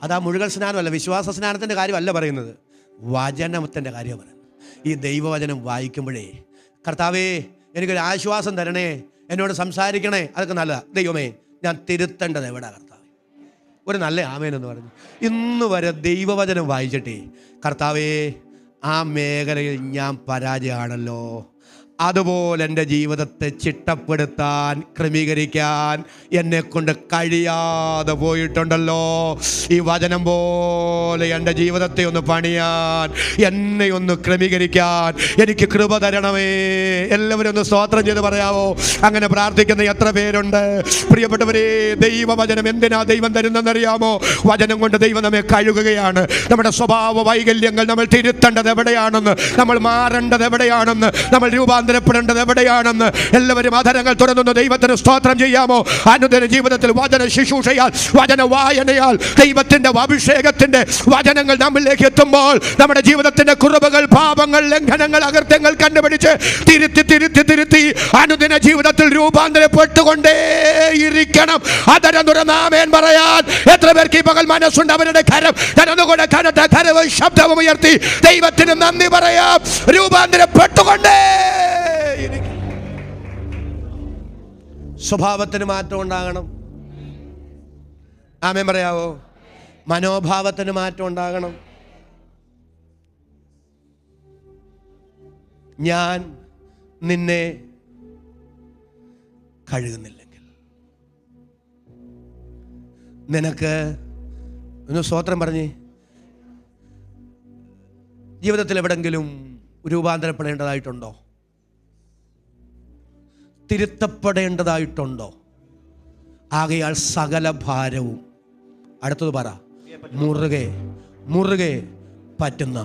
[SPEAKER 1] അതാ മുഴുവൻ സ്നാനമല്ല, വിശ്വാസ സ്നാനത്തിന്റെ കാര്യമല്ല പറയുന്നത്. വചനത്തിൻ്റെ കാര്യം പറയുന്നത്. ഈ ദൈവവചനം വായിക്കുമ്പോഴേ കർത്താവേ എനിക്കൊരു ആശ്വാസം തരണേ, എന്നോട് സംസാരിക്കണേ, അതൊക്കെ നല്ലതാണ്. ദൈവമേ ഞാൻ തിരുത്തേണ്ടത് എവിടെ കർത്താവേ? ഒരു നല്ല ആമേനെന്ന് പറഞ്ഞു. ഇന്ന് വരെ ദൈവവചനം വായിച്ചിട്ടേ കർത്താവേ ആ മേഖലയിൽ ഞാൻ പരാജയമാണല്ലോ, അതുപോലെ എൻ്റെ ജീവിതത്തെ ചിട്ടപ്പെടുത്താൻ ക്രമീകരിക്കാൻ എന്നെക്കൊണ്ട് കഴിയാതെ പോയിട്ടുണ്ടല്ലോ. ഈ വചനം പോലെ എൻ്റെ ജീവിതത്തെ ഒന്ന് പണിയാൻ, എന്നെ ഒന്ന് ക്രമീകരിക്കാൻ എനിക്ക് കൃപ തരണമേ. എല്ലാവരും ഒന്ന് സ്തോത്രം ചെയ്ത് പറയാവോ? അങ്ങനെ പ്രാർത്ഥിക്കുന്ന എത്ര പേരുണ്ട്? പ്രിയപ്പെട്ടവരെ, ദൈവവചനം എന്തിനാ ദൈവം തരുന്നതെന്നറിയാമോ? വചനം കൊണ്ട് ദൈവം നമ്മെ കഴുകുകയാണ്. നമ്മുടെ സ്വഭാവ വൈകല്യങ്ങൾ നമ്മൾ തിരുത്തേണ്ടത് എവിടെയാണെന്ന്, നമ്മൾ മാറേണ്ടത് എവിടെയാണെന്ന്, നമ്മൾ രൂപാന്തരപ്പെടേണ്ടത് എവിടെയാണെന്ന് എല്ലാവരും അധരങ്ങൾ തുറന്നു ദൈവത്തിന് സ്തോത്രം ചെയ്യാമോ? അനുദിന ജീവിതത്തിൽ വചന ശുശ്രൂഷയാൽ, വചന വായനയാൽ, ദൈവത്തിന്റെ അഭിഷേകത്തിന്റെ വചനങ്ങൾ നമ്മിലേക്ക് എത്തുമ്പോൾ നമ്മുടെ ജീവിതത്തിന്റെ കുറവുകൾ, പാപങ്ങൾ, ലംഘനങ്ങൾ, അകൃത്യങ്ങൾ കണ്ടുപിടിച്ച് തിരുത്തി അനുദിന ജീവിതത്തിൽ രൂപാന്തരപ്പെട്ടുകൊണ്ടേയിരിക്കണം. അധരം തുറന്ന് ആമേൻ പറയാൻ എത്ര പേർക്ക് ഈ പകൽ മനസ്സുണ്ട്? അവരുടെ കരം തനതുകൊണ്ട് കനത്ത കരവും ശബ്ദവും ഉയർത്തി ദൈവത്തിന് നന്ദി പറയാം. രൂപാന്തരപ്പെട്ടുകൊണ്ടേ സ്വഭാവത്തിന് മാറ്റം ഉണ്ടാകണം. ആമേൻ പറയാവോ? മനോഭാവത്തിന് മാറ്റം ഉണ്ടാകണം. ഞാൻ നിന്നെ കഴുകുന്നില്ലെങ്കിൽ നിനക്ക് ഒന്ന് സ്വോത്രം പറഞ്ഞേ. ജീവിതത്തിൽ എവിടെങ്കിലും രൂപാന്തരപ്പെടേണ്ടതായിട്ടുണ്ടോ? തിരുത്തപ്പെടേണ്ടതായിട്ടുണ്ടോ? ആകയാൽ സകല ഭാരവും, അടുത്തത് പറ, മുറുകെ പറ്റുന്ന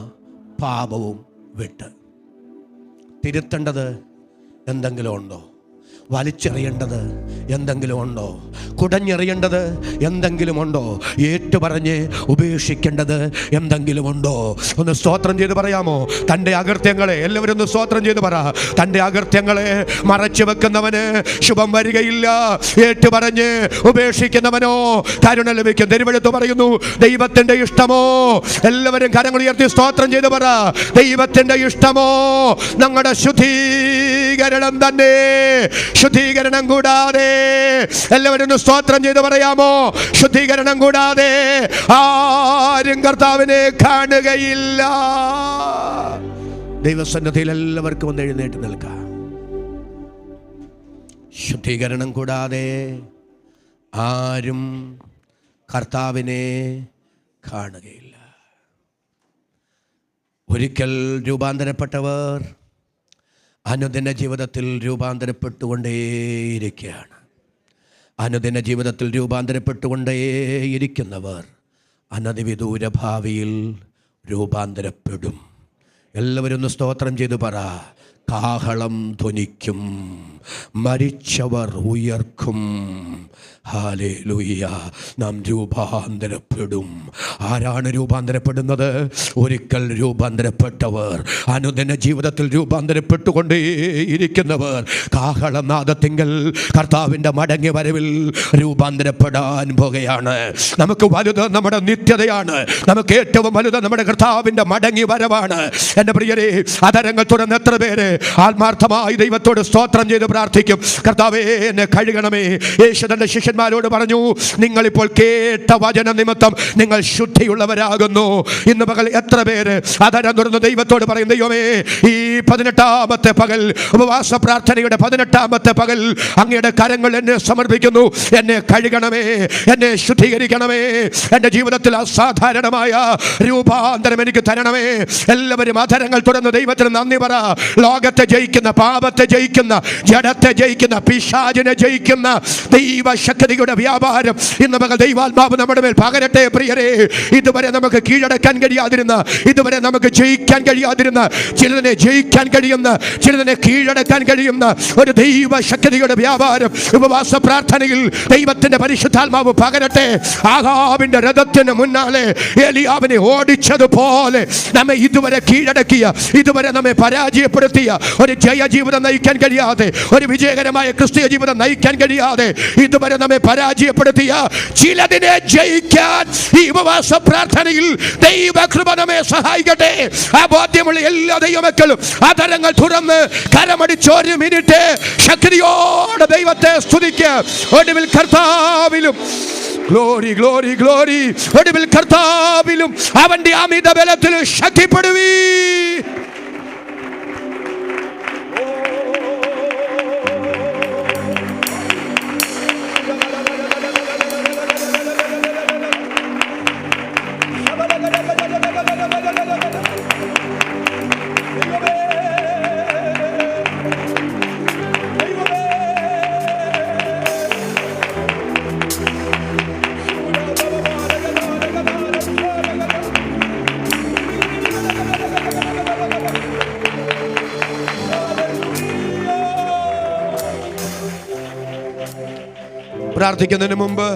[SPEAKER 1] പാപവും വിട്ട്. തിരുത്തേണ്ടത് എന്തെങ്കിലും ഉണ്ടോ? വലിച്ചെറിയേണ്ടത് എന്തെങ്കിലും ഉണ്ടോ? കുടഞ്ഞെറിയേണ്ടത് എന്തെങ്കിലും ഉണ്ടോ? ഏറ്റുപറഞ്ഞ് ഉപേക്ഷിക്കേണ്ടത് എന്തെങ്കിലും ഉണ്ടോ? ഒന്ന് സ്തോത്രം ചെയ്ത് പറയാമോ? തൻ്റെ അകൃത്യങ്ങളെ, എല്ലാവരും ഒന്ന് സ്തോത്രം ചെയ്ത് പറ. തൻ്റെ അകൃത്യങ്ങളെ മറച്ചു വെക്കുന്നവന് ശുഭം വരികയില്ല. ഏറ്റുപറഞ്ഞ് ഉപേക്ഷിക്കുന്നവനോ കരുണ ലഭിക്കും. തിരുവെഴുത്ത് പറയുന്നു, ദൈവത്തിൻ്റെ ഇഷ്ടമോ, എല്ലാവരും കരങ്ങൾ ഉയർത്തി സ്തോത്രം ചെയ്ത് പറ, ദൈവത്തിൻ്റെ ഇഷ്ടമോ ഞങ്ങളുടെ ശുദ്ധീകരണം തന്നെ. ശുദ്ധീകരണം കൂടാതെ, എല്ലാവരും സ്തോത്രം ചെയ്ത് പറയാമോ? ശുദ്ധീകരണം കൂടാതെ ആരും കർത്താവിനെ കാണുകയില്ല. ദൈവസന്നിധിയിൽ എല്ലാവർക്കും ഒന്ന് എഴുന്നേറ്റ് നിൽക്കാം. ശുദ്ധീകരണം കൂടാതെ ആരും കർത്താവിനെ കാണുകയില്ല. ഒരിക്കൽ രൂപാന്തരപ്പെട്ടവർ അനുദിന ജീവിതത്തിൽ രൂപാന്തരപ്പെട്ടുകൊണ്ടേയിരിക്കുകയാണ്. അനുദിന ജീവിതത്തിൽ രൂപാന്തരപ്പെട്ടുകൊണ്ടേയിരിക്കുന്നവർ അനധിവിദൂര ഭാവിയിൽ രൂപാന്തരപ്പെടും. എല്ലാവരും ഒന്ന് സ്തോത്രം ചെയ്തു പറ. കാഹളം ധ്വനിക്കും, മരിച്ചവർ ഉയർക്കും. ഹല്ലേലൂയ. നാം രൂപാന്തരപ്പെടും. ആരാണ് രൂപാന്തരപ്പെടുന്നത്? ഒരിക്കൽ രൂപാന്തരപ്പെട്ടവർ, അനുദിന ജീവിതത്തിൽ രൂപാന്തരപ്പെട്ടുകൊണ്ടേയിരിക്കുന്നവർ കാഹളനാദത്തിങ്കൽ കർത്താവിൻ്റെ മടങ്ങി വരവിൽ രൂപാന്തരപ്പെടാൻ പോകുകയാണ്. നമുക്ക് വലുത് നമ്മുടെ നിത്യതയാണ്. നമുക്ക് ഏറ്റവും വലുത് നമ്മുടെ കർത്താവിൻ്റെ മടങ്ങി വരവാണ്. എൻ്റെ പ്രിയരെ, അധരങ്ങൾ തുറന്ന് എത്ര പേര് ആത്മാർത്ഥമായി ദൈവത്തോട് സ്തോത്രം ചെയ്ത് പ്രാർത്ഥിക്കും? കർത്താവേ, എന്നെ കഴുകണമേ. യേശു തന്റെ ശിഷ്യന്മാരോട് പറഞ്ഞു, നിങ്ങളിപ്പോൾ കേട്ട വചന നിമിത്തം നിങ്ങൾ ശുദ്ധിയുള്ളവരാകുന്നു. ഇന്ന് പകൽ എത്ര പേര് അധരം തുറന്ന് ദൈവത്തോട് പറയും, ദൈവമേ, ഈ 18ാമത്തെ പകൽ, ഉപവാസ പ്രാർത്ഥനയുടെ 18ാമത്തെ പകൽ അങ്ങയുടെ കരങ്ങൾ എന്നെ സമർപ്പിക്കുന്നു. എന്നെ കഴുകണമേ, എന്നെ ശുദ്ധീകരിക്കണമേ. എൻ്റെ ജീവിതത്തിൽ അസാധാരണമായ രൂപാന്തരം എനിക്ക് തരണമേ. എല്ലാവരും അധരങ്ങൾ തുറന്ന് ദൈവത്തിന് നന്ദി പറ. ലോകത്തെ ജയിക്കുന്ന, പാപത്തെ ജയിക്കുന്ന, ജഡത്തെ ജയിക്കുന്ന, പിശാചിനെ ജയിക്കുന്ന ദൈവശക്തിയുടെ വ്യാപാരം ഇന്ന് മകൾ ദൈവാത്മാവ് നമ്മുടെ മേൽ പകരട്ടെ. പ്രിയരെ, ഇതുവരെ നമുക്ക് കീഴടക്കാൻ കഴിയാതിരുന്ന, ഇതുവരെ നമുക്ക് ജയിക്കാൻ കഴിയാതിരുന്ന, ചിലതിനെ ജയിക്കാൻ കഴിയുന്ന, ചിലതിനെ കീഴടക്കാൻ കഴിയുന്ന ഒരു ദൈവശക്തിയുടെ വ്യാപാരം ഉപവാസ പ്രാർത്ഥനയിൽ ദൈവത്തിന്റെ പരിശുദ്ധാത്മാവ് പകരട്ടെ. ആഹാബിന്റെ രഥത്തിന് മുന്നാലെ എലിയാവിനെ ഓടിച്ചതുപോലെ നമ്മെ ഇതുവരെ കീഴടക്കിയ, ഇതുവരെ നമ്മെ പരാജയപ്പെടുത്തിയ, ഒരു ജയ ജീവിതം നയിക്കാൻ കഴിയാതെ, ഒരു വിജയകരമായ ക്രിസ്തീയ ജീവിതം നയിക്കാൻ കഴിയാതെ ഇതുവരെ നമ്മെ പരാജയപ്പെടുത്തിയ ചിലതിനെ ജയിക്കാൻ ഈ ഉപവാസ പ്രാർത്ഥനയിൽ ദൈവകൃപ നമ്മെ സഹായിക്കട്ടെ. ആ ബോധ്യമുള്ള എല്ലാ ദൈവമക്കളും അതരങ്ങൾ തുറന്ന് കരമടിച്ച് ഒരു മിനിറ്റ് ശക്തിയോടെ ദൈവത്തെ സ്തുതിക്കുക. ഒടുവിൽ കർത്താവിലും ഗ്ലോറി ഗ്ലോറി ഗ്ലോറി, ഒടുവിൽ കർത്താവിലും അവന്റെ അമിത ബലത്തിൽ ശക്തിപ്പെടുവീ. പ്രാർത്ഥിക്കുന്നതിന് മുമ്പ്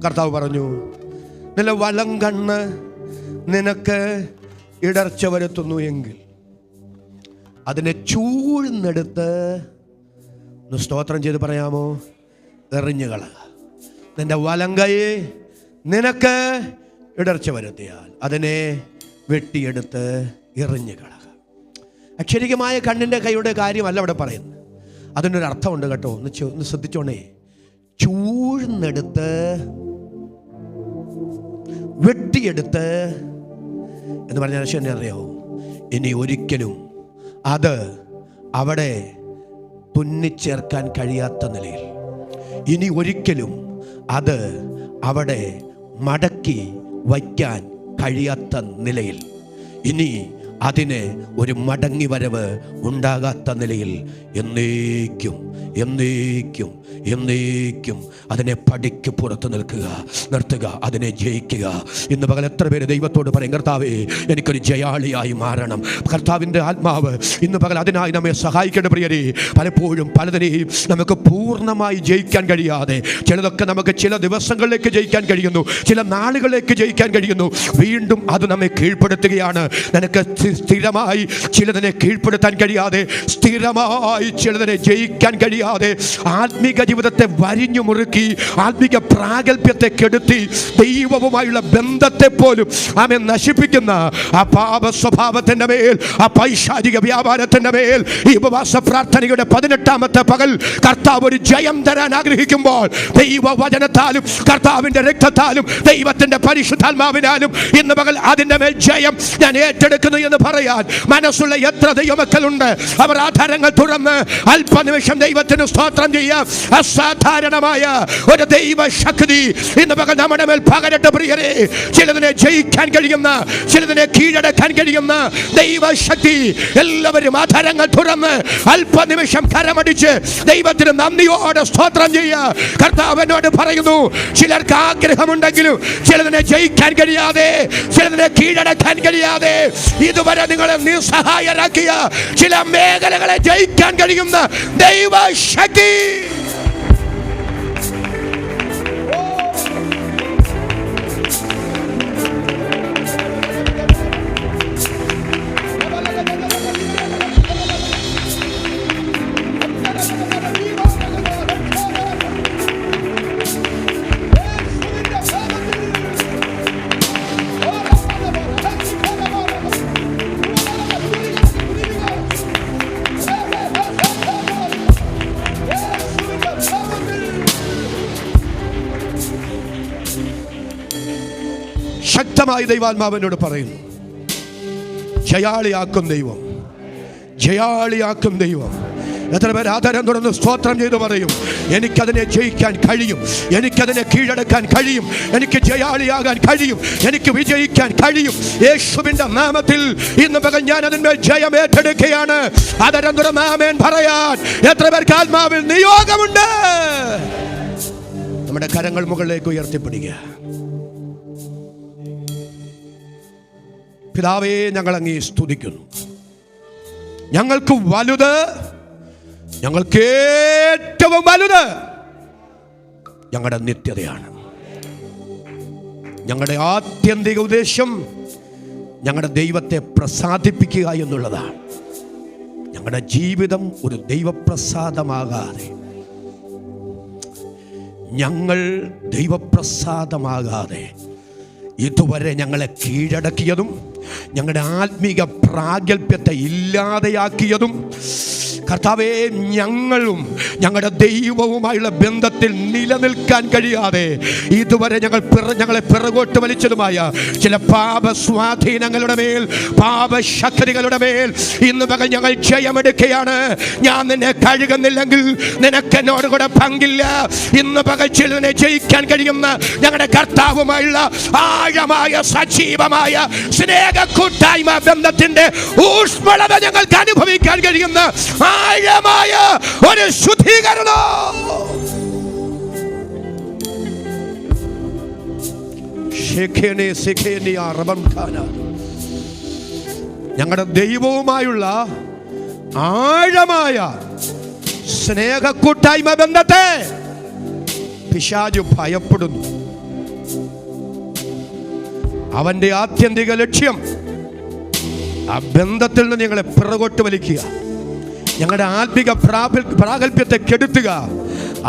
[SPEAKER 1] കർത്താവ് പറഞ്ഞു, നിന്റെ വലം കണ്ണ് നിനക്ക് ഇടർച്ച വരുത്തുന്നു എങ്കിൽ അതിനെ ചൂഴ്ന്നെടുത്ത് സ്തോത്രം ചെയ്ത് പറയാമോ, എറിഞ്ഞുകള. നിന്റെ വലം കൈ നിനക്ക് ഇടർച്ച വരുത്തിയാൽ അതിനെ വെട്ടിയെടുത്ത് എറിഞ്ഞുകള. അക്ഷരികമായ കണ്ണിൻ്റെ കൈയുടെ കാര്യമല്ല അവിടെ പറയുന്നത്. അതിനൊരു അർത്ഥമുണ്ട് കേട്ടോ, ഒന്ന് ശ്രദ്ധിച്ചോണേ. ചൂഴ്ന്നെടുത്ത് വെട്ടിയെടുത്ത് എന്ന് പറഞ്ഞാൽ എന്നെ അറിയാവോ, ഇനി ഒരിക്കലും അത് അവിടെ തുന്നിച്ചേർക്കാൻ കഴിയാത്ത നിലയിൽ, ഇനി ഒരിക്കലും അത് അവിടെ മടക്കി വയ്ക്കാൻ കഴിയാത്ത നിലയിൽ, ഇനി അതിന് ഒരു മടങ്ങി വരവ് ഉണ്ടാകാത്ത നിലയിൽ എന്നേക്കും എന്നേക്കും എന്നേക്കും അതിനെ പടിക്ക് പുറത്ത് നിർത്തുക, അതിനെ ജയിക്കുക. ഇന്ന് പകൽ എത്ര പേര് ദൈവത്തോട് പറയും, കർത്താവേ എനിക്കൊരു ജയാളിയായി മാറണം. കർത്താവിൻ്റെ ആത്മാവ് ഇന്ന് പകൽ അതിനായി നമ്മെ സഹായിക്കേണ്ട പ്രിയരെ. പലപ്പോഴും പലതിനെയും നമുക്ക് പൂർണ്ണമായി ജയിക്കാൻ കഴിയാതെ, ചിലതൊക്കെ നമുക്ക് ചില ദിവസങ്ങളിലേക്ക് ജയിക്കാൻ കഴിയുന്നു, ചില നാളുകളിലേക്ക് ജയിക്കാൻ കഴിയുന്നു. വീണ്ടും അത് നമ്മെ കീഴ്പ്പെടുത്തുകയാണ്. നിനക്ക് സ്ഥിരമായി ചിലതിനെ കീഴ്പ്പെടുത്താൻ കഴിയാതെ, സ്ഥിരമായി ചിലതിനെ ജയിക്കാൻ കഴിയാതെ, ആത്മീക ജീവിതത്തെ വരിഞ്ഞു മുറുക്കി, ആത്മീക പ്രാഗൽഭ്യത്തെ കെടുത്തി, ദൈവവുമായുള്ള ബന്ധത്തെ പോലും ആമേ നശിപ്പിക്കുന്ന ആ പാപ സ്വഭാവത്തിൻ്റെ മേൽ, ആ പൈശാചിക വ്യാപാരത്തിൻ്റെ മേൽ ഈ ഉപവാസ പ്രാർത്ഥനയുടെ 18ാമത്തെ പകൽ കർത്താവ് ഒരു ജയം തരാൻ ആഗ്രഹിക്കുമ്പോൾ, ദൈവവചനത്താലും കർത്താവിൻ്റെ രക്തത്താലും ദൈവത്തിൻ്റെ പരിശുദ്ധാത്മാവിനാലും ഇന്ന് പകൽ അതിൻ്റെ മേൽ ജയം ഞാൻ ഏറ്റെടുക്കുന്നു എന്ന് പറയാൻ മനസ്സുള്ള എത്ര ദൈവമക്കളുണ്ട്? അവർ ആധാരങ്ങൾ തുറന്ന് അല്പനിമിഷം ദൈവത്തിന് സ്തോത്രം ചെയ്യാം. അസാധാരണമായ ഒരു ദൈവശക്തി ഇന്ന് പകൽ നമ്മുടെ മേൽ പകരട്ടെ പ്രിയരെ. ചിലതിനെ ജയിക്കാൻ കഴിയുന്ന, ചിലതിനെ കീഴടക്കാൻ കഴിയുന്ന ദൈവശക്തി. എല്ലാവരും ആധാരങ്ങൾ തുറന്ന് അല്പനിമിഷം കരമടിച്ച് ദൈവത്തിന് നന്ദിയോടെ സ്തോത്രം ചെയ്യുക. കർത്താവ് എന്നോട് പറയുന്നു, ചിലർക്ക് ആഗ്രഹമുണ്ടെങ്കിലും ചിലതിനെ ജയിക്കാൻ കഴിയാതെ, ചിലതിനെ കീഴടക്കാൻ കഴിയാതെ, ഇതുവരെ നിങ്ങളെ നിസ്സഹായരാക്കിയ ചില മേഖലകളെ ജയിക്കാൻ കഴിയുന്ന ദൈവശക്തി. ശക്തമായി ദൈവാത്മാവിനോട് പറയുന്നു, ജയാളിയാക്കും ദൈവം, ജയാളിയാക്കും ദൈവം. എത്ര പേർ ആധാരം തുറന്ന് സ്തോത്രം ചെയ്ത് പറയും, എനിക്കതിനെ ജയിക്കാൻ കഴിയും, എനിക്കതിനെ കീഴടക്കാൻ കഴിയും, എനിക്ക് ജയാളിയാകാൻ കഴിയും, എനിക്ക് വിജയിക്കാൻ കഴിയും. യേശുവിന്റെ നാമത്തിൽ ഇന്ന് പകൽ ഞാൻ അതിന്മേൽ ജയം ഏറ്റെടുക്കുകയാണ്. ആധാരം തുറന്ന് ആമേൻ പറയാൻ എത്ര പേർക്ക് ആത്മാവിൽ നിയോഗമുണ്ട്? നമ്മുടെ കരങ്ങൾ മുകളിലേക്ക് ഉയർത്തിപ്പിടിക്കുക. പിതാവേ, ഞങ്ങൾ അങ്ങേ സ്തുതിക്കുന്നു. ഞങ്ങൾക്ക് വലുത്, ഞങ്ങൾക്ക് ഏറ്റവും വലുത് ഞങ്ങളുടെ നിത്യതയാണ്. ഞങ്ങളുടെ ആത്യന്തിക ഉദ്ദേശം ഞങ്ങളുടെ ദൈവത്തെ പ്രസാദിപ്പിക്കുക എന്നുള്ളതാണ്. ഞങ്ങളുടെ ജീവിതം ഒരു ദൈവപ്രസാദമാകാതെ, ഞങ്ങൾ ദൈവപ്രസാദമാകാതെ ഇതുവരെ ഞങ്ങളെ കീഴടക്കിയതും ഞങ്ങളുടെ ആത്മീക പ്രാഗൽഭ്യത്തെ ഇല്ലാതെയാക്കിയതും കർത്താവേ, ഞങ്ങളും ഞങ്ങളുടെ ദൈവവുമായുള്ള ബന്ധത്തിൽ നിലനിൽക്കാൻ കഴിയാതെ ഇതുവരെ ഞങ്ങളെ പിറകോട്ട് വലിച്ചതുമായ ചില പാപസ്വാധീനങ്ങളുടെ മേൽ, പാപശക്തികളുടെ മേൽ ഇന്ന് പകൽ ഞങ്ങൾ ജയമെടുക്കുകയാണ്. ഞാൻ നിന്നെ കഴുകുന്നില്ലെങ്കിൽ നിനക്ക് എന്നോട് കൂടെ പങ്കില്ല. ഇന്ന് പകൽ ചിലതിനെ ജയിക്കാൻ കഴിയുന്ന ഞങ്ങളുടെ കർത്താവുമായുള്ള ആഴമായ സജീവമായ സ്നേഹ കൂട്ടായ്മ ബന്ധത്തിന്റെ ഊഷ്മളത ഞങ്ങൾക്ക് അനുഭവിക്കാൻ കഴിയുന്ന ആഴമായ ഒരു ശുദ്ധീകരണം ഞങ്ങളുടെ ദൈവവുമായുള്ള ആഴമായ സ്നേഹ കൂട്ടായ്മ ബന്ധത്തെ പിശാച് ഭയപ്പെടുന്നു. അവന്റെ ആത്യന്തിക ലക്ഷ്യം ആ ബന്ധത്തിൽ നിന്ന് ഞങ്ങളെ പിറകോട്ട് വലിക്കുക, ഞങ്ങളുടെ ആത്മിക പ്രാഗൽഭ്യത്തെ കെടുത്തുക.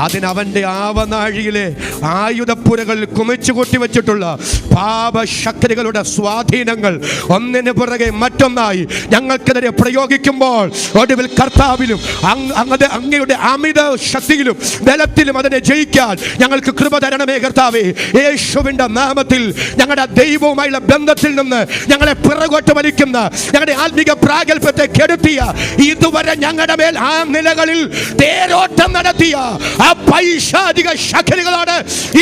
[SPEAKER 1] അതിനവൻ്റെ ആവനാഴിയിലെ ആയുധപ്പുരകളിൽ കുമിച്ചു കൂട്ടി വെച്ചിട്ടുള്ള പാപശക്തികളുടെ സ്വാധീനങ്ങൾ ഒന്നിന് പുറകെ മറ്റൊന്നായി ഞങ്ങൾക്കെതിരെ പ്രയോഗിക്കുമ്പോൾ ഒടുവിൽ കർത്താവിലും അങ്ങയുടെ അമിത ശക്തിയിലും ബലത്തിലും അതിനെ ജയിക്കാൻ ഞങ്ങൾക്ക് കൃപ തരണമേ കർത്താവേ. യേശുവിൻ്റെ നാമത്തിൽ ഞങ്ങളുടെ ദൈവവുമായുള്ള ബന്ധത്തിൽ നിന്ന് ഞങ്ങളെ പിറകോട്ട് വലിക്കുന്ന, ഞങ്ങളുടെ ആത്മിക പ്രാഗൽഭ്യത്തെ കെടുത്തിയ, ഇതുവരെ ഞങ്ങളുടെ മേൽ ആ നിലകളിൽ തേരോട്ടം നടത്തിയ ആ പൈശാചിക ശക്തികളോട്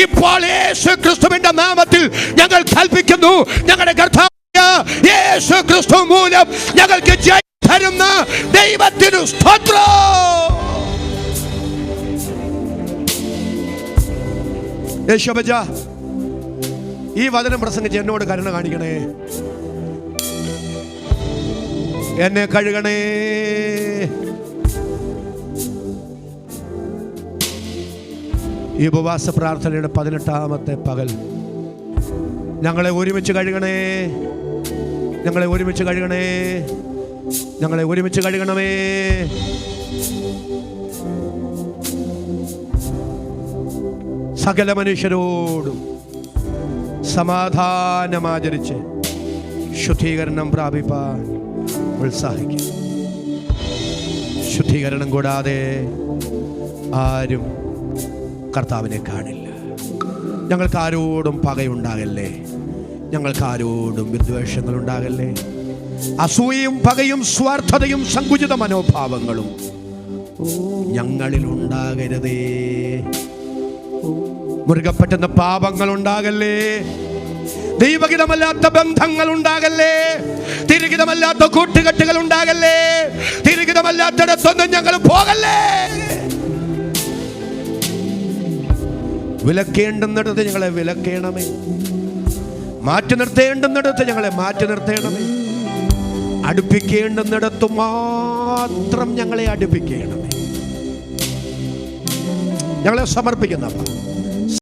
[SPEAKER 1] ഇപ്പോൾ യേശു ക്രിസ്തുവിന്റെ നാമത്തിൽ ഞങ്ങൾ കൽപ്പിക്കുന്നു. ഞങ്ങളുടെ കർത്താവായ യേശു ക്രിസ്തു മൂലം ഞങ്ങൾക്ക് ജയം തരുന്ന ദൈവത്തിനു സ്തോത്രം. യേശുബജ, ഈ വചനം പ്രസംഗിച്ച് എന്നോട് കരുണ കാണിക്കണേ, എന്നെ കഴുകണേ. ഈ ഉപവാസ പ്രാർത്ഥനയുടെ 18ാമത്തെ പകൽ ഞങ്ങളെ ഒരുമിച്ച് കഴുകണേ, ഞങ്ങളെ ഒരുമിച്ച് കഴുകണേ, ഞങ്ങളെ ഒരുമിച്ച് കഴുകണമേ. സകല മനുഷ്യരോടും സമാധാനമാചരിച്ച് ശുദ്ധീകരണം പ്രാപിപ്പാൻ ഉത്സാഹിക്കും. ശുദ്ധീകരണം കൂടാതെ ആരും കർത്താവിനെ കാണില്ല. ഞങ്ങൾക്ക് ആരോടും പകയുണ്ടാകല്ലേ, ഞങ്ങൾക്ക് ആരോടും വിദ്വേഷങ്ങൾ ഉണ്ടാകല്ലേ. അസൂയയും പകയും സ്വാർത്ഥതയും സങ്കുചിത മനോഭാവങ്ങളും ഞങ്ങളിൽ ഉണ്ടാകരുതേ. മുറുകെ പറ്റുന്ന പാപങ്ങൾ ഉണ്ടാകല്ലേ, ദൈവഹിതമല്ലാത്ത ബന്ധങ്ങൾ ഉണ്ടാകല്ലേ, തിരുഹിതമല്ലാത്ത കൂട്ടുകെട്ടുകൾ ഉണ്ടാകല്ലേ, തിരുഹിതമല്ലാത്തിടത്തൊന്നും ഞങ്ങൾ പോകല്ലേ. വിലക്കേണ്ടുന്നിടത്ത് ഞങ്ങളെ വിലക്കേണമേ, മാറ്റി നിർത്തേണ്ടുന്നിടത്ത് ഞങ്ങളെ മാറ്റി നിർത്തേണമേ, അടുപ്പിക്കേണ്ടുന്നിടത്ത് മാത്രം ഞങ്ങളെ അടുപ്പിക്കണമേ. ഞങ്ങളെ സമർപ്പിക്കുന്നവ